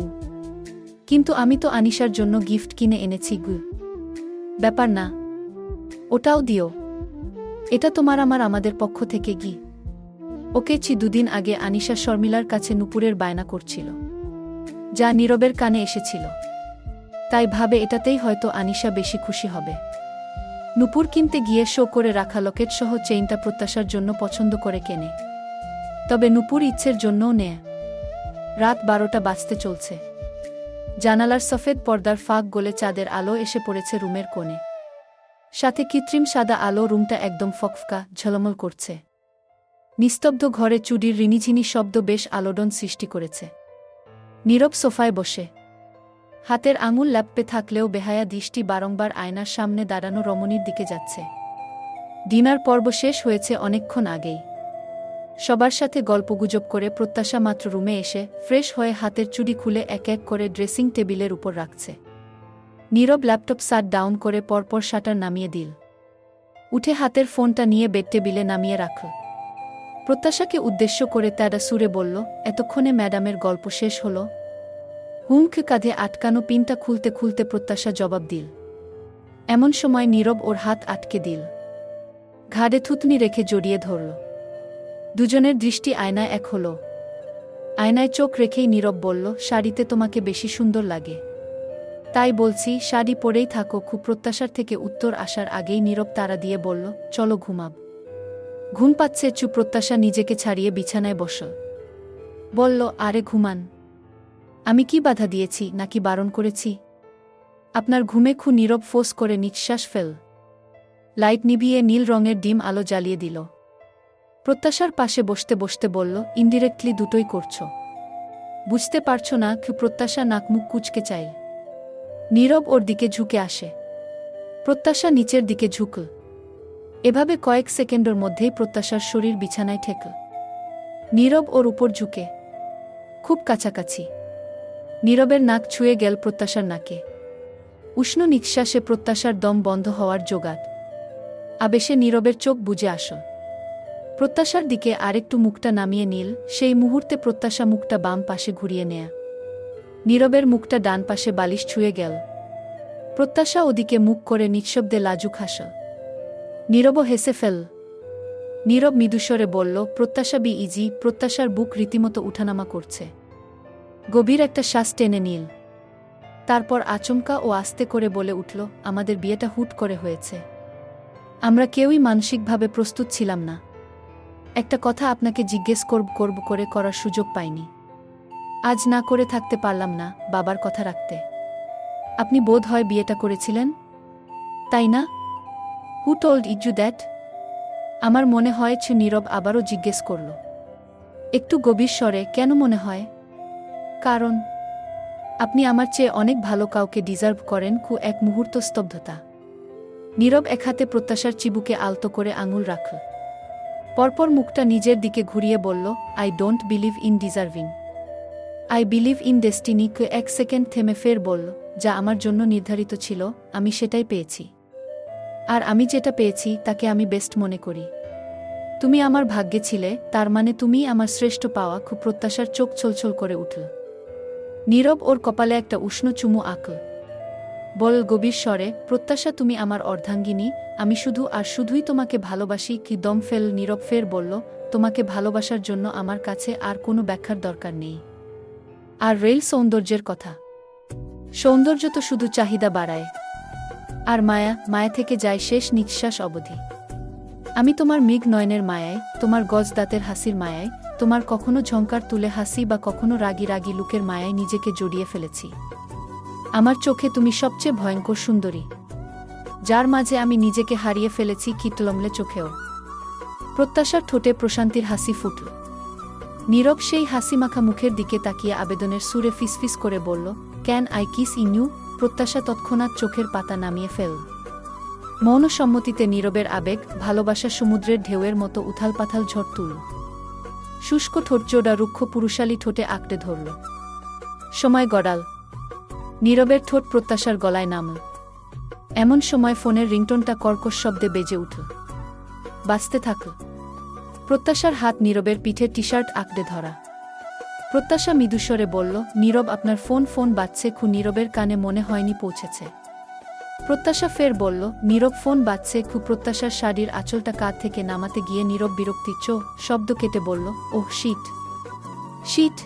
কিন্তু আমি তো আনিশার জন্য গিফট কিনে এনেছি। ব্যাপার না, ওটাও দিও। এটা তোমার আমাদের পক্ষ থেকে গি। ওকে 2 দিন আগে আনিশা শর্মিলার কাছে নুপুরের বায়না করছিল, যা নীরবের কানে এসেছিল। তাই ভাবে এটাতেই হয়তো আনিশা বেশি খুশি হবে। নুপুর কিনতে গিয়ে শো করে রাখা লকেট সহ চেইনটা প্রত্যাশার জন্য পছন্দ করে কেনে। তবে নুপুর ইচ্ছের জন্যও নেয়। রাত 12টা বাজতে চলছে। জানালার সফেদ পর্দার ফাঁক গলে চাঁদের আলো এসে পড়েছে রুমের কোণে। সাথে কৃত্রিম সাদা আলো রুমটা একদম ফকফকা ঝলমল করছে। নিস্তব্ধ ঘরে চুডির রিনিঝিনি শব্দ বেশ আলোড়ন সৃষ্টি করেছে। নীরব সোফায় বসে হাতের আঙুল ল্যাপপে থাকলেও বেহায়া দৃষ্টি বারংবার আয়নার সামনে দাঁড়ানো রমণীর দিকে যাচ্ছে। ডিনার পর্ব শেষ হয়েছে অনেকক্ষণ আগেই। সবার সাথে গল্পগুজব করে প্রত্যাশা মাত্র রুমে এসে ফ্রেশ হয়ে হাতের চুড়ি খুলে এক এক করে ড্রেসিং টেবিলের উপর রাখছে। নীরব ল্যাপটপ শাট ডাউন করে পরপর শাটার নামিয়ে দিল। উঠে হাতের ফোনটা নিয়ে বেড টেবিলে নামিয়ে রাখল। প্রত্যাশাকে উদ্দেশ্য করে তারা সুরে বলল, এতক্ষণে ম্যাডামের গল্প শেষ হলো? হুমকে কাঁধে আটকানো পিনটা খুলতে খুলতে প্রত্যাশা জবাব দিল। এমন সময় নীরব ওর হাত আটকে দিল। ঘাড়ে থুতনি রেখে জড়িয়ে ধরল। দুজনের দৃষ্টি আয়নায় এক হল। আয়নায় চোখ রেখেই নীরব বলল, শাড়িতে তোমাকে বেশি সুন্দর লাগে। তাই বলছি, শাড়ি পরেই থাকো। খুব প্রত্যাশার থেকে উত্তর আসার আগেই নীরব তাড়া দিয়ে বলল, চলো ঘুমাব। ঘুম পাচ্ছে। প্রত্যাশা নিজেকে ছাড়িয়ে বিছানায় বসল। বলল, আরে ঘুমান। আমি কি বাধা দিয়েছি নাকি বারণ করেছি? আপনার ঘুমে নীরব ফোঁস করে নিঃশ্বাস ফেল। লাইট নিভিয়ে নীল রঙের ডিম আলো জ্বালিয়ে দিল। প্রত্যাশার পাশে বসতে বসতে বলল, ইনডিরেক্টলি দুটোই করছো। বুঝতে পারছো না? প্রত্যাশা নাকমুখ কুঁচকে চাইল। নীরব ওর দিকে ঝুঁকে আসে। প্রত্যাশা নিচের দিকে ঝুঁকল। এভাবে কয়েক সেকেন্ডের মধ্যেই প্রত্যাশার শরীর বিছানায় ঠেকল। নীরব ওর উপর ঝুঁকে খুব কাছাকাছি। নীরবের নাক ছুঁয়ে গেল প্রত্যাশার নাকে। উষ্ণ নিঃশ্বাসে প্রত্যাশার দম বন্ধ হওয়ার জোগাড়। আবেশে নীরবের চোখ বুজে আসল। প্রত্যাশার দিকে আরেকটু মুখটা নামিয়ে নিল। সেই মুহূর্তে প্রত্যাশা মুখটা বাম পাশে ঘুরিয়ে নেয়া। নীরবের মুখটা ডান পাশে বালিশ ছুঁয়ে গেল। প্রত্যাশা ওদিকে মুখ করে নিঃশব্দে লাজুক হাসল। নীরবও হেসে ফেল। নীরব মৃদুস্বরে বলল, প্রত্যাশা বি ইজি। প্রত্যাশার বুক রীতিমতো উঠানামা করছে। গভীর একটা শ্বাস টেনে নিল। তারপর আচমকা ও আস্তে করে বলে উঠল, আমাদের বিয়েটা হুট করে হয়েছে। আমরা কেউই মানসিকভাবে প্রস্তুত ছিলাম না। একটা কথা আপনাকে জিজ্ঞেস করব করে করার সুযোগ পাইনি। আজ না করে থাকতে পারলাম না বাবার কথা রাখতে। আপনি বোধ হয় বিয়েটা করেছিলেন, তাই না? Who told you that? আমার মনে হয়। নীরব আবারও জিজ্ঞেস করল, একটু গভীর স্বরে, কেন মনে হয়? কারণ আপনি আমার চেয়ে অনেক ভালো কাউকে ডিজার্ভ করেন। এক মুহূর্ত স্তব্ধতা। নীরব এক হাতে প্রত্যাশার চিবুকে আলতো করে আঙুল রাখল। পরপর মুখটা নিজের দিকে ঘুরিয়ে বলল, I don't believe in deserving, I believe in destiny. এক সেকেন্ড থেমে ফের বলল, যা আমার জন্য নির্ধারিত ছিল আমি সেটাই পেয়েছি। আর আমি যেটা পেয়েছি তাকে আমি বেস্ট মনে করি। তুমি আমার ভাগ্যে ছিলে, তার মানে তুমিই আমার শ্রেষ্ঠ পাওয়া। প্রত্যাশার চোখ ছলছল করে উঠল। নীরব ওর কপালে একটা উষ্ণ চুমু আঁকল। বল গভীর স্বরে, প্রত্যাশা তুমি আমার অর্ধাঙ্গিনী, আমি শুধু আর শুধুই তোমাকে ভালোবাসি। দম ফেল। নীরব ফের বলল, তোমাকে ভালোবাসার জন্য আমার কাছে আর কোনো ব্যাখ্যার দরকার নেই। আর রেল সৌন্দর্যের কথা? সৌন্দর্য তো শুধু চাহিদা বাড়ায়। আর মায়া, মায়া থেকে যায় শেষ নিঃশ্বাস অবধি। আমি তোমার মৃগ নয়নের মায়ায়, তোমার গজ দাঁতের হাসির মায়ায়, তোমার কখনো ঝংকার তুলে হাসি বা কখনো রাগি রাগি লুকের মায়ায় নিজেকে জড়িয়ে ফেলেছি। আমার চোখে তুমি সবচেয়ে ভয়ঙ্কর সুন্দরী, যার মাঝে আমি নিজেকে হারিয়ে ফেলেছি কিটলমলে চোখেও। প্রত্যাশার ঠোঁটে প্রশান্তির হাসি ফুটল। নীরব সেই হাসিমাখা মুখের দিকে তাকিয়ে আবেদনের সুরে ফিসফিস করে বলল, can I kiss in you? প্রত্যাশা তৎক্ষণাৎ চোখের পাতা নামিয়ে ফেল। মৌন সম্মতিতে নীরবের আবেগ, ভালোবাসা সমুদ্রের ঢেউয়ের মতো উথাল পাথাল ঝড় তুলল। শুষ্ক ঠোঁটজোড়া রুক্ষ পুরুষালী ঠোঁটে আঁকড়ে ধরল। সময় গড়াল। নীরবের ঠোঁট প্রত্যাশার গলায় নামল। এমন সময় ফোনের রিংটোনটা কর্কশ শব্দে বেজে উঠল। বাজতে থাকল। প্রত্যাশার হাত নীরবের পিঠে টি শার্ট আঁকড়ে ধরা। প্রত্যাশা মৃদুস্বরে বলল, নীরব আপনার ফোন বাজছে। নীরবের কানে মনে হয়নি পৌঁছেছে। প্রত্যাশা ফের বলল, নীরব ফোন বাজছে। প্রত্যাশার শাড়ির আঁচলটা কাঁধ থেকে নামাতে গিয়ে নীরব বিরক্তি শব্দ কেটে বলল, ওহ শিট শিট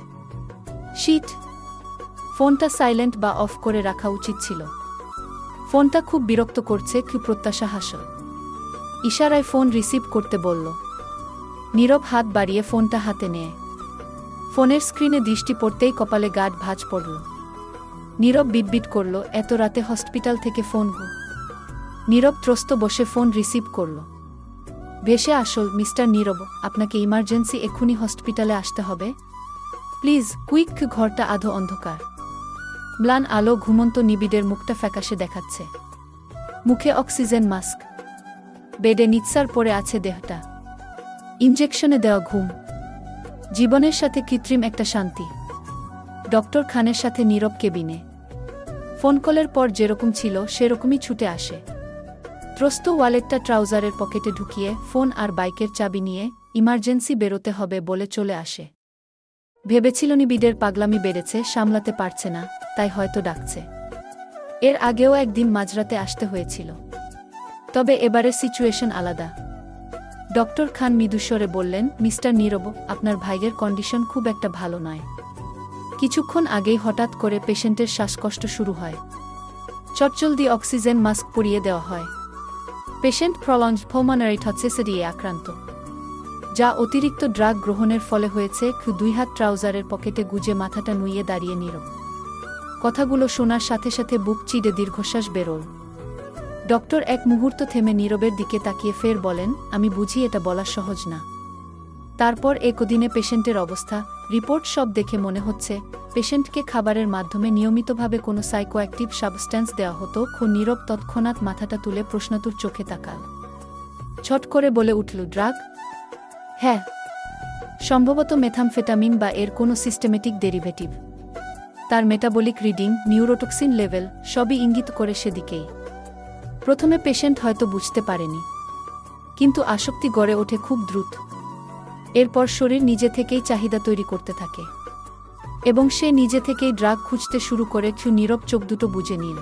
শিট। ফোনটা সাইলেন্ট বা অফ করে রাখা উচিত ছিল। ফোনটা খুব বিরক্ত করছে। প্রত্যাশা হাসল। ইশারায় ফোন রিসিভ করতে বলল। নীরব হাত বাড়িয়ে ফোনটা হাতে নেয়। ফোনের স্ক্রিনে দৃষ্টি পড়তেই কপালে গাঢ় ভাঁজ পড়ল। নীরব বিটবিট করল, এত রাতে হসপিটাল থেকে ফোন? নীরব ত্রস্ত বসে ফোন রিসিভ করল। ভেসে আসল, মিস্টার নীরব, আপনাকে ইমার্জেন্সি এক্ষুনি হসপিটালে আসতে হবে প্লিজ, কুইক। ঘরটা আধো অন্ধকার। ম্লান আলো ঘুমন্ত নিবিড়ের মুখটা ফ্যাকাশে দেখাচ্ছে। মুখে অক্সিজেন মাস্ক। বেডে নিঃসার পড়ে আছে দেহটা। ইনজেকশনে দেওয়া ঘুম। জীবনের সাথে কৃত্রিম একটা শান্তি। ডক্টর খানের সাথে নীরব কেবিনে। ফোন কলের পর যেরকম ছিল সেরকমই ছুটে আসে। ত্রস্ত ওয়ালেটটা ট্রাউজারের পকেটে ঢুকিয়ে ফোন আর বাইকের চাবি নিয়ে ইমার্জেন্সি বেরোতে হবে বলে চলে আসে। ভেবেছিল নিবিড়ের পাগলামি বেড়েছে, সামলাতে পারছে না, তাই হয়তো ডাকছে। এর আগেও একদিন মাঝরাতে আসতে হয়েছিল। তবে এবারে সিচুয়েশন আলাদা। ডক্টর খান মৃদুস্বরে বললেন, মিস্টার নীরব, আপনার ভাইয়ের কন্ডিশন খুব একটা ভালো নয়। কিছুক্ষণ আগেই হঠাৎ করে পেশেন্টের শ্বাসকষ্ট শুরু হয়। চটজলদি অক্সিজেন মাস্ক পরিয়ে দেওয়া হয়। পেশেন্ট প্রলঞ্জড পালমোনারি টক্সিসিটিতে আক্রান্ত, যা অতিরিক্ত ড্রাগ গ্রহণের ফলে হয়েছে। 2 হাত ট্রাউজারের পকেটে গুজে মাথাটা নুইয়ে দাঁড়িয়ে নীরব। কথাগুলো শোনার সাথে সাথে বুক চিড়ে দীর্ঘশ্বাস বেরোল। ডক্টর এক মুহূর্ত থেমে নীরবের দিকে তাকিয়ে ফের বলেন, আমি বুঝি এটা বলা সহজ না। তারপর একদিনে পেশেন্টের অবস্থা, রিপোর্ট সব দেখে মনে হচ্ছে পেশেন্টকে খাবারের মাধ্যমে নিয়মিতভাবে কোনো সাইকোঅ্যাক্টিভ সাবস্ট্যান্স দেওয়া হতো। নীরব তৎক্ষণাৎ মাথাটা তুলে প্রশ্নতুর চোখে তাকাল। ছট করে বলে উঠল, ড্রাগ? হ্যাঁ, সম্ভবত মেথামফেটামিন বা এর কোনো সিস্টেমেটিক ডেরিভেটিভ। তার মেটাবলিক রিডিং, নিউরোটক্সিন লেভেল সবই ইঙ্গিত করে সেদিকেই। প্রথমে পেশেন্ট হয়তো বুঝতে পারেনি, কিন্তু আসক্তি গড়ে ওঠে খুব দ্রুত। এরপর শরীর নিজে থেকেই চাহিদা তৈরি করতে থাকে এবং সে নিজে থেকেই ড্রাগ খুঁজতে শুরু করে। নীরব চোখ দুটো বুজে নিল।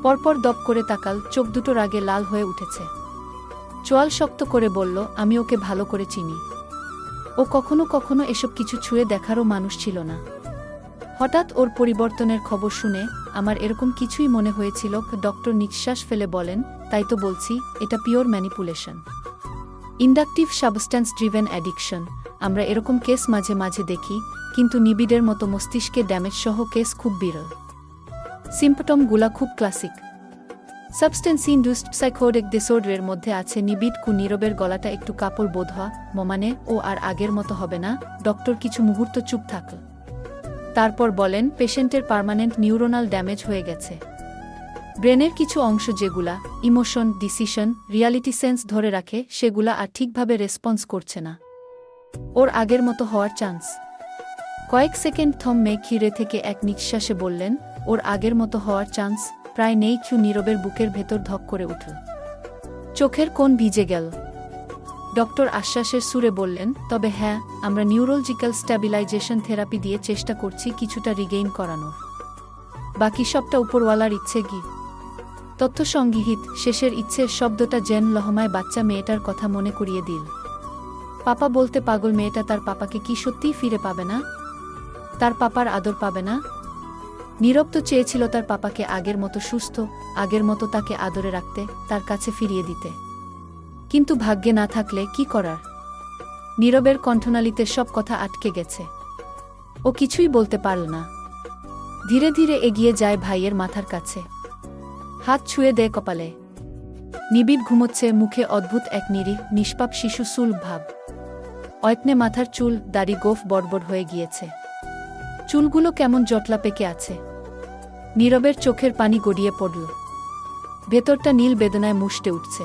পরপর দপ করে তাকাল, চোখ দুটো রাগে লাল হয়ে উঠেছে। চোয়াল শক্ত করে বলল, আমি ওকে ভালো করে চিনি। ও কখনো কখনো এসব কিছু ছুঁয়ে দেখারও মানুষ ছিল না। হঠাৎ ওর পরিবর্তনের খবর শুনে আমার এরকম কিছুই মনে হয়েছিল। ডক্টর নিঃশ্বাস ফেলে বলেন, তাই তো বলছি, এটা pure manipulation, inductive substance driven addiction. আমরা এরকম কেস মাঝে মাঝে দেখি, কিন্তু নিবিড়ের মতো মস্তিষ্কে ড্যামেজ সহ কেস খুব বিরল। সিম্পটমগুলা খুব ক্লাসিক। সাবস্টেন্স ইন্ডুসড সাইকোটিক ডিসঅর্ডারের মধ্যে আছে নিবিড়। নীরবের গলাটা একটু কাপড় বোধ হওয়া, মানে ও আর আগের মতো হবে না। ডক্টর কিছু মুহূর্ত চুপ থাকল। তারপর বলেন পেশেন্টের পার্মানেন্ট নিউরোনাল ড্যামেজ হয়ে গেছে। ব্রেনের কিছু অংশ যেগুলা ইমোশন, ডিসিশন, রিয়ালিটি সেন্স ধরে রাখে সেগুলা আর ঠিকভাবে রেসপন্স করছে না। ওর আগের মতো হওয়ার চান্স। কয়েক সেকেন্ড থমে ক্ষীরে থেকে এক নিঃশ্বাসে বললেন, ওর আগের মতো হওয়ার চান্স প্রায় নেই। নীরবের বুকের ভেতর ধক করে উঠল, চোখের কোণ ভিজে গেল। ডক্টর আশ্বাসের সুরে বললেন, তবে হ্যাঁ, আমরা নিউরোলজিক্যাল স্ট্যাবিলাইজেশন থেরাপি দিয়ে চেষ্টা করছি কিছুটা রিগেইন করানোর। বাকি সবটা উপরওয়ালার ইচ্ছে। কি তথ্য সংগৃহীত। শেষের ইচ্ছের শব্দটা যেন লহমায় বাচ্চা মেয়েটার কথা মনে করিয়ে দিল। পাপা বলতে পাগল মেয়েটা তার পাপাকে কি সত্যিই ফিরে পাবে না? তার পাপার আদর পাবে না? নীরব তো চেয়েছিল তার পাপাকে আগের মতো সুস্থ, আগের মতো তাকে আদরে রাখতে, তার কাছে ফিরিয়ে দিতে। কিন্তু ভাগ্যে না থাকলে কি করার? নীরবের কণ্ঠনালীতে সব কথা আটকে গেছে। ও কিছুই বলতে পারল না। ধীরে ধীরে এগিয়ে যায় ভাইয়ের মাথার কাছে, হাত ছুঁয়ে দেয় কপালে। নিবিড় ঘুমোচ্ছে, মুখে অদ্ভুত এক নিরীহ নিষ্পাপ শিশু সুলভ ভাব। অয়ত্নে মাথার চুল, দাড়ি গোফ বড়বড় হয়ে গিয়েছে, চুলগুলো কেমন জটলা পেকে আছে। নীরবের চোখের পানি গড়িয়ে পড়ল, ভেতরটা নীল বেদনায় মুষড়ে উঠছে।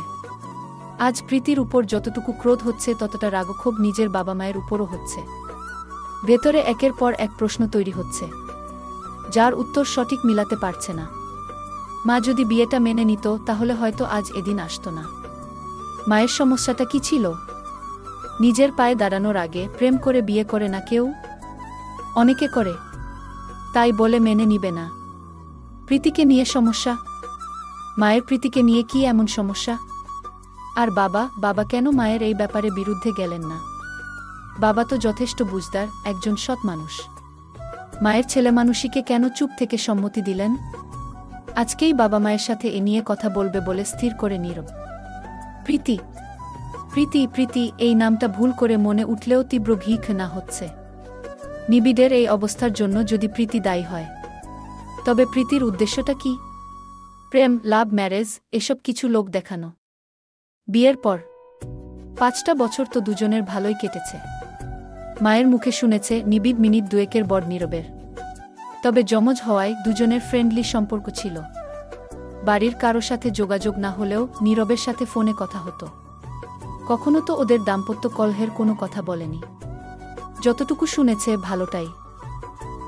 আজ প্রীতির উপর যতটুকু ক্রোধ হচ্ছে ততটা রাগক্ষোভ নিজের বাবা মায়ের উপরও হচ্ছে। ভেতরে একের পর এক প্রশ্ন তৈরি হচ্ছে, যার উত্তর সঠিক মিলাতে পারছে না। মা যদি বিয়েটা মেনে নিত তাহলে হয়তো আজ এদিন আসত না। মায়ের সমস্যাটা কি ছিল? নিজের পায়ে দাঁড়ানোর আগে প্রেম করে বিয়ে করে না কেউ? অনেকে করে, তাই বলে মেনে নিবে না। প্রীতিকে নিয়ে সমস্যা? মায়ের প্রীতিকে নিয়ে কি এমন সমস্যা? আর বাবা কেন মায়ের এই ব্যাপারে বিরুদ্ধে গেলেন না? বাবা তো যথেষ্ট বুঝদার, একজন সৎ মানুষ। মায়ের ছেলেমানুষিকে কেন চুপ থেকে সম্মতি দিলেন? আজকেই বাবা মায়ের সাথে এ নিয়ে কথা বলবে বলে স্থির করে নীরব। প্রীতি প্রীতি প্রীতি এই নামটা ভুল করে মনে উঠলেও তীব্র ঘৃণ না হচ্ছে। নিবিড়ের এই অবস্থার জন্য যদি প্রীতি দায়ী হয়, তবে প্রীতির উদ্দেশ্যটা কি? প্রেম, লাভ, ম্যারেজ, এসব কিছু লোক দেখানো। বিয়ের পর 5টা বছর তো দুজনের ভালোই কেটেছে। মায়ের মুখে শুনেছে নিবিড় মিনিট দুয়েকের বড় নীরবের। তবে যমজ হওয়ায় দুজনের ফ্রেন্ডলি সম্পর্ক ছিল। বাড়ির কারো সাথে যোগাযোগ না হলেও নীরবের সাথে ফোনে কথা হতো। কখনো তো ওদের দাম্পত্য কলহের কোনো কথা বলেনি। যতটুকু শুনেছে ভালোটাই।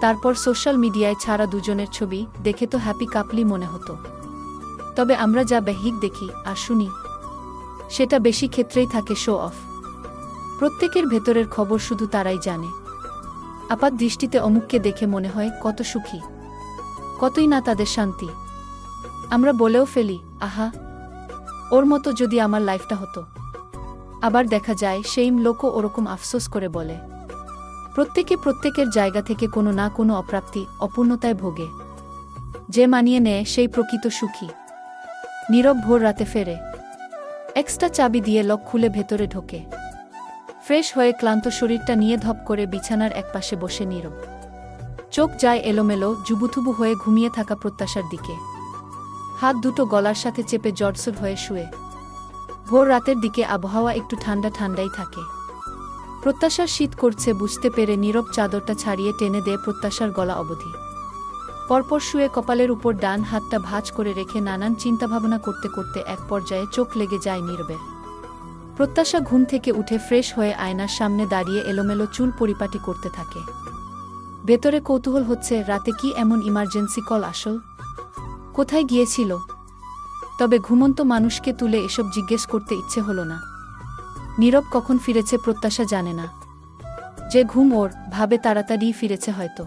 তারপর সোশ্যাল মিডিয়ায় ছাড়া দুজনের ছবি দেখে তো হ্যাপি কাপলি মনে হতো। তবে আমরা যা বাহ্যিক দেখি আর শুনি সেটা বেশি ক্ষেত্রেই থাকে শো অফ। প্রত্যেকের ভেতরের খবর শুধু তারাই জানে। আপাত দৃষ্টিতে অমুককে দেখে মনে হয় কত সুখী, কতই না তাদের শান্তি। আমরা বলেও ফেলি, আহা, ওর মতো যদি আমার লাইফটা হতো। আবার দেখা যায় সেই লোকও ওরকম আফসোস করে বলে। প্রত্যেকে প্রত্যেকের জায়গা থেকে কোনো না কোনো অপ্রাপ্তি, অপূর্ণতায় ভোগে। যে মানিয়ে নেয় সেই প্রকৃত সুখী। নীরব ভোর রাতে ফেরে, এক্সট্রা চাবি দিয়ে লক খুলে ভেতরে ঢোকে। ফ্রেশ হয়ে ক্লান্ত শরীরটা নিয়ে ধপ করে বিছানার একপাশে বসে নীরব। চোখ যায় এলোমেলো, জুবুথুবু হয়ে ঘুমিয়ে থাকা প্রত্যাশার দিকে। হাত দুটো গলার সাথে চেপে জড়সড় হয়ে শুয়ে। ভোর রাতের দিকে আবহাওয়া একটু ঠান্ডা ঠান্ডাই থাকে। প্রত্যাশার শীত করছে বুঝতে পেরে নীরব চাদরটা ছাড়িয়ে টেনে দেয় প্রত্যাশার গলা অবধি। পরপর শুয়ে কপালের উপর ডান হাতটা ভাঁজ করে রেখে নানান চিন্তাভাবনা করতে করতে এক পর্যায়ে চোখ লেগে যায় নীরবের। প্রত্যাশা ঘুম থেকে উঠে ফ্রেশ হয়ে আয়নার সামনে দাঁড়িয়ে এলোমেলো চুল পরিপাটি করতে থাকে। ভেতরে কৌতূহল হচ্ছে, রাতে কি এমন ইমার্জেন্সি কল আসল? কোথায় গিয়েছিল? তবে ঘুমন্ত মানুষকে তুলে এসব জিজ্ঞেস করতে ইচ্ছে হলো না। নীরব কখন ফিরেছে প্রত্যাশা জানে না। যে ঘুম ওর, ভাবে তাড়াতাড়ি ফিরেছে হয়তো।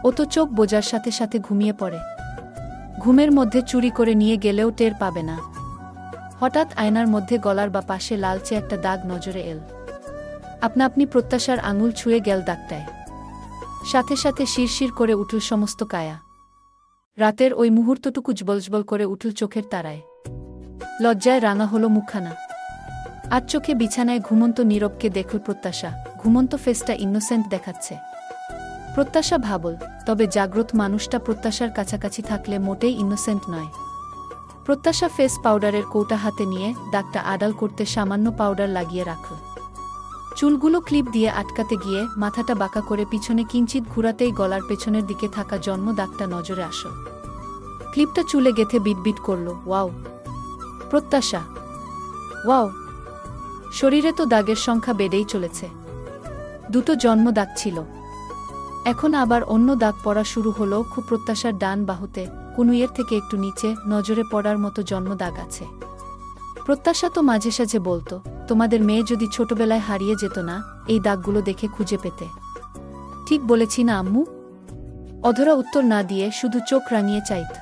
ও তো চোখ বোঝার সাথে সাথে ঘুমিয়ে পড়ে। ঘুমের মধ্যে চুরি করে নিয়ে গেলেও টের পাবে না। হঠাৎ আয়নার মধ্যে গলার বা পাশে লালচে একটা দাগ নজরে এল। আপনা আপনি প্রত্যাশার আঙুল ছুঁয়ে গেল দাগটায়। সাথে সাথে শিরশির করে উঠল সমস্ত কায়া। রাতের ওই মুহূর্তটুকু জ্বলজ্বল করে উঠল চোখের তারায়। লজ্জায় রাঙা হলো মুখখানা। আজ চোখে বিছানায় ঘুমন্ত নীরবকে দেখল প্রত্যাশা। ঘুমন্ত ফেসটা ইনোসেন্ট দেখাচ্ছে। প্রত্যাশা ভাবল, তবে জাগ্রত মানুষটা প্রত্যাশার কাছাকাছি থাকলে মোটেই ইনোসেন্ট নয়। প্রত্যাশা ফেস পাউডারের কৌটা হাতে নিয়ে দাগটা আড়াল করতে সামান্য পাউডার লাগিয়ে রাখল। চুলগুলো ক্লিপ দিয়ে আটকাতে গিয়ে মাথাটা বাঁকা করে পিছনে কিঞ্চিত ঘুরাতেই গলার পেছনের দিকে থাকা জন্ম দাগটা নজরে আসল। ক্লিপটা চুলে গেঁথে বিটবিট করল, ওয়াও! প্রত্যাশা! ওয়াও! শরীরে তো দাগের সংখ্যা বেড়েই চলেছে। দুটো জন্ম দাগ ছিল, এখন আবার অন্য দাগ পড়া শুরু হলো। খুব প্রত্যাশার ডান বাহুতে কনুইয়ের থেকে একটু নিচে নজরে পড়ার মতো জন্ম দাগ আছে। প্রত্যাশা তো মাঝে সাঝে বলতো, তোমাদের মেয়ে যদি ছোটবেলায় হারিয়ে যেত না, এই দাগগুলো দেখে খুঁজে পেতে। ঠিক বলেছি না আম্মু? অধরা উত্তর না দিয়ে শুধু চোখ রাঙিয়ে চাইত।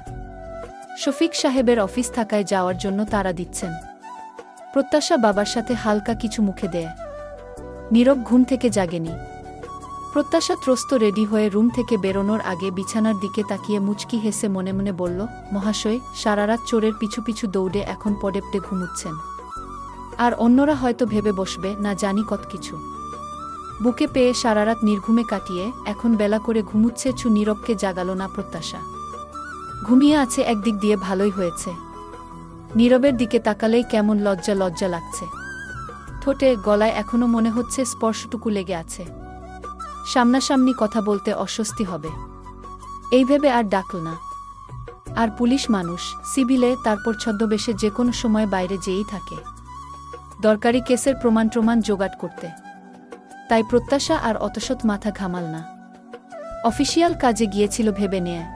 শফিক সাহেবের অফিস থাকায় যাওয়ার জন্য তাড়া দিচ্ছেন। প্রত্যাশা বাবার সাথে হালকা কিছু মুখে দেয়। নীরব ঘুম থেকে জাগেনি। প্রত্যাশা ত্রস্ত রেডি হয়ে রুম থেকে বেরোনোর আগে বিছানার দিকে তাকিয়ে মুচকি হেসে মনে মনে বলল, মহাশয় সারারাত চোরের পিছু পিছু দৌড়ে এখন পডেপটে ঘুমুচ্ছেন। আর অন্যরা হয়তো ভেবে বসবে না জানি কত কিছু। বুকে পেয়ে সারারাত নির্ঘুমে কাটিয়ে এখন বেলা করে ঘুমুচ্ছে। নীরবকে জাগালো না প্রত্যাশা। ঘুমিয়ে আছে একদিক দিয়ে ভালোই হয়েছে। নীরবের দিকে তাকালেই কেমন লজ্জা লজ্জা লাগছে। ঠোঁটে গলায় এখনো মনে হচ্ছে স্পর্শটুকু লেগে আছে। সামনাসামনি কথা বলতে অস্বস্তি হবে, এই ভেবে আর ডাকল না। আর পুলিশ মানুষ, সিভিলে, তারপর ছদ্মবেশে যে কোনো সময় বাইরে যেয়েই থাকে, দরকারি কেসের প্রমাণ জোগাড় করতে। তাই প্রত্যাশা আর অতসৎ মাথা ঘামাল না। অফিসিয়াল কাজে গিয়েছিল ভেবে নেয়।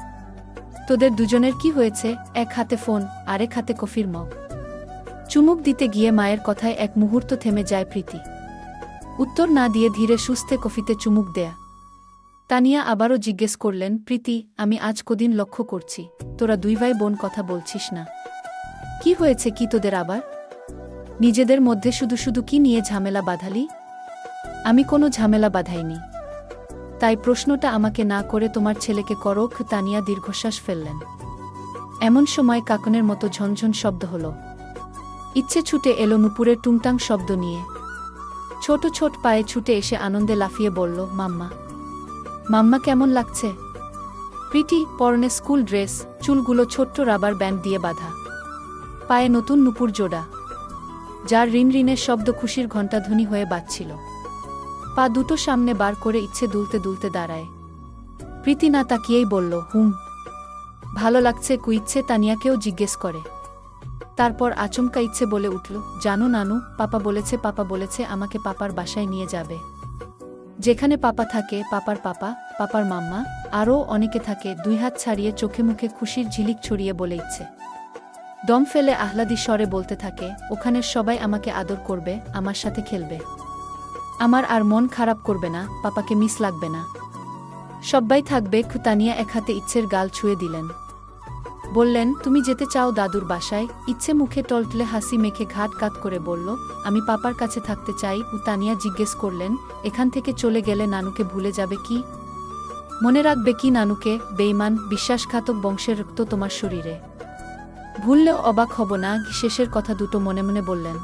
তোদের দুজনের কি হয়েছে? এক হাতে ফোন, আরেক হাতে কফির মগ। চুমুক দিতে গিয়ে মায়ের কথায় এক মুহূর্ত থেমে যায় প্রীতি। উত্তর না দিয়ে ধীরে সুস্থে কফিতে চুমুক দেয়া। তানিয়া আবারও জিজ্ঞেস করলেন, প্রীতি, আমি আজ কদিন লক্ষ্য করছি তোরা দুই ভাই বোন কথা বলছিস না। কি হয়েছে কি তোদের আবার? নিজেদের মধ্যে শুধু শুধু কি নিয়ে ঝামেলা বাঁধালি? আমি কোনো ঝামেলা বাঁধাইনি, তাই প্রশ্নটা আমাকে না করে তোমার ছেলেকে করো। তানিয়া দীর্ঘশ্বাস ফেললেন। এমন সময় কাকনের মতো ঝনঝন শব্দ হল। ইচ্ছে ছুটে এলো নুপুরের টুংটাং শব্দ নিয়ে। ছোট ছোট পায়ে ছুটে এসে আনন্দে লাফিয়ে বলল, মাম্মা! মাম্মা কেমন লাগছে? প্রীতি পরনে স্কুল ড্রেস, চুলগুলো ছোট্ট রাবার ব্যান্ড দিয়ে বাঁধা, পায়ে নতুন নুপুর জোড়া, যার রিনরিনের শব্দ খুশির ঘণ্টাধ্বনি হয়ে বাজছিল। পা দুটো সামনে বার করে ইচ্ছে দুলতে দুলতে দাঁড়ায়। প্রীতি না তাকিয়েই বলল, হুম, ভালো লাগছে। কুইচ্ছে তানিয়াকেও জিজ্ঞেস করে। তারপর আচমকা ইচ্ছে বলে উঠল, জানো নানু, পাপা বলেছে আমাকে পাপার বাসায় নিয়ে যাবে। যেখানে পাপা থাকে, পাপার পাপা, পাপার মাম্মা, আরও অনেকে থাকে। দুই হাত ছাড়িয়ে চোখে মুখে খুশির ঝিলিক ছড়িয়ে বলে ইচ্ছে। দম ফেলে আহ্লাদি স্বরে বলতে থাকে, ওখানের সবাই আমাকে আদর করবে, আমার সাথে খেলবে, আমার আর মন খারাপ করবে না, পাপাকে মিস লাগবে না, সবাই থাকবে। তানিয়া এক হাতে ইচ্ছের গাল ছুঁয়ে দিলেন। বললেন, তুমি যেতে চাও দাদুর বাসায়? ইচ্ছে মুখে টলটলে হাসি মেখে ঘাট কাত করে বলল, আমি পাপার কাছে থাকতে চাই। তানিয়া জিজ্ঞেস করলেন, এখান থেকে চলে গেলে নানুকে ভুলে যাবে কি? মনে রাখবে কি নানুকে? বেঈমান, বিশ্বাসঘাতক বংশের রক্ত তোমার শরীরে। ভুললেও অবাক হব না। শেষের কথা দুটো মনে মনে বললেন।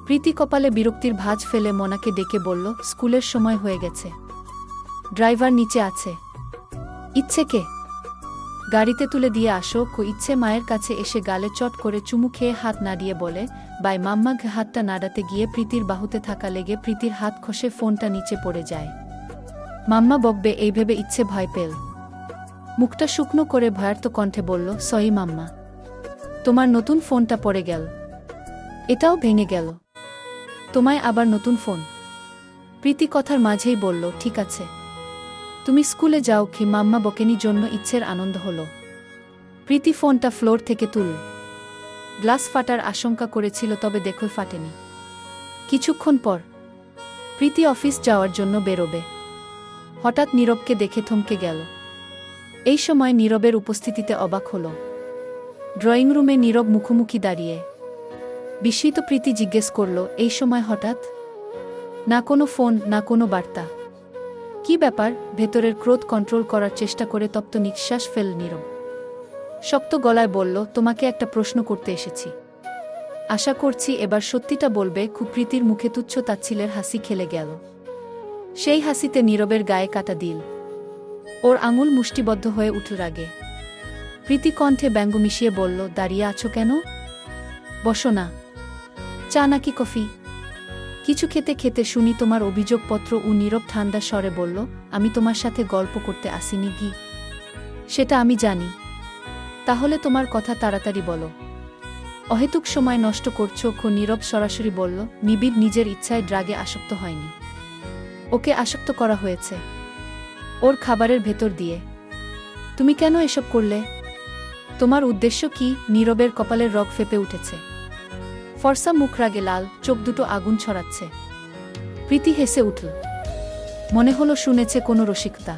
প্রীতি কপালে বিরক্তির ভাঁজ ফেলে মনাকে ডেকে বলল, স্কুলের সময় হয়ে গেছে, ড্রাইভার নিচে আছে, ইচ্ছেকে গাড়িতে তুলে দিয়ে আসো। ইচ্ছে মায়ের কাছে এসে গালে চট করে চুমু খেয়ে হাত নাড়িয়ে বলে, বাই মাম্মা। হাতটা নাড়াতে গিয়ে প্রীতির বাহুতে থাকা লেগে প্রীতির হাত খসে ফোনটা নিচে পড়ে যায়। মাম্মা বকবে এই ভেবে ইচ্ছে ভয় পেল। মুখটা শুকনো করে ভয়ার্ত কণ্ঠে বলল, সরি মাম্মা, তোমার নতুন ফোনটা পড়ে গেল, এটাও ভেঙে গেল, তোমায় আবার নতুন ফোন। প্রীতি কথার মাঝেই বলল, ঠিক আছে, তুমি স্কুলে যাও। কি মাম্মা বকেনি জন্য ইচ্ছের আনন্দ হল। প্রীতি ফোনটা ফ্লোর থেকে তুল। গ্লাস ফাটার আশঙ্কা করেছিল, তবে দেখো ফাটেনি। কিছুক্ষণ পর প্রীতি অফিস যাওয়ার জন্য বেরোবে। হঠাৎ নীরবকে দেখে থমকে গেল। এই সময় নীরবের উপস্থিতিতে অবাক হল। ড্রয়িং রুমে নীরব মুখোমুখি দাঁড়িয়ে। বিস্মিত প্রীতি জিজ্ঞেস করল, এই সময় হঠাৎ? না কোনো ফোন, না কোনো বার্তা। কি ব্যাপার? ভেতরের ক্রোধ কন্ট্রোল করার চেষ্টা করে তপ্ত নিঃশ্বাস ফেল নীরব। শক্ত গলায় বলল, তোমাকে একটা প্রশ্ন করতে এসেছি, আশা করছি এবার সত্যিটা বলবে। প্রীতির মুখে তুচ্ছ তাচ্ছিলের হাসি খেলে গেল। সেই হাসিতে নীরবের গায়ে কাটা দিল। ওর আঙুল মুষ্টিবদ্ধ হয়ে উঠল রাগে। প্রীতি কণ্ঠে ব্যঙ্গ মিশিয়ে বলল, দাঁড়িয়ে আছো কেন? বসো না। চা নাকি কফি? কিছু খেতে খেতে শুনি তোমার অভিযোগপত্র। নীরব ঠান্ডা স্বরে বলল, আমি তোমার সাথে গল্প করতে আসিনি গি। সেটা আমি জানি। তাহলে তোমার কথা তাড়াতাড়ি বলো। অহেতুক সময় নষ্ট করছো। নীরব সরাসরি বলল, নিবিড় নিজের ইচ্ছায় ড্রাগে আসক্ত হয়নি। ওকে আসক্ত করা হয়েছে ওর খাবারের ভেতর দিয়ে। তুমি কেন এসব করলে? তোমার উদ্দেশ্য কি? নীরবের কপালের রগ ফেপে উঠেছে। ফর্সা মুখ রাগে লাল, চোখ দুটো আগুন ছড়াচ্ছে। প্রীতি হেসে উঠল। মনে হলো শুনেছে কোনো রসিকতা।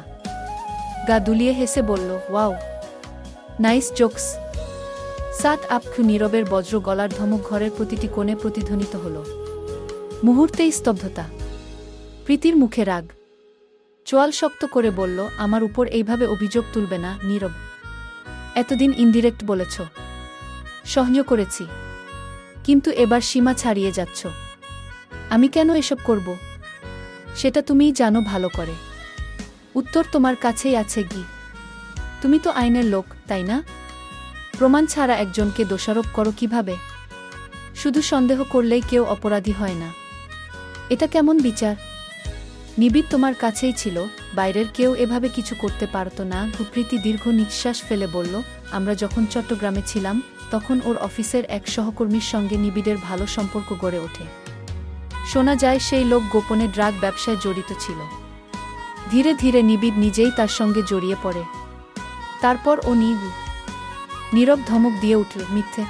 গা দুলিয়ে হেসে বলল, ওয়াও, নাইস জোকস। সাট আপ। নীরবের বজ্র গলার ধমক ঘরের প্রতিটি কোণে প্রতিধ্বনিত হল। মুহূর্তেই স্তব্ধতা। প্রীতির মুখে রাগ। চোয়াল শক্ত করে বলল, আমার উপর এইভাবে অভিযোগ তুলবে না নীরব। এতদিন ইনডিরেক্ট বলেছ, সহ্য করেছি, কিন্তু এবার সীমা ছাড়িয়ে যাচ্ছ। আমি কেন এসব করব সেটা তুমিই জানো ভালো করে। উত্তর তোমার কাছেই আছে গি। তুমি তো আইনের লোক, তাই না? প্রমাণ ছাড়া একজনকে দোষারোপ করো কিভাবে? শুধু সন্দেহ করলেই কেউ অপরাধী হয় না। এটা কেমন বিচার? নিবিড় তোমার কাছেই ছিল, বাইরের কেউ এভাবে কিছু করতে পারত না। প্রীতি দীর্ঘ নিঃশ্বাস ফেলে বলল, আমরা যখন চট্টগ্রামে ছিলাম তখন ওর অফিসের এক সহকর্মীর সঙ্গে নিবিড়ের ভালো সম্পর্ক গড়ে ওঠে। শোনা যায় সেই লোক গোপনে ড্রাগ ব্যবসায় জড়িত ছিল। ধীরে ধীরে নিবিড় নিজেই তার সঙ্গে জড়িয়ে পড়ে। তারপর ও নীরব ধমক দিয়ে উঠল, মিথ্যে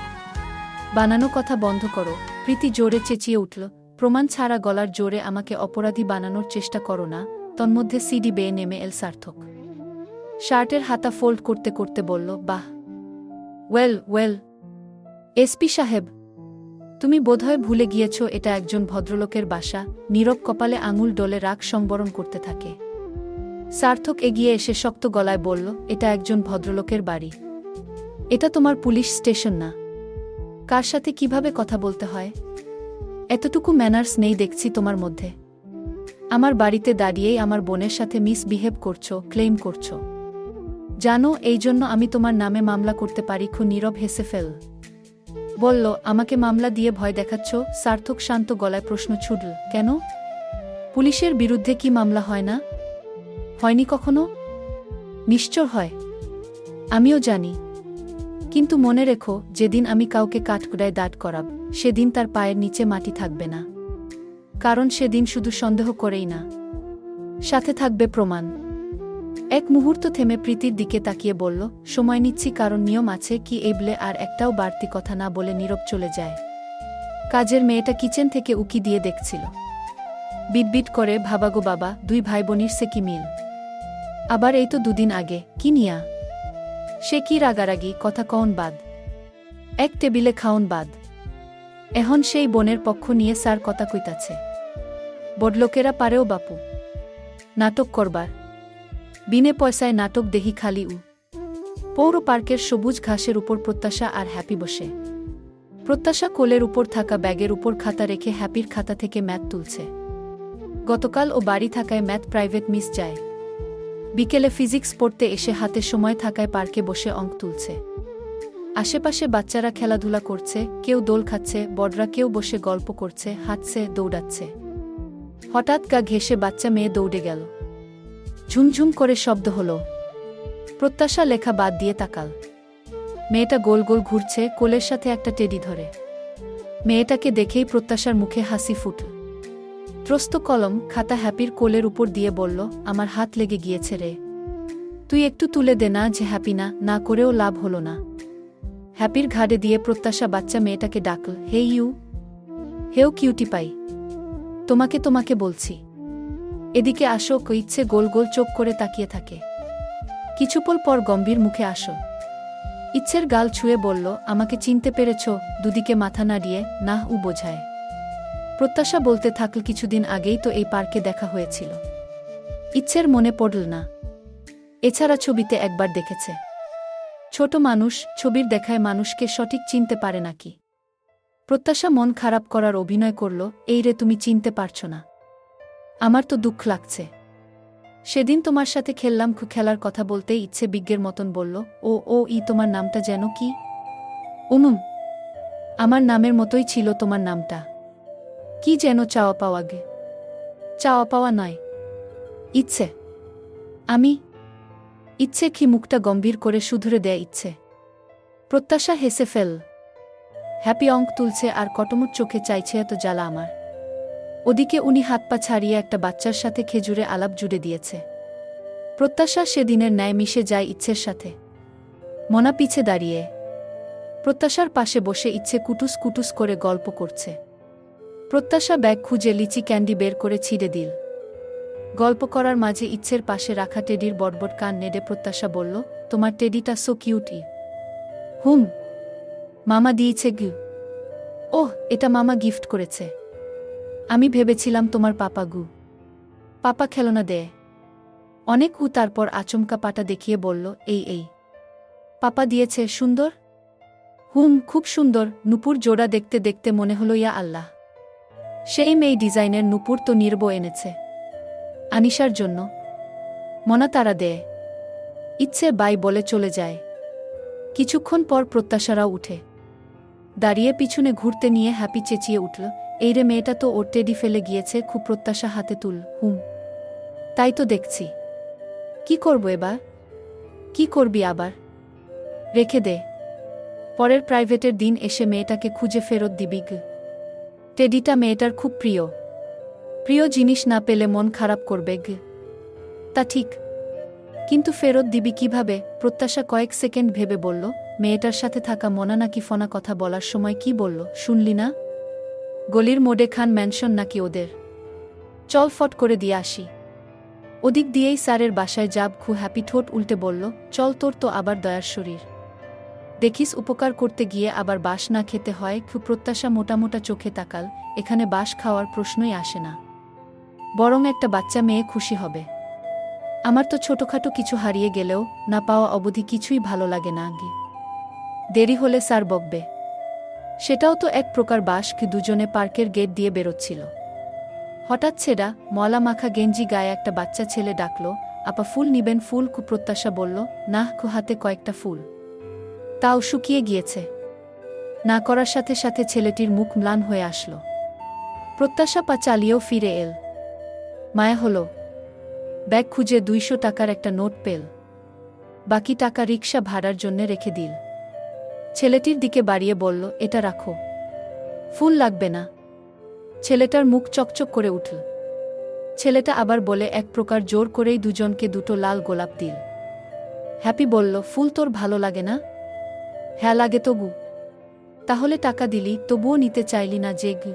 বানানো কথা বন্ধ করো। প্রীতি জোরে চেঁচিয়ে উঠল, প্রমাণ ছাড়া গলার জোরে আমাকে অপরাধী বানানোর চেষ্টা করো না। তন্মধ্যে সিডি বেয়ে নেমে এল সার্থক। শার্টের হাতা ফোল্ড করতে করতে বলল, বাহ, ওয়েল ওয়েল। এসপি সাহেব, তুমি বোধহয় ভুলে গিয়েছ এটা একজন ভদ্রলোকের বাসা। নীরব কপালে আঙুল ডলে রাগ সংবরণ করতে থাকে। সার্থক এগিয়ে এসে শক্ত গলায় বলল, এটা একজন ভদ্রলোকের বাড়ি। এটা তোমার পুলিশ স্টেশন না। কার সাথে কিভাবে কথা বলতে হয় এতটুকু ম্যানার্স নেই দেখছি তোমার মধ্যে। আমার বাড়িতে দাঁড়িয়েই আমার বোনের সাথে মিসবিহেভ করছো, ক্লেইম করছো। জানো এই জন্য আমি তোমার নামে মামলা করতে পারি। নীরব হেসে ফেল বলল, আমাকে মামলা দিয়ে ভয় দেখাচ্ছ? সার্থক শান্ত গলায় প্রশ্ন ছুড়ল, কেন? পুলিশের বিরুদ্ধে কি মামলা হয় না? হয়নি কখনো? নিশ্চয় হয়, আমিও জানি। কিন্তু মনে রেখো, যেদিন আমি কাউকে কাঠগড়ায় দাঁড় করাব সেদিন তার পায়ের নিচে মাটি থাকবে না। কারণ সেদিন শুধু সন্দেহ করেই না, সাথে থাকবে প্রমাণ। এক মুহূর্ত থেমে প্রীতির দিকে তাকিয়ে বলল, সময় নিচ্ছি কারণ নিয়ম আছে কি। এই বলে আর একটাও বাড়তি কথা না বলে নীরব চলে যায়। কাজের মেয়েটা কিচেন থেকে উকি দিয়ে দেখছিল। বিটবিট করে, ভাবাগো বাবা, দুই ভাই বোনির সে কি মিল। আবার এই তো দুদিন আগে, কি নিয়া সে কি রাগারাগি, কথা কওন বাদ, এক টেবিলে খাওন বাদ। এখন সেই বোনের পক্ষ নিয়ে স্যার কথা কইতাছে। বড়লোকেরা পারেও বাপু নাটক করবার। বিনে পয়সায় নাটক দেহি খালি পৌর পার্কের সবুজ ঘাসের উপর প্রত্যাশা আর হ্যাপি বসে। প্রত্যাশা কোলের উপর থাকা ব্যাগের উপর খাতা রেখে হ্যাপির খাতা থেকে ম্যাথ তুলছে। গতকাল ও বাড়ি থাকায় ম্যাথ প্রাইভেট মিস যায়। বিকেলে ফিজিক্স পড়তে এসে হাতে সময় থাকায় পার্কে বসে অঙ্ক তুলছে। আশেপাশে বাচ্চারা খেলাধুলা করছে, কেউ দোল খাচ্ছে, বড়রা কেউ বসে গল্প করছে, হাঁটছে, দৌড়াচ্ছে। হঠাৎ গা ঘেঁষে বাচ্চা মেয়ে দৌড়ে গেল। ঝুমঝুম করে শব্দ হলো। প্রত্যাশা লেখা বাদ দিয়ে তাকাল। মেয়েটা গোল গোল ঘুরছে, কোলের সাথে একটা টেডি ধরে। মেয়েটাকে দেখেই প্রত্যাশার মুখে হাসি ফুটল। ত্রস্ত কলম খাতা হ্যাপির কোলের উপর দিয়ে বলল, আমার হাত লেগে গিয়েছে রে, তুই একটু তুলে দে না। যে হ্যাপি না না করেও লাভ হলো না। হ্যাপির ঘাড়ে দিয়ে প্রত্যাশা বাচ্চা মেয়েটাকে ডাকল, হে ইউ, হেও কিউটি পাই, তোমাকে তোমাকে বলছি, এদিকে আসো। ইচ্ছে গোল গোল চোখ করে তাকিয়ে থাকে। কিছুপল পর গম্ভীর মুখে আসো। ইচ্ছের গাল ছুঁয়ে বলল, আমাকে চিনতে পেরেছ? দুদিকে মাথা নাড়িয়ে না বোঝায়। প্রত্যাশা বলতে থাকল, কিছুদিন আগেই তো এই পার্কে দেখা হয়েছিল। ইচ্ছের মনে পড়ল না। এছাড়া ছবিতে একবার দেখেছে। ছোট মানুষ, ছবির দেখায় মানুষকে সঠিক চিনতে পারে নাকি? প্রত্যাশা মন খারাপ করার অভিনয় করল, এই রে, তুমি চিনতে পারছো না? আমার তো দুঃখ লাগছে। সেদিন তোমার সাথে খেললাম। খেলার কথা বলতেই ইচ্ছে বিজ্ঞের মতন বলল, ও তোমার নামটা যেন কি? আমার নামের মতোই ছিল তোমার নামটা। কি যেন চাওয়া পাওয়া গে। চাওয়া পাওয়া নয়, ইচ্ছে। আমি ইচ্ছে কি মুখটা গম্ভীর করে শুধরে দেয় ইচ্ছে। প্রত্যাশা হেসে ফেল। হ্যাপি অঙ্ক তুলছে আর কটমট চোখে চাইছে এত জ্বালা আমার। ওদিকে উনি হাত পা ছাড়িয়ে একটা বাচ্চার সাথে খেজুরে আলাপ জুড়ে দিয়েছে। প্রত্যাশা সেদিনের ন্যায় মিশে যায় ইচ্ছের সাথে। মনা পিছে দাঁড়িয়ে প্রত্যাশার পাশে বসে ইচ্ছে কুটুস কুটুস করে গল্প করছে। প্রত্যাশা ব্যাগ খুঁজে লিচি ক্যান্ডি বের করে ছিঁড়ে দিল। গল্প করার মাঝে ইচ্ছের পাশে রাখা টেডির বটবট কান নেড়ে প্রত্যাশা বলল, তোমার টেডিটা সো কিউটি। হুম, মামা দিয়েছে গু। ওহ, এটা মামা গিফট করেছে। আমি ভেবেছিলাম তোমার পাপা গু। পাপা খেলনা দেয় অনেক। তারপর আচমকা পাটা দেখিয়ে বলল, এই পাপা দিয়েছে। সুন্দর? হুম, খুব সুন্দর। নুপুর জোড়া দেখতে দেখতে মনে হলো ইয়া আল্লাহ, সেই মেয়ে ডিজাইনের নুপুর তো নির্ব এনেছে আনিশার জন্য। মনা তারা দেয়। ইচ্ছে বাই বলে চলে যায়। কিছুক্ষণ পর প্রত্যাশারাও উঠে দাঁড়িয়ে পিছনে ঘুরতে নিয়ে হ্যাপি চেঁচিয়ে উঠল, এই রে, মেয়েটা তো ওর টেডি ফেলে গিয়েছে। খুব। প্রত্যাশা হাতে তুল। হুম, তাই তো দেখছি। কি করব এবার? কি করবি আবার? রেখে দে। পরের প্রাইভেটের দিন এসে মেয়েটাকে খুঁজে ফেরত দিবি গ। টেডিটা মেয়েটার খুব প্রিয়। প্রিয় জিনিস না পেলে মন খারাপ করবে গ। তা ঠিক, কিন্তু ফেরত দিবি কিভাবে? প্রত্যাশা কয়েক সেকেন্ড ভেবে বলল, মেয়েটার সাথে থাকা মনা নাকি ফোনা কথা বলার সময় কি বলল শুনলি না? গলির মোড়ে খান ম্যানশন নাকি ওদের। চল ফট করে দিয়ে আসি। ওদিক দিয়েই স্যারের বাসায় যাব। হ্যাপি ঠোঁট উল্টে বলল, চল, তোর তো আবার দয়ার শরীর। দেখিস উপকার করতে গিয়ে আবার বাস না খেতে হয়। প্রত্যাশা মোটামোটা চোখে তাকাল। এখানে বাস খাওয়ার প্রশ্নই আসে না, বরং একটা বাচ্চা মেয়ে খুশি হবে। আমার তো ছোটখাটো কিছু হারিয়ে গেলেও না পাওয়া অবধি কিছুই ভালো লাগে না আগে। দেরি হলে স্যার বকবে, সেটাও তো এক প্রকার বাস। দুজনে পার্কের গেট দিয়ে বেরোচ্ছিল। হঠাৎ ছেঁড়া মলা মাখা গেঞ্জি গায়ে একটা বাচ্চা ছেলে ডাকল, আপা ফুল নিবেন? ফুল? প্রত্যাশা বলল, না। হাতে কয়েকটা ফুল, তাও শুকিয়ে গিয়েছে। না করার সাথে সাথে ছেলেটির মুখ ম্লান হয়ে আসল। প্রত্যাশা পা চালিয়েও ফিরে এল। মায়া হল। ব্যাগ খুঁজে 200 টাকার একটা নোট পেল। বাকি টাকা রিকশা ভাড়ার জন্য রেখে দিল। ছেলেটির দিকে বাড়িয়ে বলল, এটা রাখো। ফুল লাগবে না। ছেলেটার মুখ চকচক করে উঠল। ছেলেটা আবার বলে এক প্রকার জোর করেই দুজনকে 2টো লাল গোলাপ দিল। হ্যাপি বলল, ফুল তোর ভালো লাগে না? হ্যাঁ লাগে তো গু। তাহলে টাকা দিলি, তবুও নিতে চাইলি না যে গু?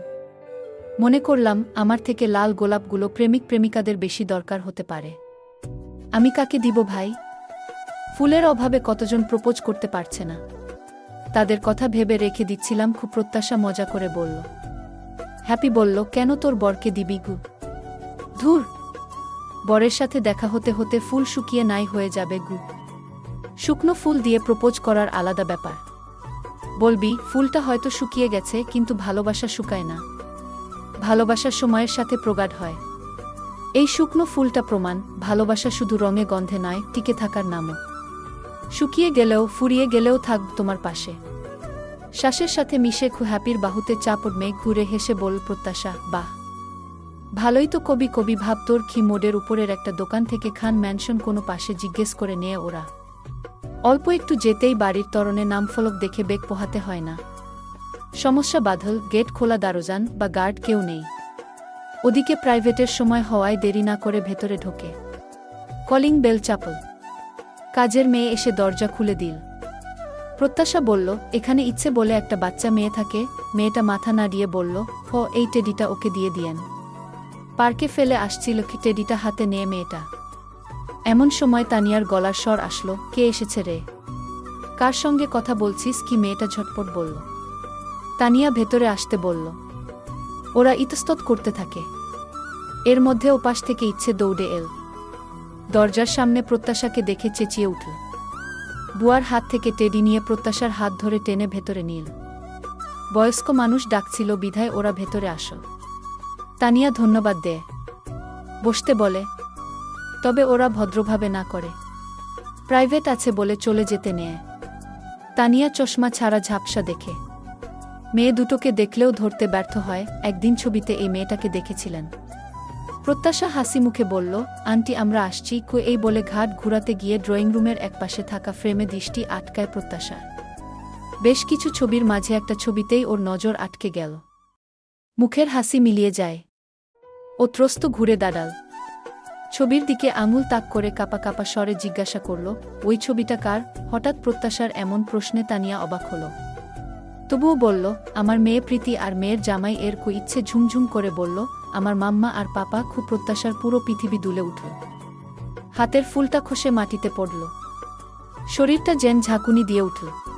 মনে করলাম আমার থেকে লাল গোলাপগুলো প্রেমিক প্রেমিকাদের বেশি দরকার হতে পারে। আমি কাকে দিব ভাই? ফুলের অভাবে কতজন প্রপোজ করতে পারছে না, তাদের কথা ভেবে রেখে দিচ্ছিলাম। প্রত্যাশা মজা করে বলল। হ্যাপি বলল, কেন, তোর বরকে দিবি গু? ধুর, বরের সাথে দেখা হতে হতে ফুল শুকিয়ে নাই হয়ে যাবে গু। শুকনো ফুল দিয়ে প্রপোজ করার আলাদা ব্যাপার। বলবি, ফুলটা হয়তো শুকিয়ে গেছে, কিন্তু ভালোবাসা শুকায় না। ভালোবাসা সময়ের সাথে প্রগাঢ় হয়। এই শুকনো ফুলটা প্রমাণ, ভালোবাসা শুধু রঙে গন্ধে নয়, টিকে থাকার নামও। শুকিয়ে গেলেও ফুরিয়ে গেলেও থাক তোমার পাশে। শ্বাসের সাথে মিশে হ্যাপির বাহুতে চাপড় মেঘ ঘুরে হেসে বল প্রত্যাশা, বাহ, ভালোই তো। কবি ভাব তোর। মোড়ের উপরের একটা দোকান থেকে খান ম্যানশন কোনো পাশে জিজ্ঞেস করে নিয়ে ওরা। অল্প একটু যেতেই বাড়ির তরণে নামফলক দেখে বেগ পোহাতে হয় না। সমস্যা বাধল, গেট খোলা, দারোজান বা গার্ড কেউ নেই। ওদিকে প্রাইভেটের সময় হওয়ায় দেরি না করে ভেতরে ঢোকে। কলিং বেল চাপল। কাজের মেয়ে এসে দরজা খুলে দিল। প্রত্যাশা বলল, এখানে ইচ্ছে বলে একটা বাচ্চা মেয়ে থাকে। মেয়েটা মাথা নাড়িয়ে বলল, ও, এই টেডিটা ওকে দিয়ে দিয়েন। পার্কে ফেলে আসছিল টেডিটা হাতে নিয়ে মেয়েটা। এমন সময় তানিয়ার গলার স্বর আসলো, কে এসেছে রে? কার সঙ্গে কথা বলছিস কি? মেয়েটা ঝটপট বলল। তানিয়া ভেতরে আসতে বলল। ওরা ইতস্তত করতে থাকে। এর মধ্যে ওপাশ থেকে ইচ্ছে দৌড়ে এল। দরজার সামনে প্রত্যাশাকে দেখে চেঁচিয়ে উঠল। বুয়ার হাত থেকে টেডি নিয়ে প্রত্যাশার হাত ধরে টেনে ভেতরে নিল। বয়স্ক মানুষ ডাকছিল বিধায় ওরা ভেতরে আসো। তানিয়া ধন্যবাদ দেয়, বসতে বলে, তবে ওরা ভদ্রভাবে না করে। প্রাইভেট আছে বলে চলে যেতে নেয়। তানিয়া চশমা ছাড়া ঝাপসা দেখে। মেয়ে দুটোকে দেখলেও ধরতে ব্যর্থ হয়। একদিন ছবিতে এই মেয়েটাকে দেখেছিলেন। প্রত্যাশা হাসি মুখে বলল, আন্টি আমরা আসছি এই বলে ঘাট ঘুরাতে গিয়ে ড্রয়িং রুমের একপাশে থাকা ফ্রেমে দৃষ্টি আটকায় প্রত্যাশার। বেশ কিছু ছবির মাঝে একটা ছবিতেই ওর নজর আটকে গেল। মুখের হাসি মিলিয়ে যায়। ও ত্রস্ত ঘুরে দাঁড়াল। ছবির দিকে আঙুল তাক করে কাপা কাপা স্বরে জিজ্ঞাসা করল, ওই ছবিটা কার? হঠাৎ প্রত্যাশার এমন প্রশ্নে তানিয়া অবাক হল। তবুও বলল, আমার মেয়ে প্রীতি আর মেয়ের জামাই এর ইচ্ছে ঝুমঝুম করে বলল, আমার মাম্মা আর পাপা। খুব প্রত্যাশার পুরো পৃথিবী দুলে উঠল। হাতের ফুলটা খসে মাটিতে পড়ল। শরীরটা যেন ঝাঁকুনি দিয়ে উঠল।